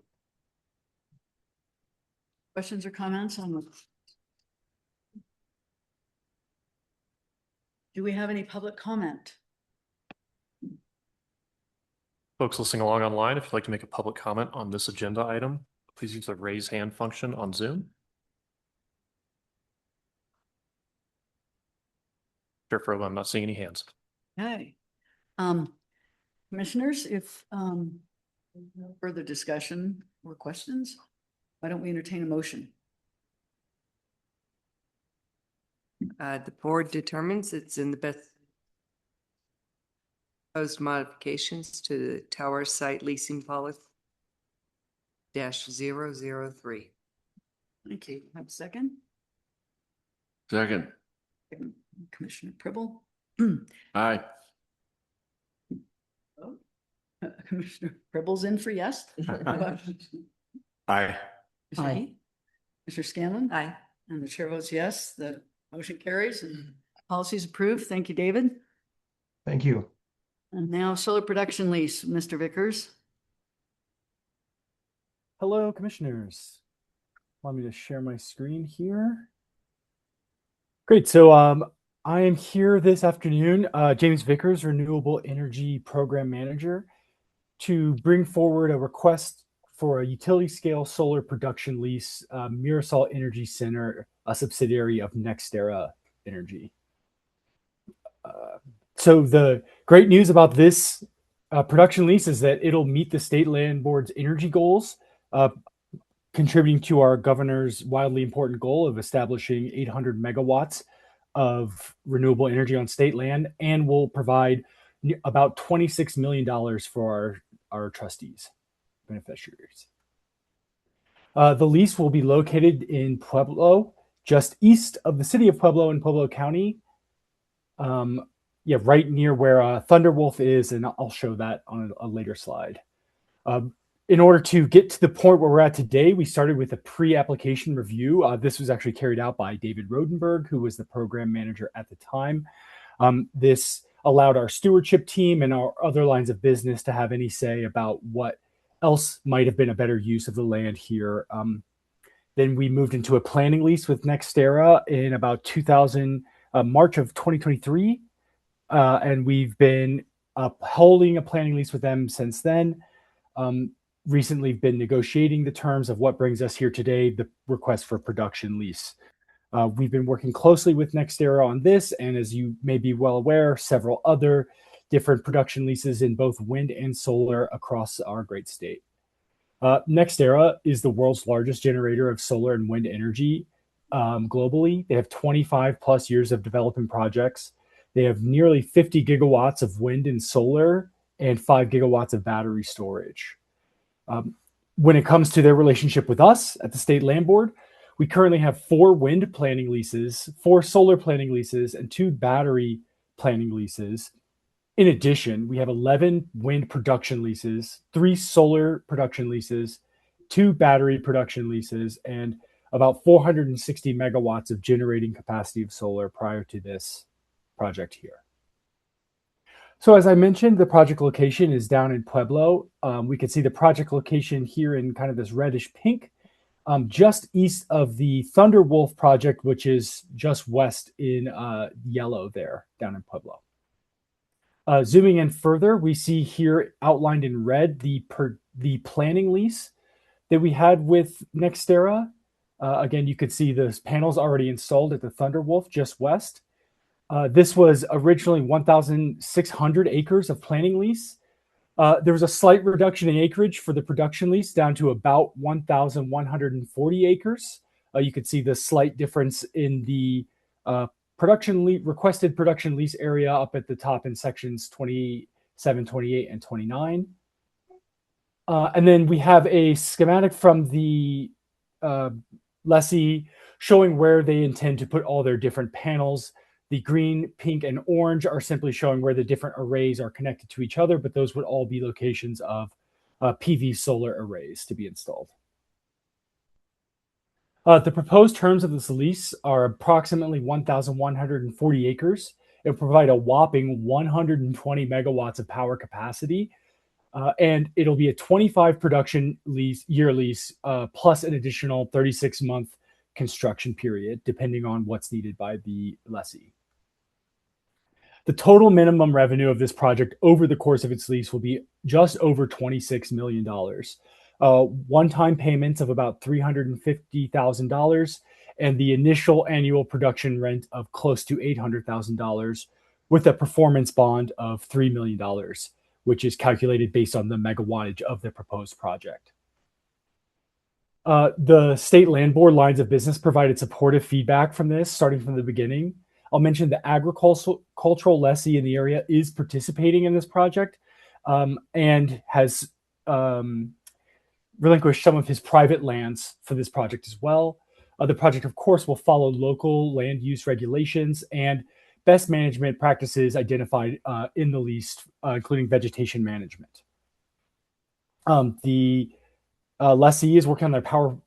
Questions or comments on the? Do we have any public comment? Folks listening along online, if you'd like to make a public comment on this agenda item, please use the raise hand function on Zoom. Chair Frobe, I'm not seeing any hands. Okay. Commissioners, if no further discussion or questions, why don't we entertain a motion? The board determines it's in the best proposed modifications to the tower site leasing policy -003. Thank you. Have a second? Second. Commissioner Pribble? Aye. Oh, Commissioner Pribble's in for yes? Aye. Aye. Mr. Scanlon? Aye. And the chair votes yes, the Motion carries and policy is approved. Thank you, David. Thank you. And now solar production lease, Mr. Vickers. Hello, commissioners. Want me to share my screen here? Great. So I am here this afternoon, James Vickers, Renewable Energy Program Manager, to bring forward a request for a utility scale solar production lease, Mirasol Energy Center, a subsidiary of NextEra Energy. So the great news about this production lease is that it'll meet the State Land Board's energy goals, contributing to our governor's wildly important goal of establishing 800 megawatts of renewable energy on state land, and will provide about $26 million for our trustees, beneficiaries. The lease will be located in Pueblo, just east of the city of Pueblo in Pueblo County. Right near where Thunderwolf is, and I'll show that on a later slide. In order to get to the point where we're at today, we started with a pre-application review. This was actually carried out by David Rodenberg, who was the program manager at the time. This allowed our stewardship team and our other lines of business to have any say about what else might have been a better use of the land here. Then we moved into a planning lease with NextEra in about March of 2023. And we've been holding a planning lease with them since then. Recently been negotiating the terms of what brings us here today, the request for production lease. We've been working closely with NextEra on this, and as you may be well aware, several other different production leases in both wind and solar across our great state. NextEra is the world's largest generator of solar and wind energy globally. They have 25 plus years of developing projects. They have nearly 50 gigawatts of wind and solar and 5 gigawatts of battery storage. When it comes to their relationship with us at the State Land Board, we currently have 4 wind planning leases, 4 solar planning leases, and 2 battery planning leases. In addition, we have 11 wind production leases, 3 solar production leases, 2 battery production leases, and about 460 megawatts of generating capacity of solar prior to this project here. So as I mentioned, the project location is down in Pueblo. We can see the project location here in kind of this reddish pink, just east of the Thunderwolf project, which is just west in yellow there down in Pueblo. Zooming in further, we see here outlined in red the planning lease that we had with NextEra. Again, you could see the panels already installed at the Thunderwolf just west. This was originally 1,600 acres of planning lease. There was a slight reduction in acreage for the production lease down to about 1,140 acres. You could see the slight difference in the requested production lease area up at the top in sections 27, 28, and 29. And then we have a schematic from the lessee showing where they intend to put all their different panels. The green, pink, and orange are simply showing where the different arrays are connected to each other, but those would all be locations of PV solar arrays to be installed. The proposed terms of this lease are approximately 1,140 acres. It will provide a whopping 120 megawatts of power capacity, and it'll be a 25 production year lease plus an additional 36-month construction period, depending on what's needed by the lessee. The total minimum revenue of this project over the course of its lease will be just over $26 million. One-time payments of about $350,000, and the initial annual production rent of close to $800,000, with a performance bond of $3 million, which is calculated based on the megawattage of the proposed project. The State Land Board lines of business provided supportive feedback from this, starting from the beginning. I'll mention the agricultural lessee in the area is participating in this project and has relinquished some of his private lands for this project as well. The project, of course, will follow local land use regulations and best management practices identified in the lease, including vegetation management. The lessee is working on their power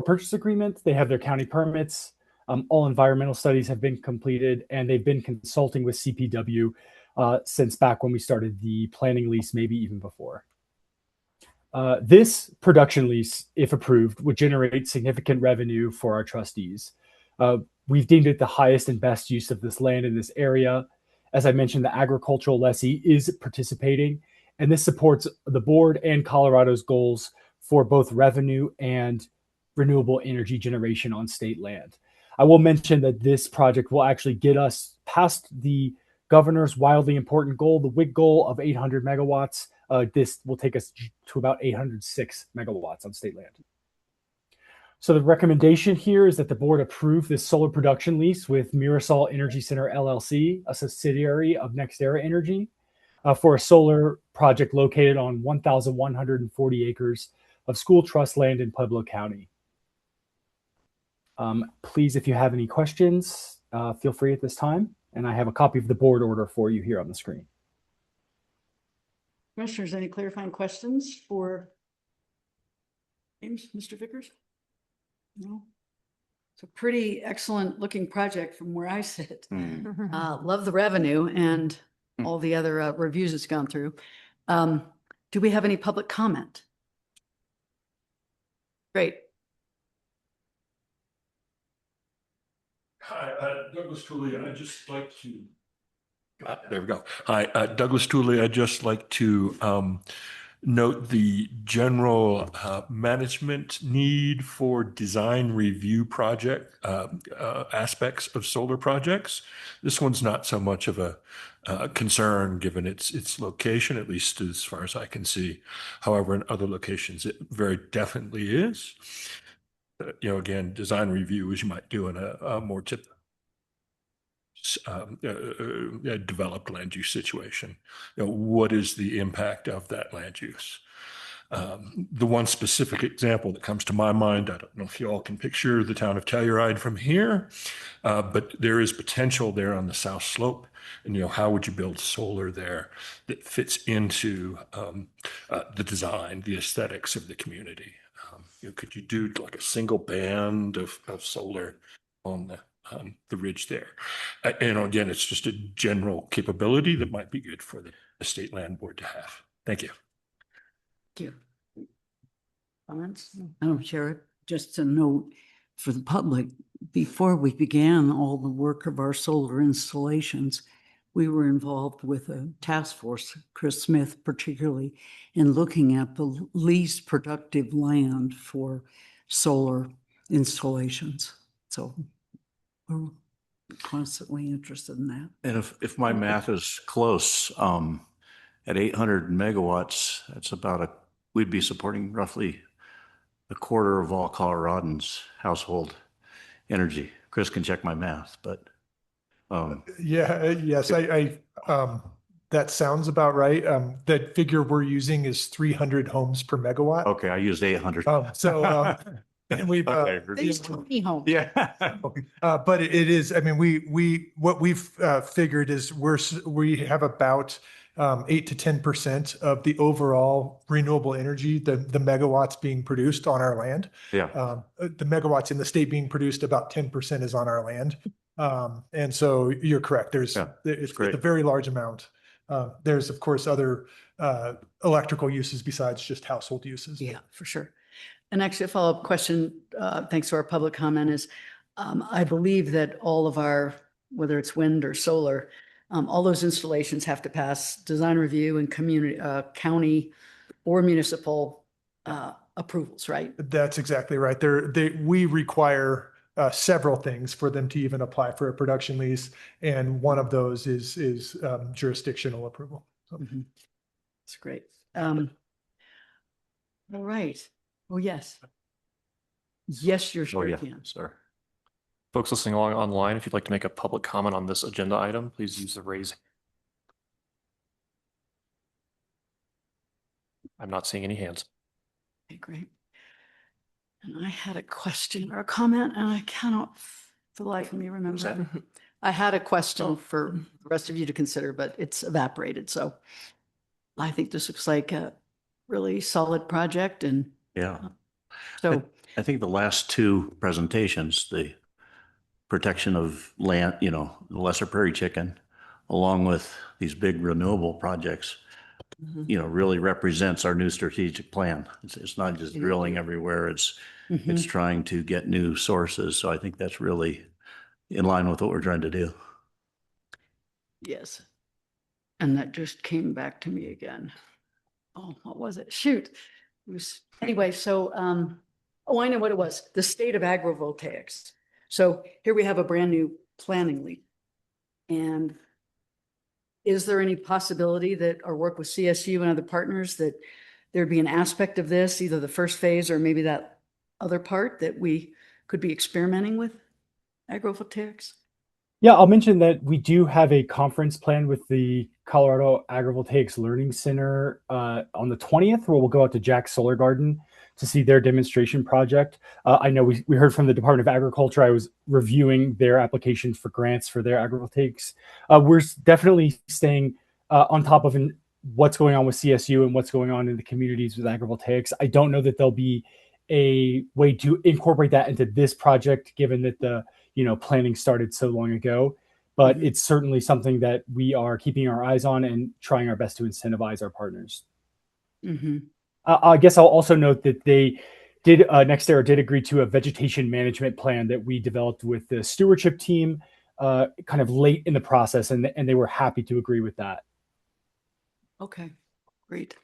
purchase agreement. They have their county permits. All environmental studies have been completed, and they've been consulting with CPW since back when we started the planning lease, maybe even before. This production lease, if approved, would generate significant revenue for our trustees. We've deemed it the highest and best use of this land in this area. As I mentioned, the agricultural lessee is participating, and this supports the board and Colorado's goals for both revenue and renewable energy generation on state land. I will mention that this project will actually get us past the governor's wildly important goal, the WIG goal of 800 megawatts. This will take us to about 806 megawatts on state land. So the recommendation here is that the board approve this solar production lease with Mirasol Energy Center LLC, a subsidiary of NextEra Energy, for a solar project located on 1,140 acres of school trust land in Pueblo County. Please, if you have any questions, feel free at this time. And I have a copy of the board order for you here on the screen. Commissioners, any clarifying questions for James, Mr. Vickers? No? It's a pretty excellent looking project from where I sit. Love the revenue and all the other reviews it's gone through. Do we have any public comment? Great. Hi, Douglas Tooley. I'd just like to. There we go. Hi, Douglas Tooley. I'd just like to note the general management need for design review project aspects of solar projects. This one's not so much of a concern given its location, at least as far as I can see. However, in other locations, it very definitely is. Again, design review as you might do in a more typical developed land use situation. What is the impact of that land use? The one specific example that comes to my mind, I don't know if you all can picture the town of Telluride from here, but there is potential there on the south slope. And, how would you build solar there that fits into the design, the aesthetics of the community? Could you do like a single band of solar on the ridge there? And again, it's just a general capability that might be good for the state land board to have. Thank you. Thank you. Comments? Madam Chair, just a note for the public, before we began all the work of our solar installations, we were involved with a task force, Chris Smith particularly, in looking at the least productive land for solar installations. So we're constantly interested in that. And if my math is close, at 800 megawatts, that's we'd be supporting roughly a quarter of all Coloradans' household energy. Chris can check my math, but. Yes, that sounds about right. The figure we're using is 300 homes per megawatt. Okay, I used 800. And we've There's 20 homes. Yeah, but it is. I mean, what we've figured is we have about 8 to 10% of the overall renewable energy, the megawatts being produced on our land. Yeah. The megawatts in the state being produced, about 10% is on our land. And so you're correct. It's a very large amount. There's of course other electrical uses besides just household uses. Yeah, for sure. And actually a follow-up question, thanks to our public comment is, I believe that all of our, whether it's wind or solar, all those installations have to pass design review and county or municipal approvals, right? That's exactly right. We require several things for them to even apply for a production lease, and one of those is jurisdictional approval. So. That's great. All right. Oh, yes. Yes, you're sure can. Sir. Folks listening along online, if you'd like to make a public comment on this agenda item, please use the raise. I'm not seeing any hands. Okay, great. And I had a question or a comment, and I cannot for the life of me remember. I had a question for the rest of you to consider, but it's evaporated. So I think this looks like a really solid project. And yeah. So I think the last two presentations, the protection of land, you know, the lesser prairie chicken, along with these big renewable projects, you know, really represents our new strategic plan. It's not just drilling everywhere. It's trying to get new sources. So I think that's really in line with what we're trying to do. Yes. And that just came back to me again. Oh, what was it? Shoot. It was, anyway, so, oh, I know what it was. The state of agrivoltaics. So here we have a brand new planning lead. And is there any possibility that our work with CSU and other partners that there'd be an aspect of this, either the first phase or maybe that other part that we could be experimenting with agrivoltaics? Yeah, I'll mention that we do have a conference planned with the Colorado Agrivoltaics Learning Center on the 20th, where we'll go out to Jack's Solar Garden to see their demonstration project. I know we heard from the Department of Agriculture. I was reviewing their applications for grants for their agrivoltaics. We're definitely staying on top of what's going on with CSU and what's going on in the communities with agrivoltaics. I don't know that there'll be a way to incorporate that into this project, given that the planning started so long ago, but it's certainly something that we are keeping our eyes on and trying our best to incentivize our partners. I guess I'll also note that they did, NextEra did agree to a vegetation management plan that we developed with the stewardship team kind of late in the process, and they were happy to agree with that. Okay, great.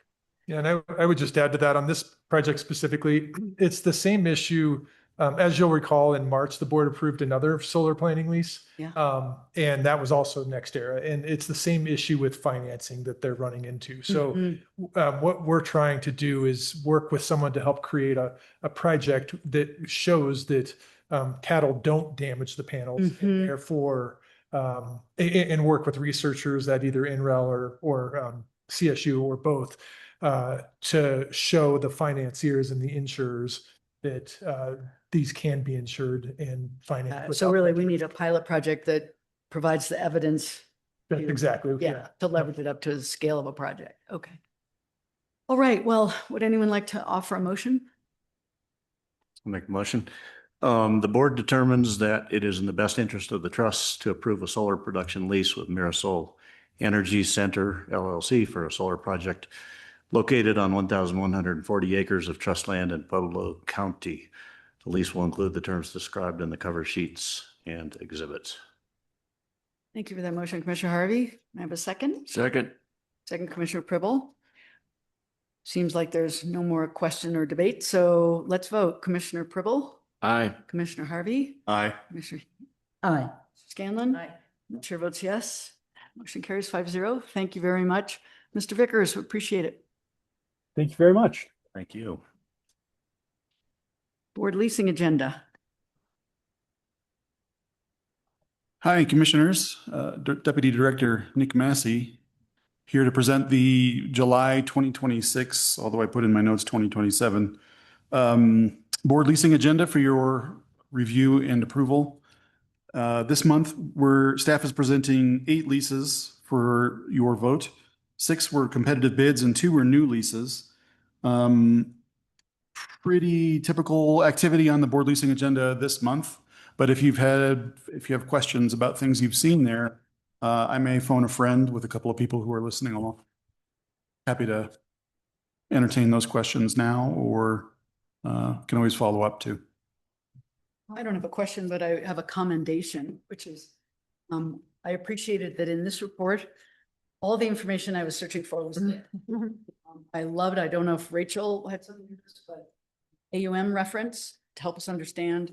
Yeah, and I would just add to that on this project specifically, it's the same issue. As you'll recall, in March, the board approved another solar planning lease. Yeah. And that was also NextEra. And it's the same issue with financing that they're running into. So what we're trying to do is work with someone to help create a project that shows that cattle don't damage the panels, and therefore, and work with researchers at either NREL or CSU or both to show the financiers and the insurers that these can be insured and financed. So really, we need a pilot project that provides the evidence. Exactly. Yeah, to leverage it up to the scale of a project. Okay. All right. Well, would anyone like to offer a motion? I'll make a motion. The board determines that it is in the best interest of the trust to approve a solar production lease with Mirasol Energy Center LLC for a solar project located on 1,140 acres of trust land in Pueblo County. The lease will include the terms described in the cover sheets and exhibits. Thank you for that motion, Commissioner Harvey. May I have a second? Second. Second, Commissioner Pribble. Seems like there's no more question or debate, so let's vote. Commissioner Pribble? Aye. Commissioner Harvey? Aye. Commissioner Aye. Scanlon? Aye. The chair votes yes. Motion carries 5-0. Thank you very much. Mr. Vickers, we appreciate it. Thank you very much. Thank you. Board leasing agenda. Hi, Commissioners. Deputy Director Nick Massey here to present the July 2026, although I put in my notes 2027, board leasing agenda for your review and approval. This month, staff is presenting 8 leases for your vote. 6 were competitive bids and 2 were new leases. Pretty typical activity on the board leasing agenda this month. But if you have questions about things you've seen there, I may phone a friend with a couple of people who are listening along. Happy to entertain those questions now, or can always follow up too. I don't have a question, but I have a commendation, which is I appreciated that in this report, all the information I was searching for was there. I loved, I don't know if Rachel had something, but AUM reference to help us understand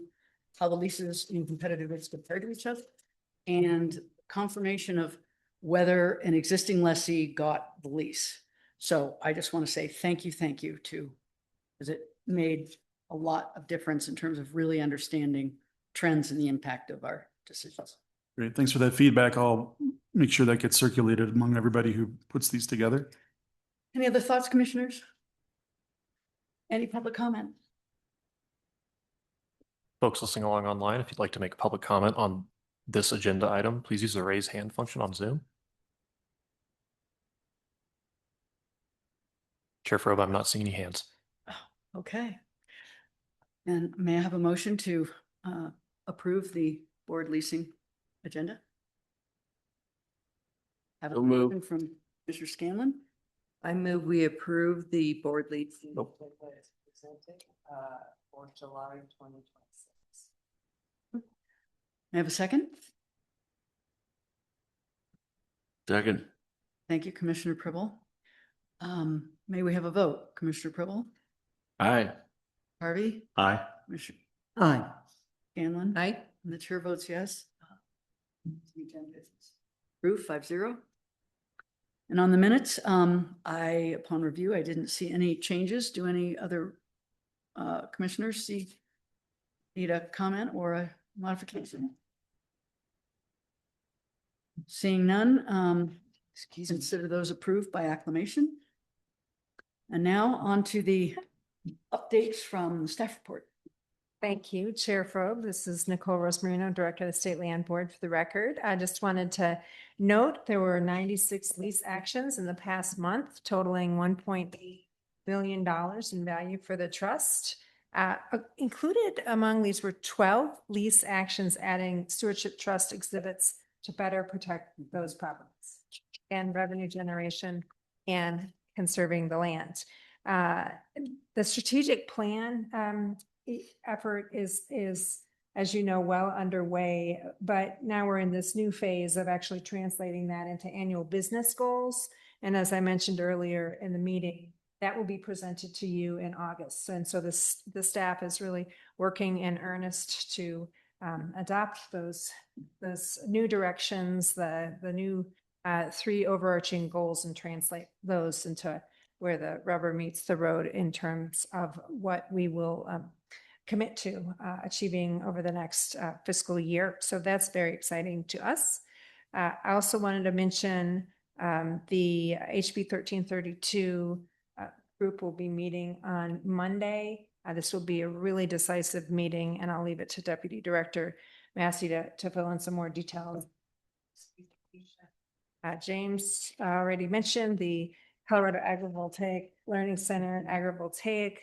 how the leases in competitive bids compare to each other, and confirmation of whether an existing lessee got the lease. So I just want to say thank you to, because it made a lot of difference in terms of really understanding trends and the impact of our decisions. Great, thanks for that feedback. I'll make sure that gets circulated among everybody who puts these together. Any other thoughts, commissioners? Any public comment? Folks listening along online, if you'd like to make a public comment on this agenda item, please use the raise hand function on Zoom. Chair Frobe, I'm not seeing any hands. Okay. And may I have a motion to approve the board leasing agenda? Have a So moved. motion from Mr. Scanlon. I move we approve the board leasing Nope. as presented for July 2026. May I have a second? Second. Thank you, Commissioner Pribble. May we have a vote? Commissioner Pribble? Aye. Harvey? Aye. Commissioner Aye. Scanlon? Aye. And the chair votes yes. Approved 5-0. And on the minutes, upon review, I didn't see any changes. Do any other commissioners need a comment or a modification? Seeing none, consider those approved by acclamation. And now on to the updates from the staff report. Thank you, Chair Frobe. This is Nicole Rosmarino, Director of the State Land Board. For the record, I just wanted to note there were 96 lease actions in the past month, totaling $1.8 billion in value for the trust. Included among these were 12 lease actions adding stewardship trust exhibits to better protect those properties and revenue generation and conserving the land. The strategic plan effort is, as you know, well underway, but now we're in this new phase of actually translating that into annual business goals. And as I mentioned earlier in the meeting, that will be presented to you in August. And so the staff is really working in earnest to adopt those new directions, the new 3 overarching goals, and translate those into where the rubber meets the road in terms of what we will commit to achieving over the next fiscal year. So that's very exciting to us. I also wanted to mention the HB 1332 group will be meeting on Monday. This will be a really decisive meeting, and I'll leave it to Deputy Director Massey to fill in some more details. James already mentioned the Colorado Agrivoltaic Learning Center and Agrivoltaic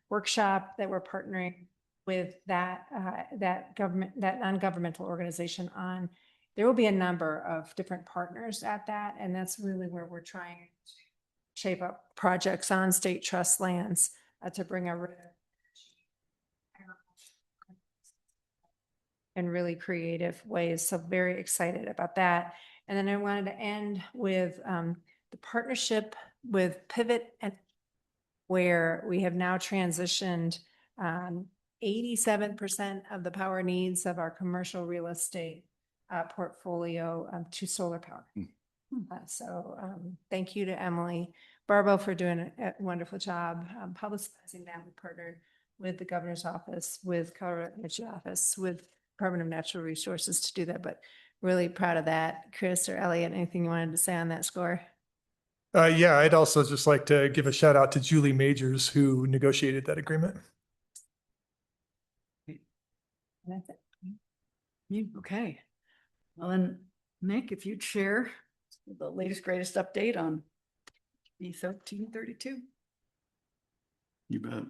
workshop that we're partnering with that non-governmental organization on. There will be a number of different partners at that, and that's really where we're trying to shape up projects on state trust lands to bring in really creative ways. So very excited about that. And then I wanted to end with the partnership with Pivot, and where we have now transitioned 87% of the power needs of our commercial real estate portfolio to solar power. Thank you to Emily Barbo for doing a wonderful job publicizing that. We partnered with the governor's office, with Colorado Energy Office, with Department of Natural Resources to do that, but really proud of that. Chris or Elliot, anything you wanted to say on that score? Yeah, I'd also just like to give a shout out to Julie Majors, who negotiated that agreement. That's it. Okay. Well then, Nick, if you'd share the latest, greatest update on the 1332. You bet.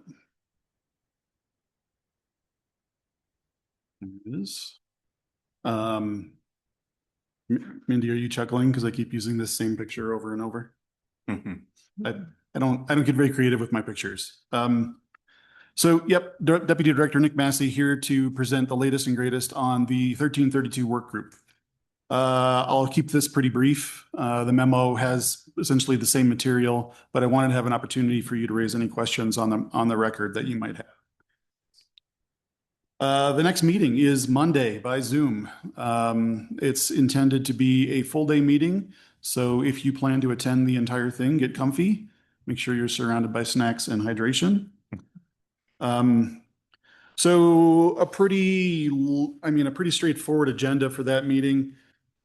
There it is. Mindy, are you chuckling because I keep using this same picture over and over? I don't get very creative with my pictures. Yep, Deputy Director Nick Massey here to present the latest and greatest on the 1332 work group. I'll keep this pretty brief. The memo has essentially the same material, but I wanted to have an opportunity for you to raise any questions on the record that you might have. The next meeting is Monday by Zoom. It's intended to be a full day meeting. So if you plan to attend the entire thing, get comfy, make sure you're surrounded by snacks and hydration. So a pretty straightforward agenda for that meeting.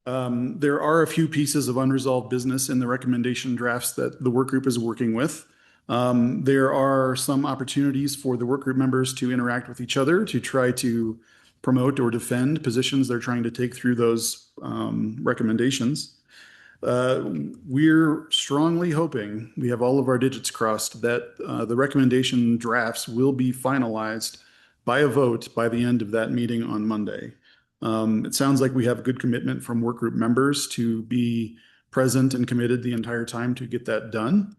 There are a few pieces of unresolved business in the recommendation drafts that the work group is working with. There are some opportunities for the work group members to interact with each other to try to promote or defend positions they're trying to take through those recommendations. We're strongly hoping, we have all of our digits crossed, that the recommendation drafts will be finalized by a vote by the end of that meeting on Monday. It sounds like we have good commitment from work group members to be present and committed the entire time to get that done.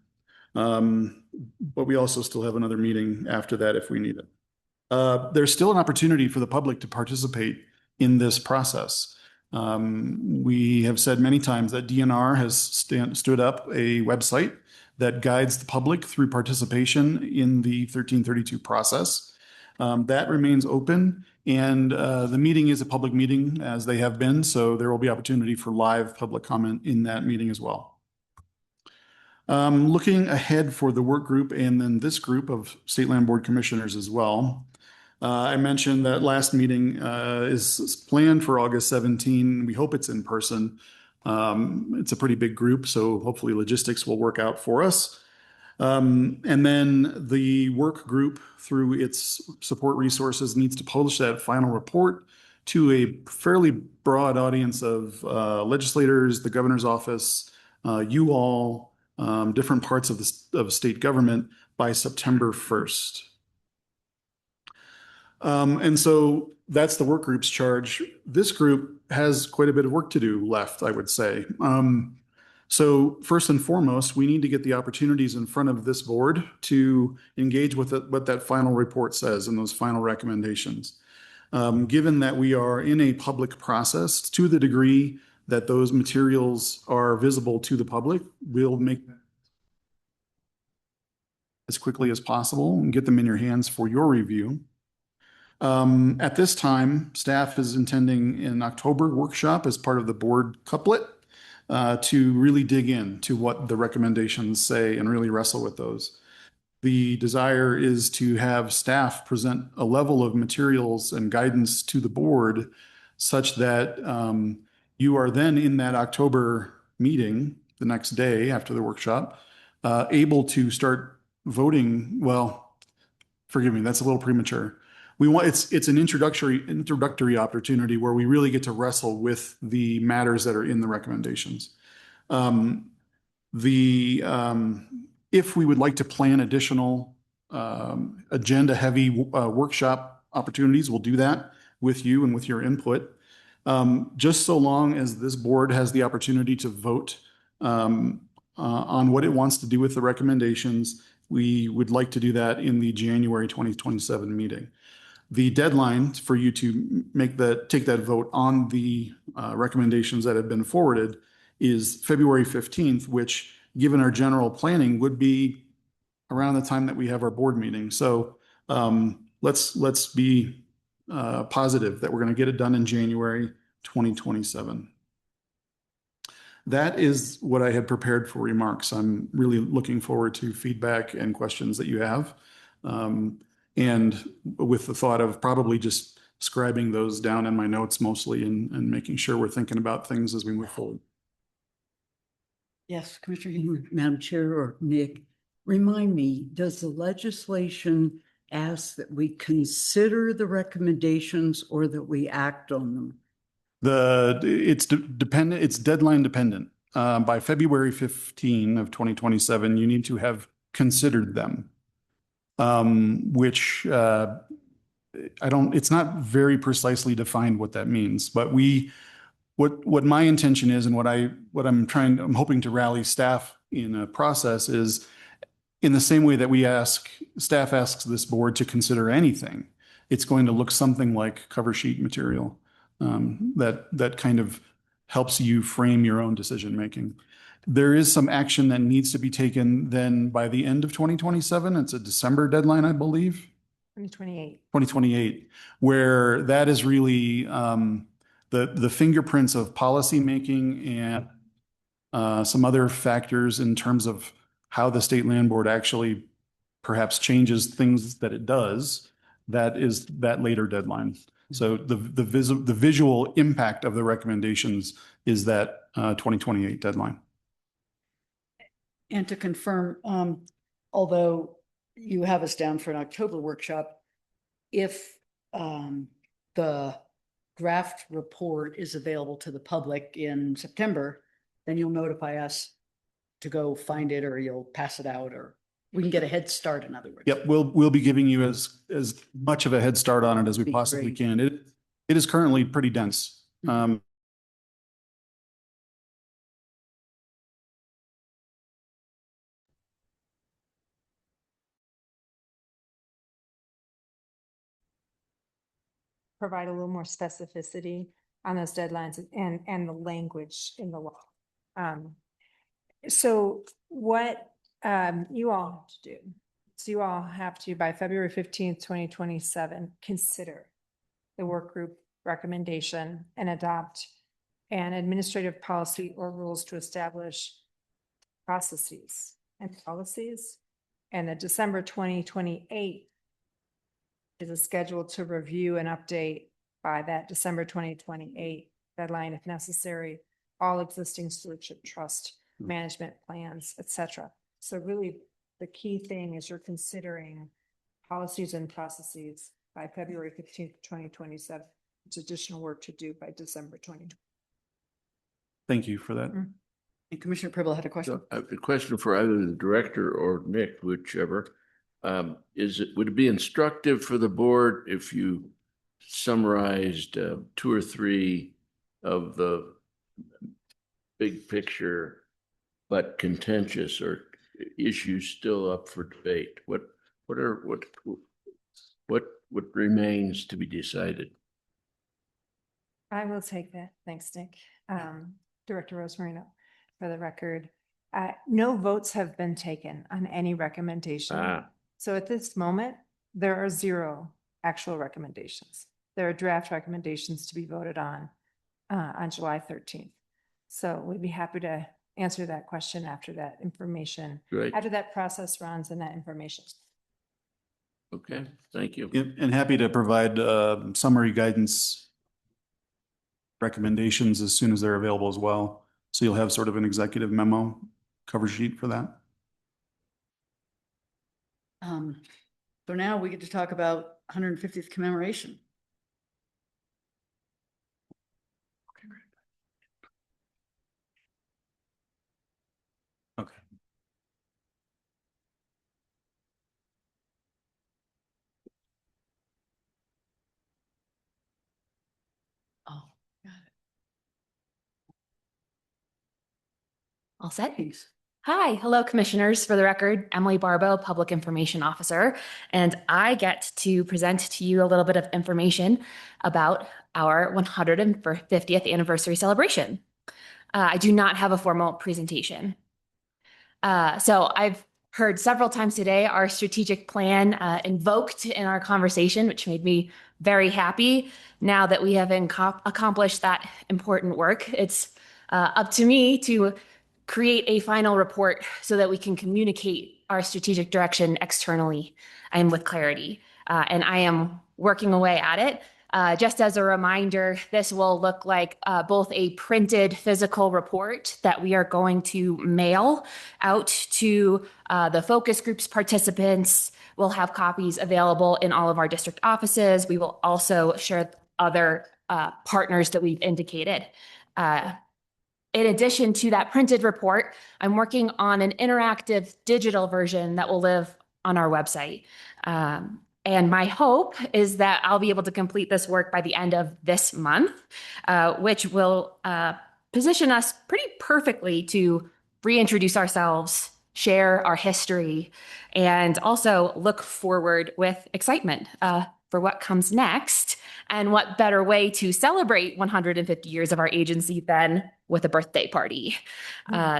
But we also still have another meeting after that if we need it. There's still an opportunity for the public to participate in this process. We have said many times that DNR has stood up a website that guides the public through participation in the 1332 process. That remains open, and the meeting is a public meeting, as they have been, so there will be opportunity for live public comment in that meeting as well. Looking ahead for the work group and then this group of State Land Board Commissioners as well. I mentioned that last meeting is planned for August 17. We hope it's in person. It's a pretty big group, so hopefully logistics will work out for us. And then the work group, through its support resources, needs to publish that final report to a fairly broad audience of legislators, the governor's office, you all, different parts of the state government by September 1st. And so that's the work group's charge. This group has quite a bit of work to do left, I would say. So first and foremost, we need to get the opportunities in front of this board to engage with what that final report says and those final recommendations. Given that we are in a public process, to the degree that those materials are visible to the public, we'll make them as quickly as possible and get them in your hands for your review. At this time, staff is intending an October workshop as part of the board couplet to really dig into what the recommendations say and really wrestle with those. The desire is to have staff present a level of materials and guidance to the board such that you are then in that October meeting, the next day after the workshop, able to start voting. Well, forgive me, that's a little premature. It's an introductory opportunity where we really get to wrestle with the matters that are in the recommendations. If we would like to plan additional agenda-heavy workshop opportunities, we'll do that with you and with your input. Just so long as this board has the opportunity to vote on what it wants to do with the recommendations, we would like to do that in the January 2027 meeting. The deadline for you to take that vote on the recommendations that have been forwarded is February 15th, which, given our general planning, would be around the time that we have our board meeting. So let's be positive that we're going to get it done in January 2027. That is what I had prepared for remarks. I'm really looking forward to feedback and questions that you have. And with the thought of probably just scribing those down in my notes mostly and making sure we're thinking about things as we move forward. Yes, Commissioner, Madam Chair, or Nick, remind me, does the legislation ask that we consider the recommendations or that we act on them? It's deadline dependent. By February 15 of 2027, you need to have considered them. Which it's not very precisely defined what that means, but what my intention is and what I'm hoping to rally staff in a process is, in the same way that staff asks this board to consider anything, it's going to look something like cover sheet material that kind of helps you frame your own decision making. There is some action that needs to be taken then by the end of 2027. It's a December deadline, I believe. 2028, where that is really the fingerprints of policy making and some other factors in terms of how the State Land Board actually perhaps changes things that it does. That is that later deadline. So the visual impact of the recommendations is that 2028 deadline. And to confirm, although you have us down for an October workshop, if the draft report is available to the public in September, then you'll notify us to go find it, or you'll pass it out, or we can get a head start, in other words. Yep, we'll be giving you as much of a head start on it as we possibly can. It It is currently pretty dense. Provide a little more specificity on those deadlines and the language in the law. So what you all have to do, so you all have to, by February 15th, 2027, consider the work group recommendation and adopt an administrative policy or rules to establish processes and policies. And the December 2028 is a schedule to review and update by that December 2028 deadline, if necessary, all existing stewardship trust management plans, et cetera. So really the key thing is you're considering policies and processes by February 15th, 2027. It's additional work to do by December 2020. Thank you for that. And Commissioner Pribble had a question. So, a question for either the director or Nick, whichever. Would it be instructive for the board if you summarized 2 or 3 of the big picture but contentious or issues still up for debate? What remains to be decided? I will take that. Thanks, Nick. Director Rosmarino, for the record, no votes have been taken on any recommendation. So at this moment, there are 0 actual recommendations. There are draft recommendations to be voted on July 13th. So we'd be happy to answer that question after that information, Great. after that process runs and that information. Okay, thank you. Yep, and happy to provide summary guidance recommendations as soon as they're available as well. So you'll have sort of an executive memo cover sheet for that. So now we get to talk about 150th commemoration. Okay. Oh, got it. All set? Thanks. Hi, hello, commissioners. For the record, Emily Barbo, Public Information Officer, and I get to present to you a little bit of information about our 150th anniversary celebration. I do not have a formal presentation. So I've heard several times today our strategic plan invoked in our conversation, which made me very happy. Now that we have accomplished that important work, it's up to me to create a final report so that we can communicate our strategic direction externally and with clarity. And I am working away at it. Just as a reminder, this will look like both a printed physical report that we are going to mail out to the focus groups participants. We'll have copies available in all of our district offices. We will also share other partners that we've indicated. In addition to that printed report, I'm working on an interactive digital version that will live on our website. And my hope is that I'll be able to complete this work by the end of this month, which will position us pretty perfectly to reintroduce ourselves, share our history, and also look forward with excitement for what comes next. And what better way to celebrate 150 years of our agency than with a birthday party.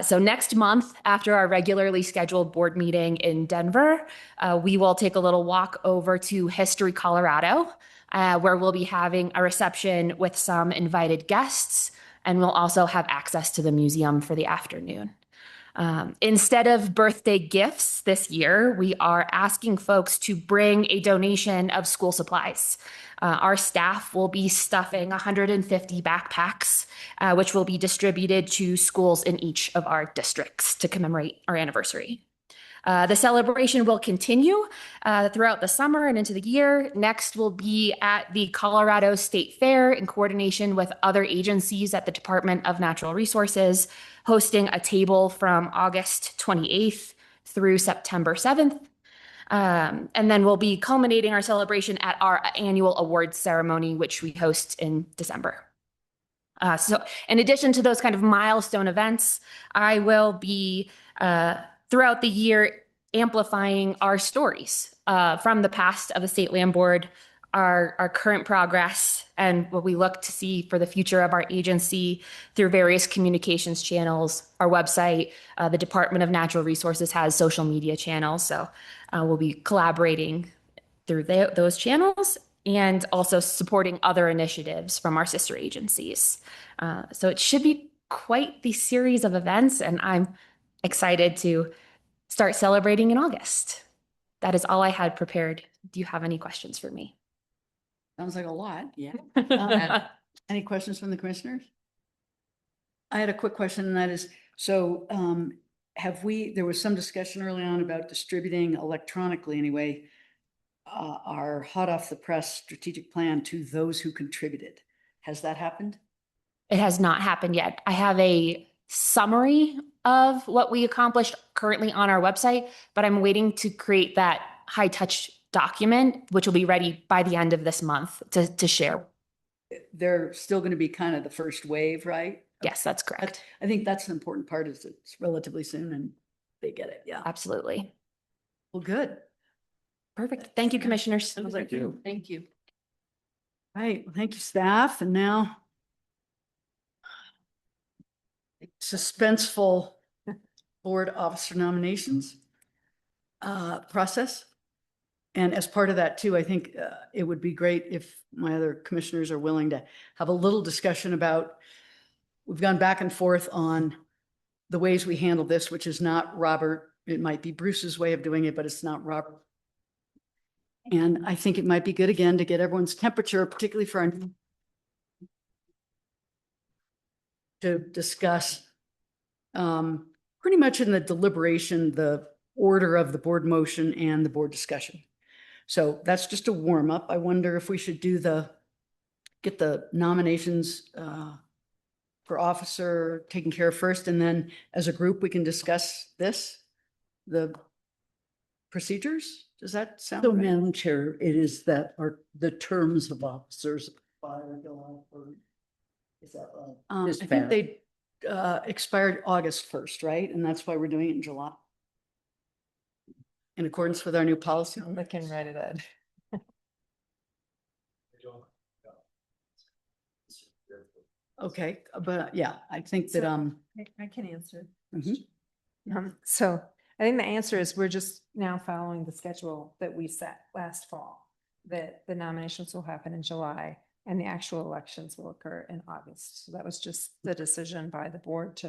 So next month, after our regularly scheduled board meeting in Denver, we will take a little walk over to History, Colorado, where we'll be having a reception with some invited guests, and we'll also have access to the museum for the afternoon. Instead of birthday gifts this year, we are asking folks to bring a donation of school supplies. Our staff will be stuffing 150 backpacks, which will be distributed to schools in each of our districts to commemorate our anniversary. The celebration will continue throughout the summer and into the year. Next, we'll be at the Colorado State Fair in coordination with other agencies at the Department of Natural Resources, hosting a table from August 28th through September 7th. And then we'll be culminating our celebration at our annual awards ceremony, which we host in December. So in addition to those kind of milestone events, I will be throughout the year amplifying our stories from the past of the State Land Board, our current progress, and what we look to see for the future of our agency through various communications channels, our website. The Department of Natural Resources has social media channels, so we'll be collaborating through those channels and also supporting other initiatives from our sister agencies. So it should be quite the series of events, and I'm excited to start celebrating in August. That is all I had prepared. Do you have any questions for me? Sounds like a lot, yeah. Any questions from the commissioners? I had a quick question, and that is, so there was some discussion early on about distributing electronically anyway, our hot off the press strategic plan to those who contributed. Has that happened? It has not happened yet. I have a summary of what we accomplished currently on our website, but I'm waiting to create that high touch document, which will be ready by the end of this month to share. They're still going to be kind of the first wave, right? Yes, that's correct. I think that's the important part, is it's relatively soon and they get it. Yeah. Absolutely. Well, good. Perfect. Thank you, commissioners. Thank you. Thank you. All right. Well, thank you, staff. And now suspenseful board officer nominations process. And as part of that too, I think it would be great if my other commissioners are willing to have a little discussion about, we've gone back and forth on the ways we handle this, which is not Robert. It might be Bruce's way of doing it, but it's not Robert. And I think it might be good again to get everyone's temperature, particularly for our to discuss pretty much in the deliberation, the order of the board motion and the board discussion. So that's just a warm up. I wonder if we should get the nominations for officer taken care of first, and then as a group, we can discuss the procedures. Does that sound So, right? Madam Chair, it is that the terms of officers expire July 1st. Is that right? I think they expired August 1st, right? And that's why we're doing it in July. In accordance with our new policy. I'm looking right at Ed. Okay, but yeah, I think that, I can answer. mhm. So I think the answer is we're just now following the schedule that we set last fall, that the nominations will happen in July and the actual elections will occur in August. So that was just the decision by the board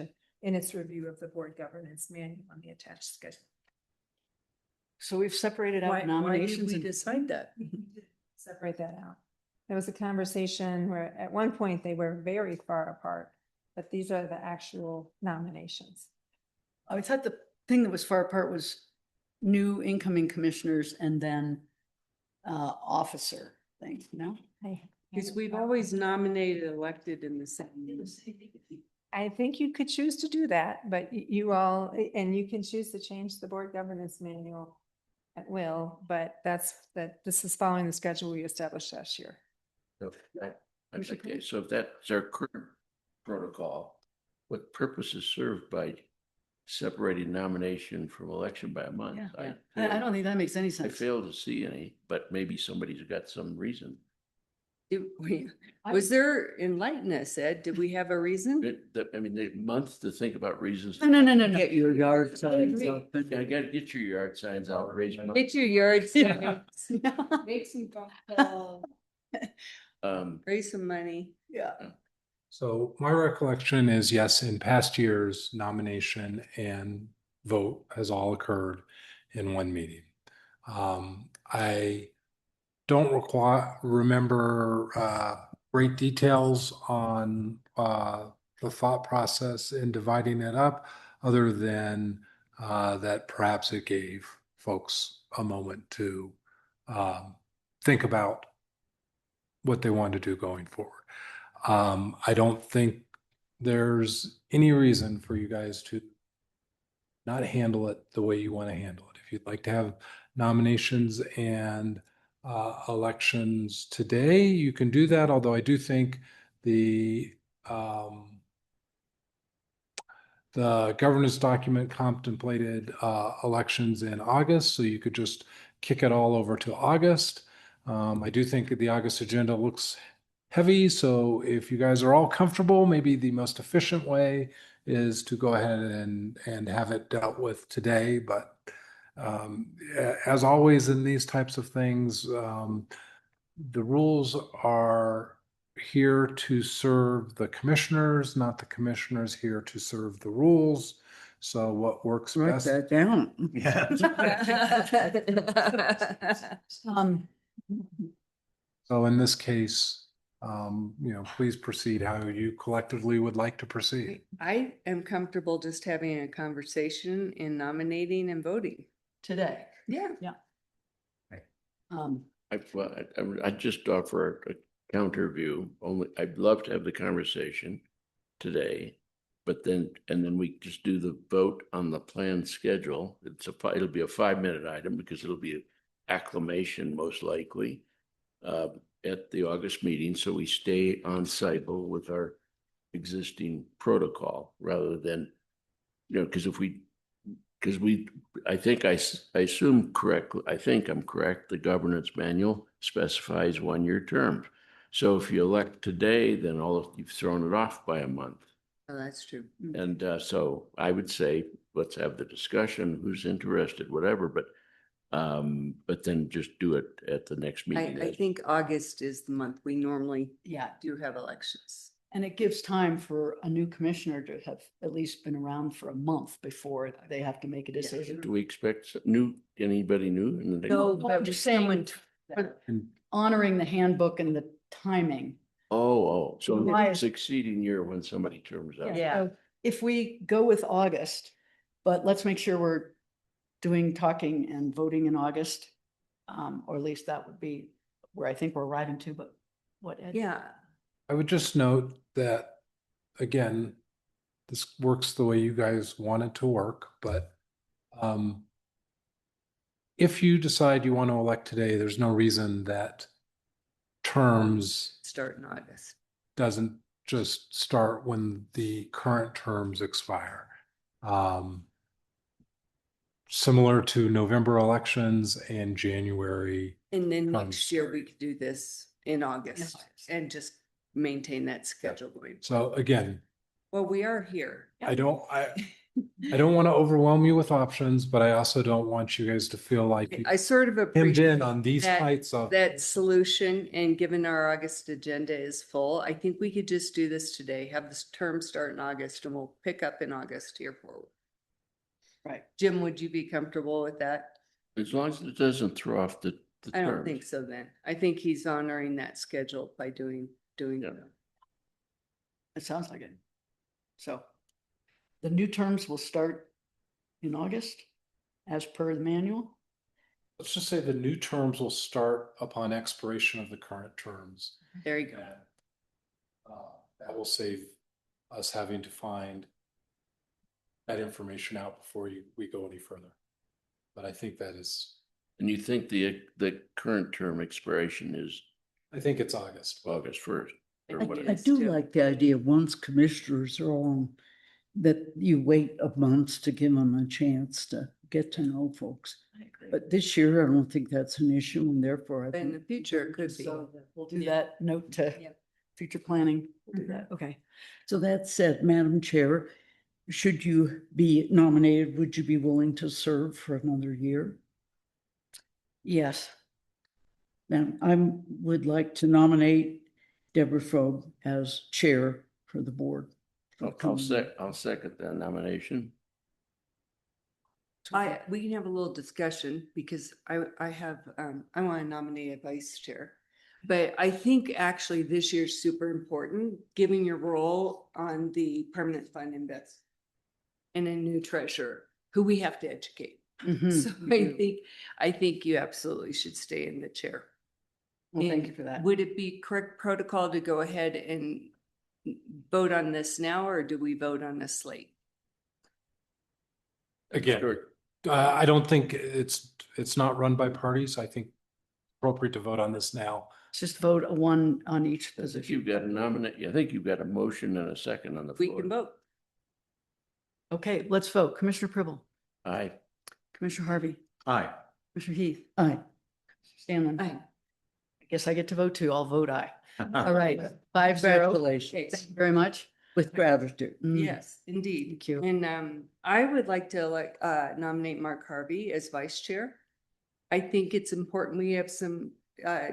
in its review of the board governance manual on the attached schedule. So we've separated out nominations. we decide that? Separate that out. There was a conversation where at one point they were very far apart, but these are the actual nominations. I thought the thing that was far apart was new incoming commissioners and then officer thing, no? Because we've always nominated, elected in the same. I think you could choose to do that, but you all, and you can choose to change the board governance manual at will, but this is following the schedule we established last year. So okay, so if that's our current protocol, what purpose is served by separating nomination from election by a month? Yeah. I don't think that makes any I sense. fail to see any, but maybe somebody's got some reason. Was there, enlighten us, Ed, did we have a reason? I mean, the month to think about reasons. No. Get your yard signs open. I gotta get your yard signs out, raise them up. Get your yard Yeah. signs. Make some, raise some money. Yeah. So my recollection is, yes, in past years, nomination and vote has all occurred in one meeting. I don't remember great details on the thought process in dividing it up, other than that perhaps it gave folks a moment to think about what they want to do going forward. I don't think there's any reason for you guys to not handle it the way you want to handle it. If you'd like to have nominations and elections today, you can do that, although I do think the governance document contemplated elections in August, so you could just kick it all over to August. I do think that the August agenda looks heavy, so if you guys are all comfortable, maybe the most efficient way is to go ahead and have it dealt with today. But as always in these types of things, the rules are here to serve the commissioners, not the commissioners here to serve the rules. So what works Write best? that down. Yeah. So in this case, please proceed how you collectively would like to proceed. I am comfortable just having a conversation and nominating and voting. Today. Yeah. Yeah. I'd just offer a counter view. Only I'd love to have the conversation today, but then we just do the vote on the planned schedule. It'll be a 5-minute item because it'll be acclamation most likely at the August meeting. So we stay on cycle with our existing protocol rather than, I think I assume correctly, I think I'm correct, the governance manual specifies 1-year terms. So if you elect today, then you've thrown it off by a month. Oh, that's true. And so I would say, let's have the discussion, who's interested, whatever, but then just do it at the next meeting. I think August is the month we normally Yeah. do have elections. And it gives time for a new commissioner to have at least been around for a month before they have to make a decision. Do we expect anybody new? In the next- No, I'm just saying, honoring the handbook and the timing. So in Why the is- succeeding year when somebody terms out. So if we go with August, but let's make sure we're doing talking and voting in August, or at least that would be where I think we're riding to, but what, Ed? Yeah. I would just note that, again, this works the way you guys want it to work, but if you decide you want to elect today, there's no reason that terms Start in August. doesn't just start when the current terms expire. Similar to November elections and January. And then terms next year we could do this in August and just maintain that schedule going. So again, Well, we are here. I don't want to overwhelm you with options, but I also don't want you guys to feel like I sort of hemmed appreciate in on these that- types of. that solution, and given our August agenda is full, I think we could just do this today, have this term start in August, and we'll pick up in August here forward. Right. Jim, would you be comfortable with that? As long as it doesn't throw off the I don't terms. think so then. I think he's honoring that schedule by doing that. It sounds like it. So the new terms will start in August as per the manual. Let's just say the new terms will start upon expiration of the current terms. There you go. That will save us having to find that information out before we go any further. But I think that is. And you think the current term expiration is? I think it's August. August 1st. Or I whatever. do like the idea, once commissioners are on, that you wait a month to give them a chance to get to know folks. I agree. But this year, I don't think that's an issue, and therefore I But in think. the future, it could be. So we'll do that note to future planning. We'll do that. Okay. So that said, Madam Chair, should you be nominated, would you be willing to serve for another year? Yes. Then I would like to nominate Deborah Frobe as chair for the board. I'll second that nomination. We can have a little discussion because I want to nominate a vice chair. But I think actually this year's super important, given your role on the permanent fund invest and a new treasurer who we have to educate. Mm-hmm. So I think you absolutely should stay in the chair. Well, thank And you for that. Would it be correct protocol to go ahead and vote on this now, or do we vote on this late? Again, I don't think it's not run by parties. I think appropriate to vote on this now. Just vote one on each I think position. you've got a nominate, I think you've got a motion and a second on the We floor. can vote. Okay, let's vote. Commissioner Pribble, Aye. Commissioner Harvey, Aye. Commissioner Heath. Aye. Scanlon. Aye. I guess I get to vote too. I'll vote aye. All right, 5-0. Congratulations. Thank you very much. With gratitude. Mm, Yes, indeed. Thank you. And I would like to nominate Mark Harvey as vice chair. I think it's important we have some,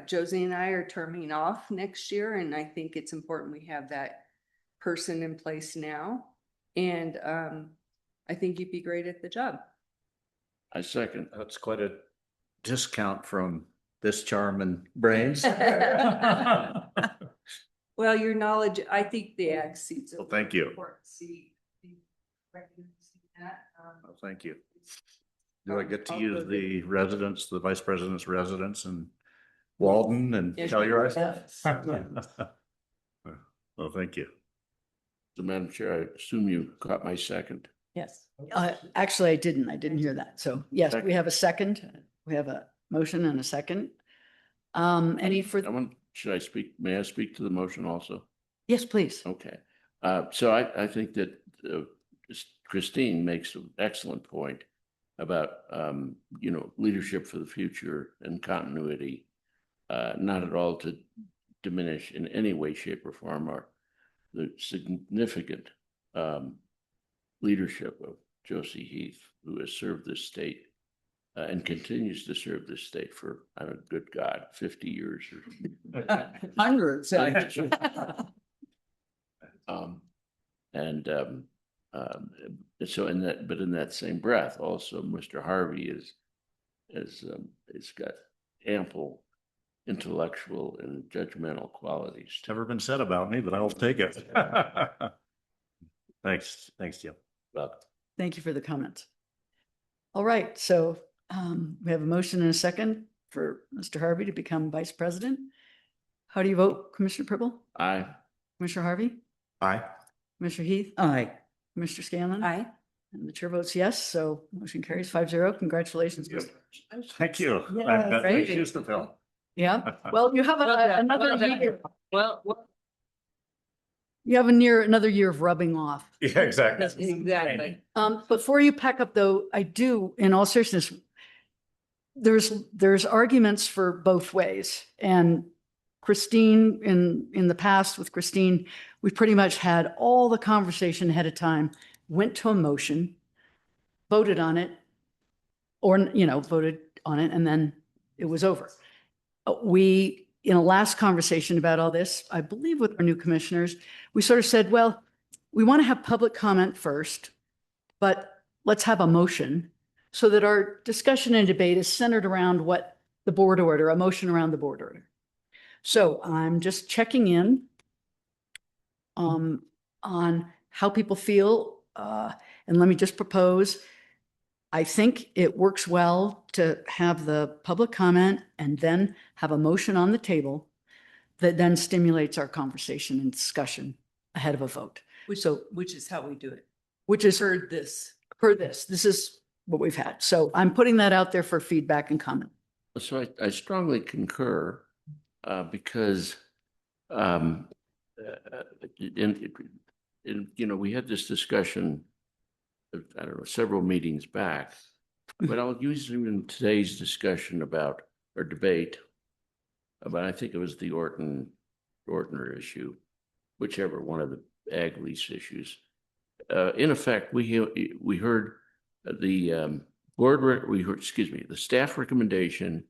Josie and I are terming off next year, and I think it's important we have that person in place now. And I think you'd be great at the job. I second. That's quite a discount from this charm and brains. Well, your knowledge, I think the ag seats. Well, thank you. See, recognizing that. Well, thank you. Do I get to use the residence, the vice president's residence in Walden and Yes, Telluride? yes. Well, thank you. So Madam Chair, I assume you caught my second. Yes. Actually, I didn't. I didn't hear that. So yes, we have a second. We have a motion and a second. Any further? Should I speak? May I speak to the motion also? Yes, please. Okay. So I think that Christine makes an excellent point about, leadership for the future and continuity, not at all to diminish in any way, shape, or form the significant leadership of Josie Heath, who has served this state and continues to serve this state for, good God, 50 years or Hundreds. So in that same breath, also Mr. Harvey has got ample intellectual and judgmental qualities. Never been said about me, but I'll take it. Thanks, Jim. Thank you for the comments. All right, so we have a motion and a second for Mr. Harvey to become vice president. How do you vote, Commissioner Pribble? Aye. Commissioner Harvey? Aye. Commissioner Heath? Aye. Commissioner Scanlon? Aye. And the chair votes yes, so motion carries 5-0. Congratulations. Mr. Thank you. Yeah, I've got great. big shoes to fill. Yeah, well, you have another year. Well, You have another year of rubbing off. Yeah, exactly. exactly. Before you pack up though, I do, in all seriousness, there's arguments for both ways. And Christine, in the past with Christine, we pretty much had all the conversation ahead of time, went to a motion, voted on it, or, voted on it, and then it was over. We, in a last conversation about all this, I believe with our new commissioners, we sort of said, well, we want to have public comment first, but let's have a motion so that our discussion and debate is centered around what the board order, a motion around the board order. So I'm just checking in on how people feel. And let me just propose, I think it works well to have the public comment and then have a motion on the table that then stimulates our conversation and discussion ahead of a vote. Which is how we do it. Which is For this. this is what we've had. So I'm putting that out there for feedback and comment. So I strongly concur because we had this discussion, I don't know, several meetings back, but I'll use even today's discussion about, or debate about, I think it was the Ortner issue, whichever one of the ag lease issues. In effect, we heard the the staff recommendation,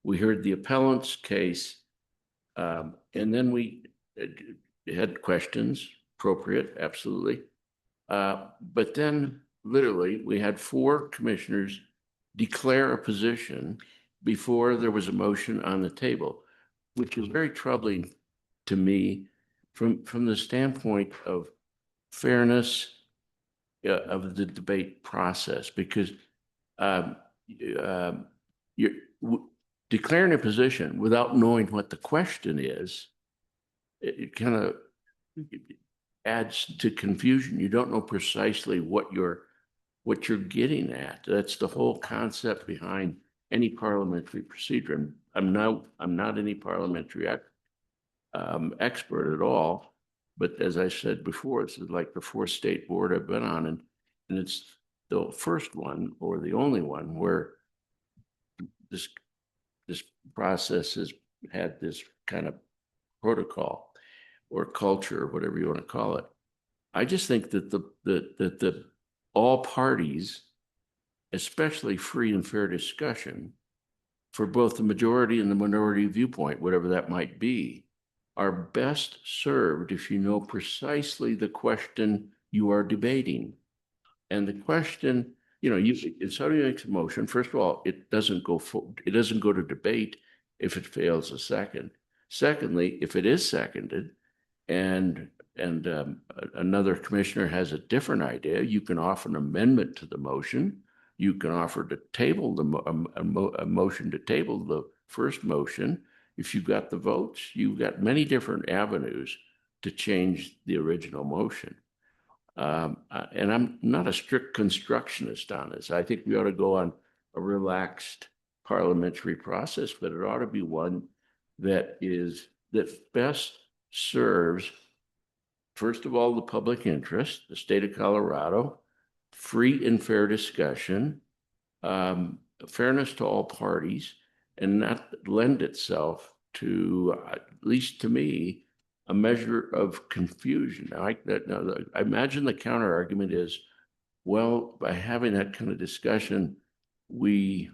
we heard the appellant's case, and then we had questions, appropriate, absolutely. But then literally we had 4 commissioners declare a position before there was a motion on the table, which is very troubling to me from the standpoint of fairness of the debate process, because you're declaring a position without knowing what the question is, it kind of adds to confusion. You don't know precisely what what you're getting at. That's the whole concept behind any parliamentary procedure. I'm not any parliamentary expert at all, but as I said before, this is like the fourth state board I've been on, and it's the first one or the only one where this process has had this kind of protocol or culture, or whatever you want to call it. I just think that the all parties, especially free and fair discussion for both the majority and the minority viewpoint, whatever that might be, are best served if you know precisely the question you are debating. And the question, if somebody makes a motion, first of all, it doesn't go to debate if it fails a second. Secondly, if it is seconded and another commissioner has a different idea, you can offer an amendment to the motion. You can offer to table a motion to table the first motion. If you've got the votes, you've got many different avenues to change the original motion. And I'm not a strict constructionist on this. I think we ought to go on a relaxed parliamentary process, but it ought to be one that best serves, first of all, the public interest, the state of Colorado, free and fair discussion, fairness to all parties, and not lend itself to, at least to me, a measure of confusion. Now, I imagine the counter argument is, well, by having that kind of discussion, we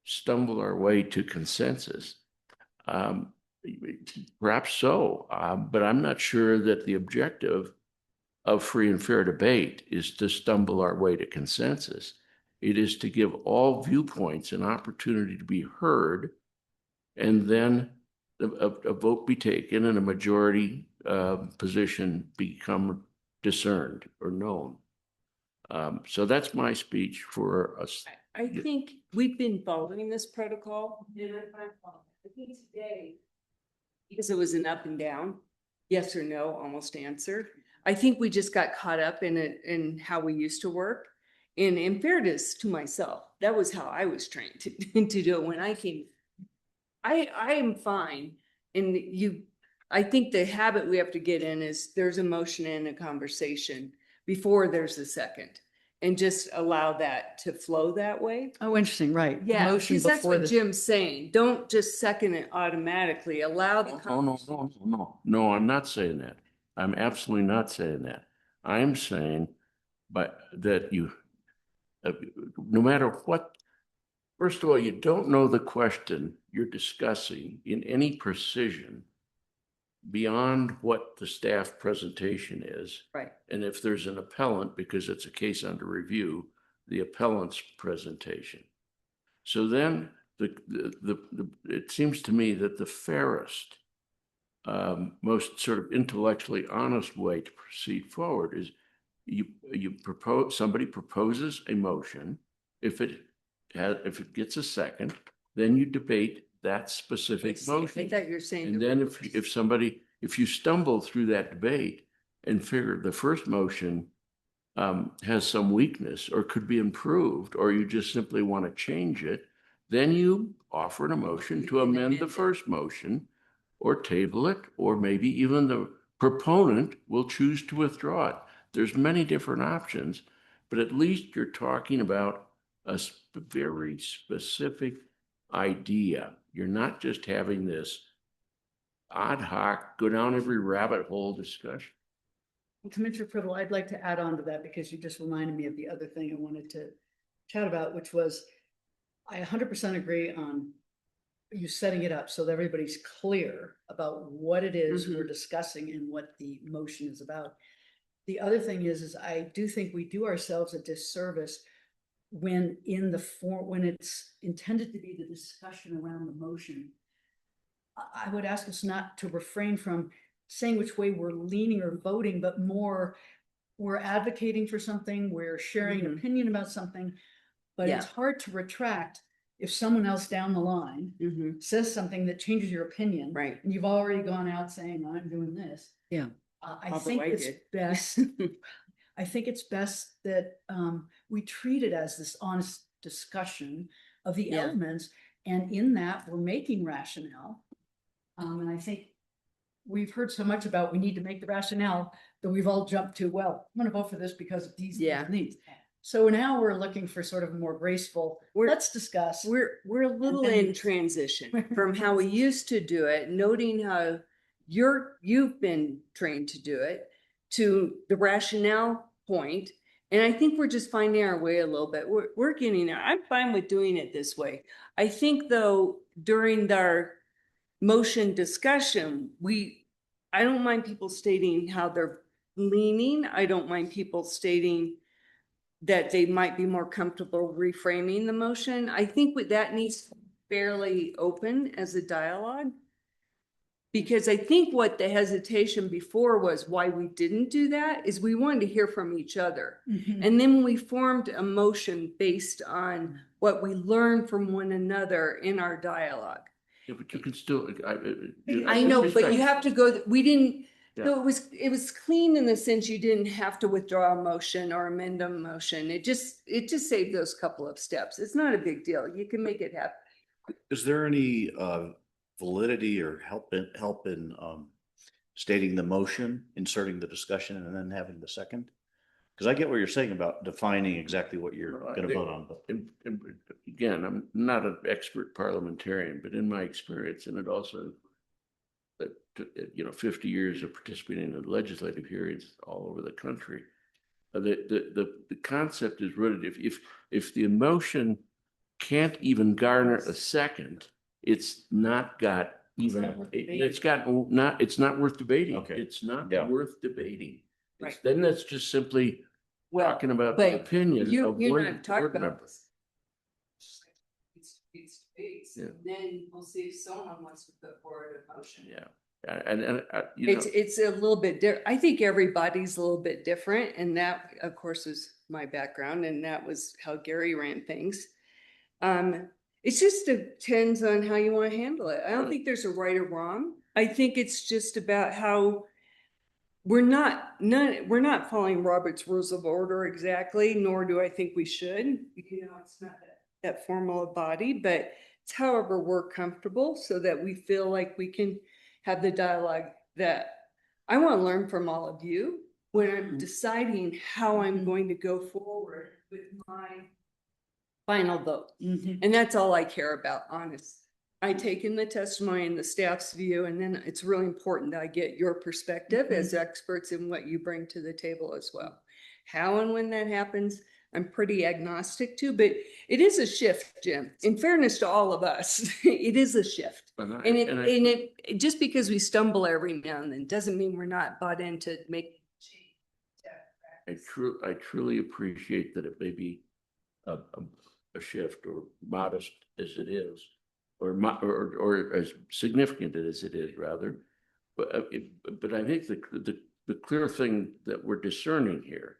stumble our way to consensus. Perhaps so, but I'm not sure that the objective of free and fair debate is to stumble our way to consensus. It is to give all viewpoints an opportunity to be heard, and then a vote be taken and a majority position become discerned or known. So that's my speech for us. I think we've been following this protocol. I think today, because it was an up and down, yes or no, almost answer. I think we just got caught up in it in how we used to work. And in fairness to myself, that was how I was trained to do it when I came. I am fine. And I think the habit we have to get in is there's a motion and a conversation before there's a second, and just allow that to flow that way. Oh, interesting, right. Yeah, Motion because that's before what the- Jim's saying. Don't just second it automatically. Allow the No, I'm not saying that. I'm absolutely not saying that. I'm saying, that no matter what, first of all, you don't know the question you're discussing in any precision beyond what the staff presentation is. Right. And if there's an appellant, because it's a case under review, the appellant's presentation. So then it seems to me that the fairest, most sort of intellectually honest way to proceed forward is somebody proposes a motion. If it gets a second, then you debate that specific I motion. think that you're saying. And then if you stumble through that debate and figure the first motion has some weakness or could be improved, or you just simply want to change it, then you offer a motion to amend the first motion or table it, or maybe even the proponent will choose to withdraw it. There's many different options, but at least you're talking about a very specific idea. You're not just having this ad hoc, go down every rabbit hole discussion. Commissioner Priddle, I'd like to add on to that because you just reminded me of the other thing I wanted to chat about, which was I 100% agree on you setting it up so that everybody's clear about what it is we're discussing and what the motion is about. The other thing is I do think we do ourselves a disservice when when it's intended to be the discussion around the motion. I would ask us not to refrain from saying which way we're leaning or voting, but more we're advocating for something, we're sharing an opinion about something, but it's hard to retract if someone else down the line says something that changes your opinion, right? And you've already gone out saying, I'm doing this. Yeah. I think it's best. I think it's best that we treat it as this honest discussion of the Yeah. elements. And in that, we're making rationale. And I think we've heard so much about we need to make the rationale that we've all jumped to, well, I'm gonna vote for this because of these needs. So now we're looking for sort of a more graceful, let's discuss. We're a little And then- in transition from how we used to do it, noting how you've been trained to do it, to the rationale point. And I think we're just finding our way a little bit. We're getting there. I'm fine with doing it this way. I think though, during our motion discussion, I don't mind people stating how they're leaning. I don't mind people stating that they might be more comfortable reframing the motion. I think that needs to be fairly open as a dialogue. Because I think what the hesitation before was why we didn't do that is we wanted to hear from each other. Mhm. And then we formed a motion based on what we learned from one another in our dialogue. Yeah, but you can still. I know, but you have to go, we didn't, Yeah. so it was clean in the sense you didn't have to withdraw a motion or amend a motion. It just saved those couple of steps. It's not a big deal. You can make it happen. Is there any validity or help in stating the motion, inserting the discussion, and then having the second? Because I get what you're saying about defining exactly what you're going to vote on. But Again, I'm not an expert parliamentarian, but in my experience, and it also, 50 years of participating in legislative hearings all over the country, the concept is rooted. If the emotion can't even garner a second, it's not got even. It's not worth debating. Okay. It's not Yeah. worth debating. Right. Then that's just simply talking about the but opinion you're of one not talking board about member. this. It's debates. Yeah. Then we'll see if someone wants to put forward a motion. Yeah, and you know, It's a little bit different. I think everybody's a little bit different, and that, of course, was my background, and that was how Gary ran things. It just depends on how you want to handle it. I don't think there's a right or wrong. I think it's just about how we're not following Robert's Rules of Order exactly, nor do I think we should. It's not that formal a body, but it's however we're comfortable so that we feel like we can have the dialogue that I want to learn from all of you when I'm deciding how I'm going to go forward with my final vote. And that's all I care about, honest. I take in the testimony and the staff's view, and then it's really important that I get your perspective as experts in what you bring to the table as well. How and when that happens, I'm pretty agnostic to, but it is a shift, Jim. In fairness to all of us, it is a shift. And just because we stumble every now and then doesn't mean we're not bought into making change. I truly appreciate that it may be a shift, or modest as it is, or as significant as it is, rather. But I think the clear thing that we're discerning here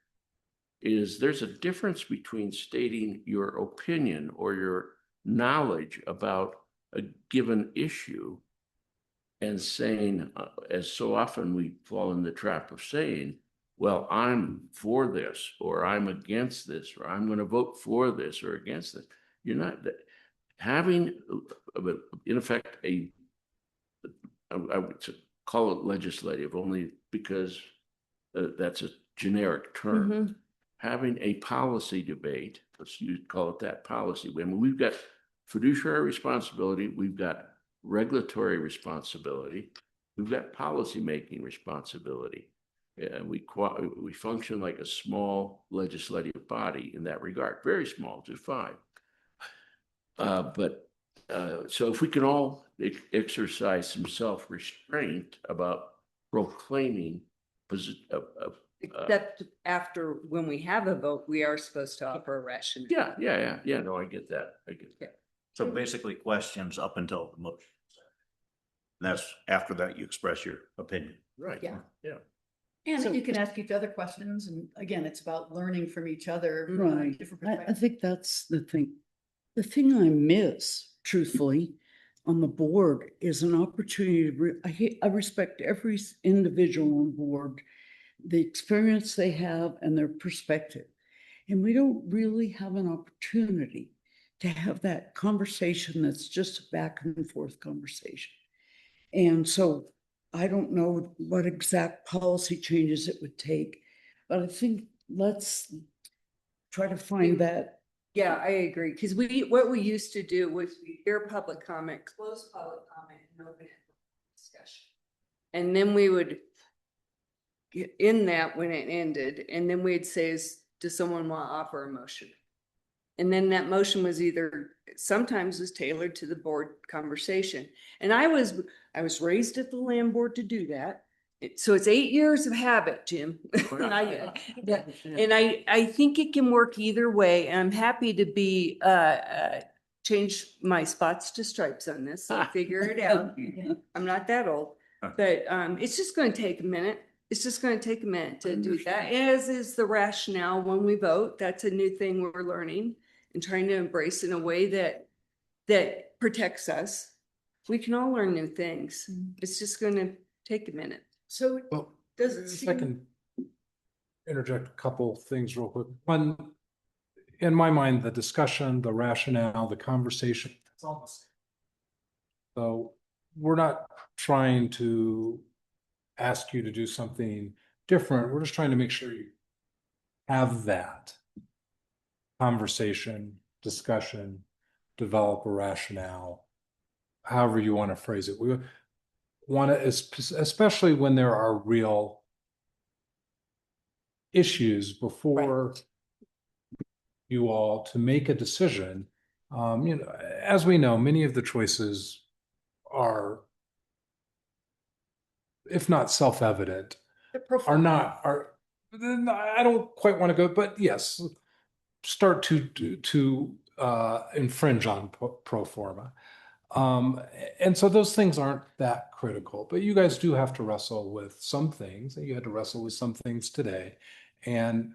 is there's a difference between stating your opinion or your knowledge about a given issue and saying, as so often we fall in the trap of saying, well, I'm for this, or I'm against this, or I'm going to vote for this or against this. You're not having, in effect, I would call it legislative only because that's a generic term. Having a policy debate, you'd call it that, policy. I mean, we've got fiduciary responsibility, we've got regulatory responsibility, we've got policymaking responsibility. And we function like a small legislative body in that regard, very small, just 5. So if we can all exercise some self-restraint about proclaiming Except after, when we have a vote, we are supposed to offer a rationale. Yeah. No, I get that. So basically questions up until the motion. And that's after that you express your opinion. Right. Yeah. Yeah. And you can ask each other questions. And again, it's about learning from each other. Right. Different I perspectives. think that's the thing. The thing I miss, truthfully, on the board is an opportunity. I respect every individual on board the experience they have and their perspective. And we don't really have an opportunity to have that conversation that's just a back and forth conversation. And so I don't know what exact policy changes it would take, but I think let's try to find that. Yeah, I agree. Because what we used to do was we hear public comment, close public comment, and open it for discussion. And then we would get in that when it ended, and then we'd say, does someone want to offer a motion? And then that motion was either, sometimes was tailored to the board conversation. And I was raised at the land board to do that. So it's 8 years of habit, Jim. And I think it can work either way. And I'm happy to be, change my spots to stripes on this, so figure it out. I'm not that old, but it's just going to take a minute. It's just going to take a minute to do that, as is the rationale when we vote. That's a new thing we're learning and trying to embrace in a way that protects us. We can all learn new things. It's just going to take a minute. So does it if I can interject a couple things real quick. One, in my mind, the discussion, the rationale, the conversation, it's all the same. So we're not trying to ask you to do something different. We're just trying to make sure you have that conversation, discussion, develop a rationale, however you want to phrase it. We want to, especially when there are real issues before you all to make a decision. As we know, many of the choices are, if not self-evident, I don't quite want to go, but yes, start to infringe on pro forma. And so those things aren't that critical, but you guys do have to wrestle with some things, and you had to wrestle with some things today, and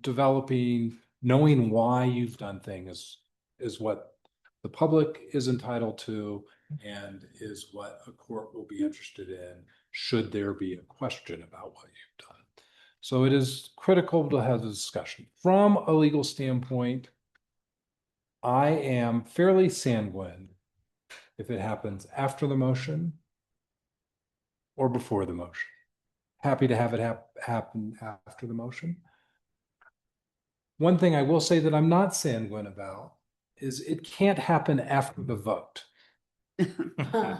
developing, knowing why you've done things is what the public is entitled to, and is what a court will be interested in should there be a question about what you've done. So it is critical to have the discussion. From a legal standpoint, I am fairly sanguine if it happens after the motion or before the motion. Happy to have it happen after the motion. One thing I will say that I'm not sanguine about is it can't happen after the vote.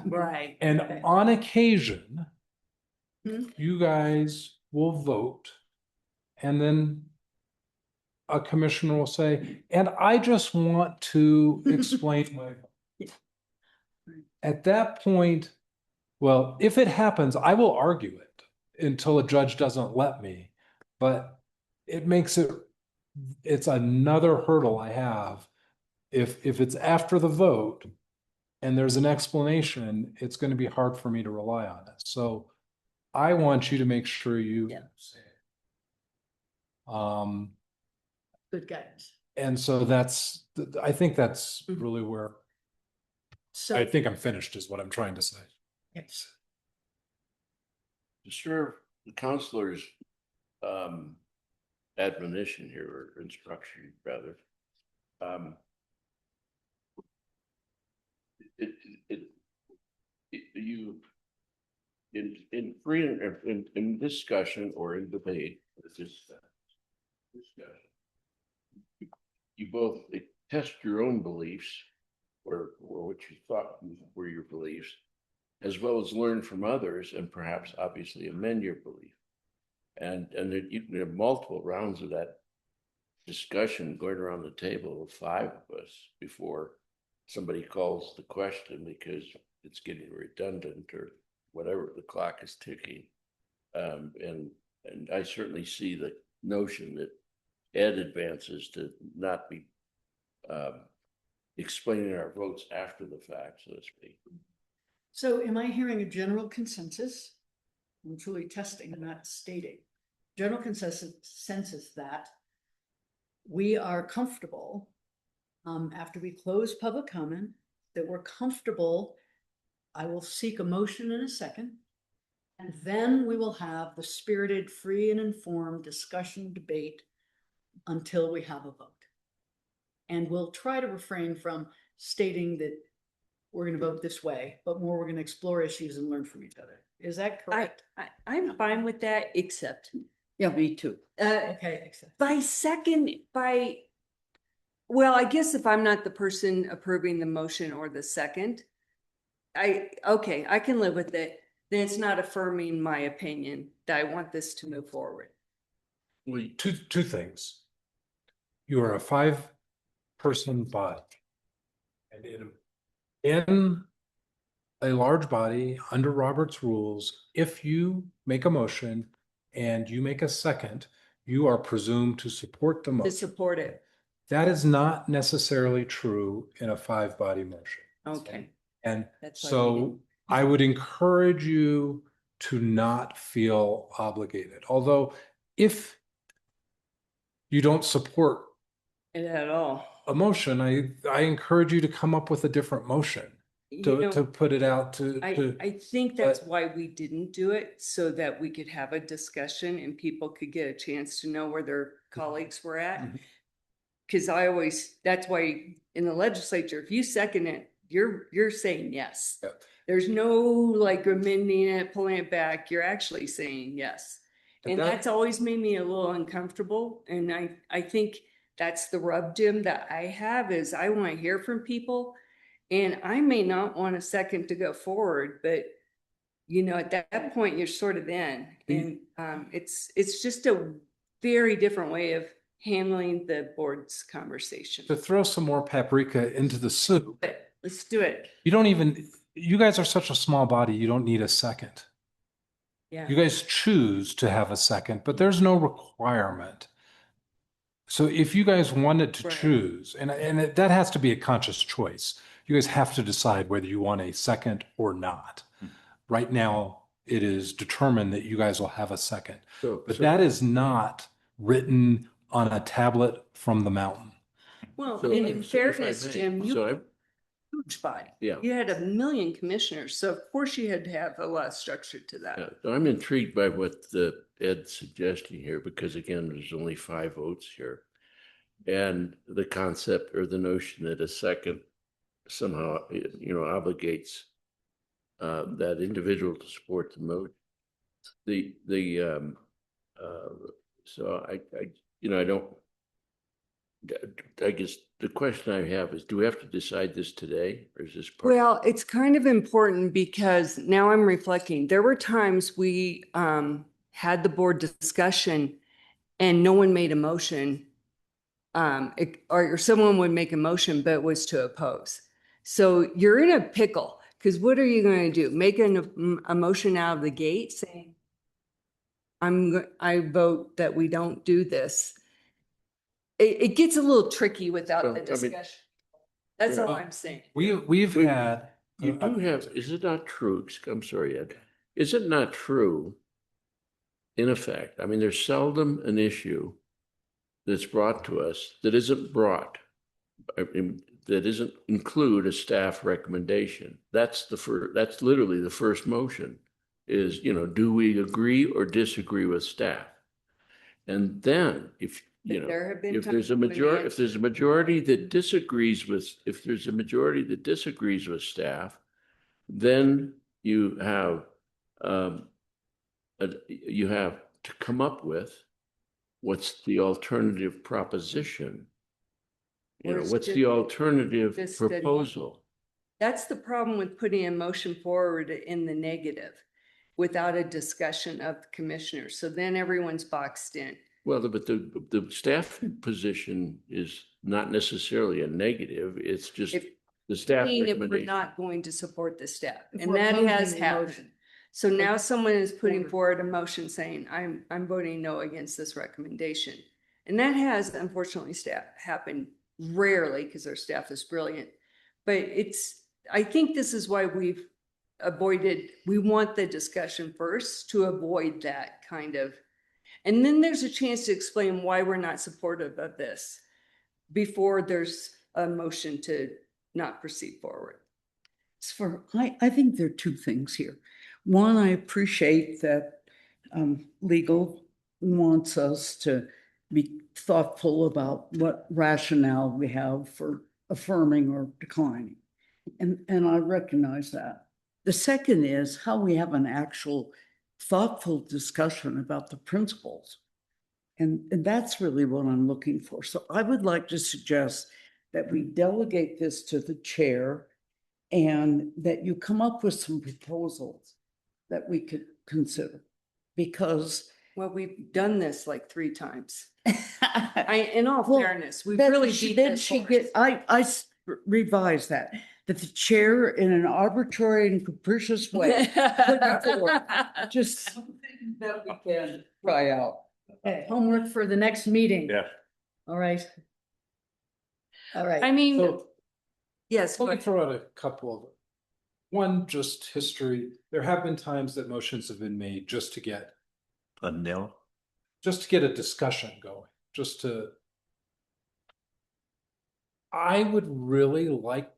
Right. And on occasion, Hmm? you guys will vote, and then a commissioner will say, and I just want to explain my vote. At that point, well, if it happens, I will argue it until a judge doesn't let me, but it makes it's another hurdle I have. If it's after the vote and there's an explanation, it's going to be hard for me to rely on it. So I want you to make sure you say it. Good guidance. And so I think that's really where I think I'm finished is what I'm trying to say. Yes. To serve the counselor's admonition here, or instruction rather, you in discussion or in debate, discussion, you both test your own beliefs or what you thought were your beliefs, as well as learn from others and perhaps obviously amend your belief. And you can have multiple rounds of that discussion going around the table with 5 of us before somebody calls the question because it's getting redundant or whatever, the clock is ticking. And I certainly see the notion that Ed advances to not be explaining our votes after the fact, so to speak. So am I hearing a general consensus? I'm truly testing, not stating. General consensus that we are comfortable after we close public comment, that we're comfortable. I will seek a motion in a second. And then we will have the spirited, free and informed discussion, debate until we have a vote. And we'll try to refrain from stating that we're going to vote this way, but more we're going to explore issues and learn from each other. Is that correct? I'm fine with that, except. Yeah, me too. Okay, except. Well, I guess if I'm not the person approving the motion or the second, I can live with it. Then it's not affirming my opinion that I want this to move forward. Well, two things. You are a 5-person body. And in a large body, under Robert's rules, if you make a motion and you make a second, you are presumed to support the To motion. support it. That is not necessarily true in a 5-body motion. Okay. And That's why we so didn't- I would encourage you to not feel obligated. Although if you don't support It at all. a motion, I encourage you to come up with a different motion to put it out to. I think that's why we didn't do it, so that we could have a discussion and people could get a chance to know where their colleagues were at. Because that's why in the legislature, if you second it, you're saying yes. There's no like amending it, pulling it back. You're actually saying yes. And that's always made me a little uncomfortable. And I think that's the rub, Jim, that I have is I want to hear from people. And I may not want a second to go forward, but at that point you're sort of in. And it's just a very different way of handling the board's conversation. To throw some more paprika into the soup. Let's do it. You guys are such a small body, you don't need a second. Yeah. You guys choose to have a second, but there's no requirement. So if you guys wanted to choose, and that has to be a conscious choice, you guys have to decide whether you want a second or not. Right now, it is determined that you guys will have a second. But that is not written on a tablet from the mountain. Well, So- and in so if I fairness, may, Jim, you so had a huge body. Yeah. You had 1 million commissioners, so of course you had to have a lot of structure to that. So I'm intrigued by what Ed's suggesting here, because again, there's only 5 votes here. And the concept or the notion that a second somehow, obligates that individual to support the motion. So I guess the question I have is, do we have to decide this today, or is this part? Well, it's kind of important because now I'm reflecting. There were times we had the board discussion and no one made a motion. Or someone would make a motion, but was to oppose. So you're in a pickle, because what are you going to do? Make a motion out of the gate saying, I vote that we don't do this. It gets a little tricky without the discussion. That's all I'm saying. We've had. You do have, is it not true? I'm sorry, Ed. Is it not true, in effect? I mean, there's seldom an issue that's brought to us that isn't that doesn't include a staff recommendation. That's literally the first motion is, do we agree or disagree with staff? And then if there's a majority that disagrees with staff, then you have to come up with what's the alternative proposition? What's the alternative proposal? That's the problem with putting a motion forward in the negative without a discussion of the commissioners. So then everyone's boxed in. Well, but the staff position is not necessarily a negative. It's just the staff If we're recommendation. not going to support the staff, If and we're that opposing has the happened. motion. So now someone is putting forward a motion saying, I'm voting no against this recommendation. And that has unfortunately happened rarely because our staff is brilliant. But I think this is why we want the discussion first to avoid that kind of. And then there's a chance to explain why we're not supportive of this before there's a motion to not proceed forward. I think there are two things here. One, I appreciate that legal wants us to be thoughtful about what rationale we have for affirming or declining. And I recognize that. The second is how we have an actual thoughtful discussion about the principles. And that's really what I'm looking for. So I would like to suggest that we delegate this to the chair and that you come up with some proposals that we could consider. Because Well, we've done this like 3 times. In all Well, fairness, we then really she- beat then this she horse. get, revised that the chair in an arbitrary and capricious way put forward just something that we can try out. Okay, homework for the next meeting. Yeah. All right. All right. I mean, So- yes, Let me but throw out a couple of, one, just history. There have been times that motions have been made just to get A no. a discussion going, I would really like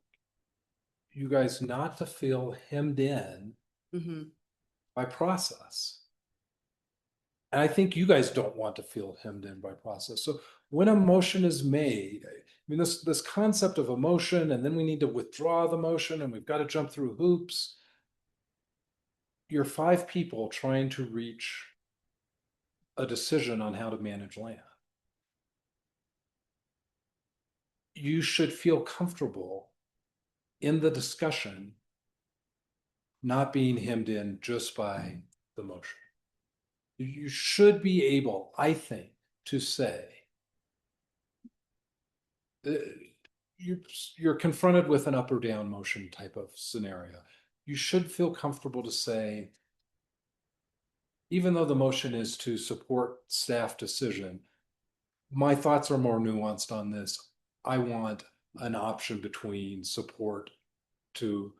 you guys not to feel hemmed in mhm. by process. And I think you guys don't want to feel hemmed in by process. So when a motion is made, I mean, this concept of a motion, and then we need to withdraw the motion, and we've got to jump through hoops. You're 5 people trying to reach a decision on how to manage land. You should feel comfortable in the discussion not being hemmed in just by the motion. You should be able, I think, to say, you're confronted with an up or down motion type of scenario. You should feel comfortable to say, even though the motion is to support staff decision, my thoughts are more nuanced on this. I want an option between support to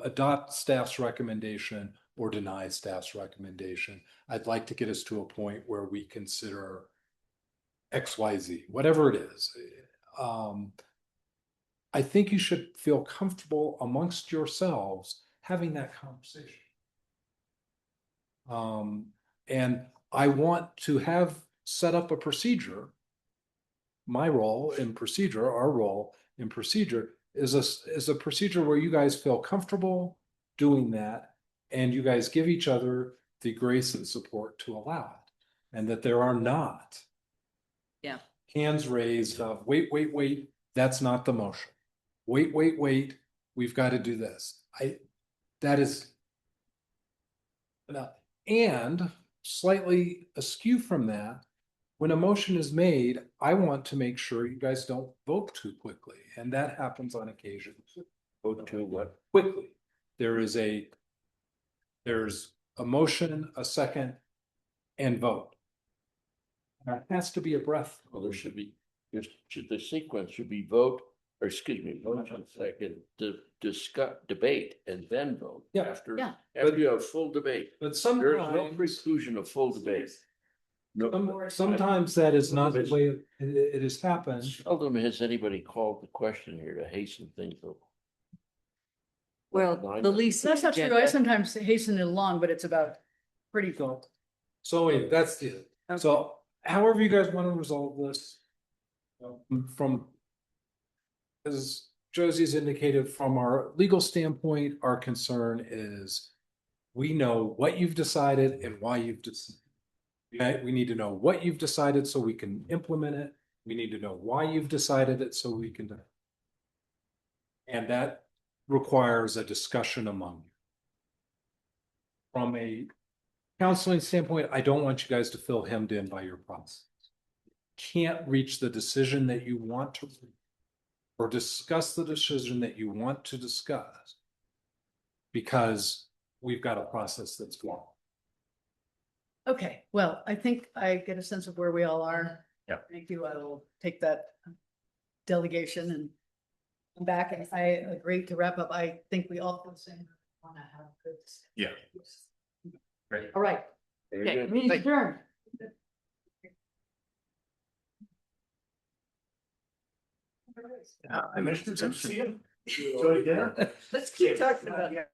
adopt staff's recommendation or deny staff's recommendation. I'd like to get us to a point where we consider XYZ, whatever it is. I think you should feel comfortable amongst yourselves having that conversation. And I want to have set up a procedure. My role in procedure, our role in procedure is a procedure where you guys feel comfortable doing that, and you guys give each other the grace and support to allow it, and that there are not hands raised of wait, that's not the motion. Wait, we've got to do this. That is, and slightly askew from that, when a motion is made, I want to make sure you guys don't vote too quickly. And that happens on occasion. Vote to what? Quickly. There's a motion, a second, and vote. There has to be a breath. Well, there should be, the sequence should be vote, or excuse me, motion second, discuss, debate, and then vote. Yeah. After Yeah. you have full debate. But There is no sometimes, preclusion of full debate. No, sometimes that is not the way it has happened. seldom has anybody called the question here to hasten things over. Well, the least. That's not true. I sometimes hasten it along, but it's about pretty goal. So anyway, that's it. So however you guys want to resolve this, from, as Josie's indicated, from our legal standpoint, our concern is we know what you've decided and why you've decided. We need to know what you've decided so we can implement it. We need to know why you've decided it so we can. And that requires a discussion among you. From a counseling standpoint, I don't want you guys to feel hemmed in by your process. Can't reach the decision that you want to reach, or discuss the decision that you want to discuss, because we've got a process that's flawed. Okay, well, I think I get a sense of where we all are. Yeah. Thank you. I will take that delegation and come back, and I agree to wrap up. I think we all feel the same. Want to have good. Yeah. Great. All right. Very Okay, good. meeting Thank you. adjourned. I mentioned some. Let's keep talking about it.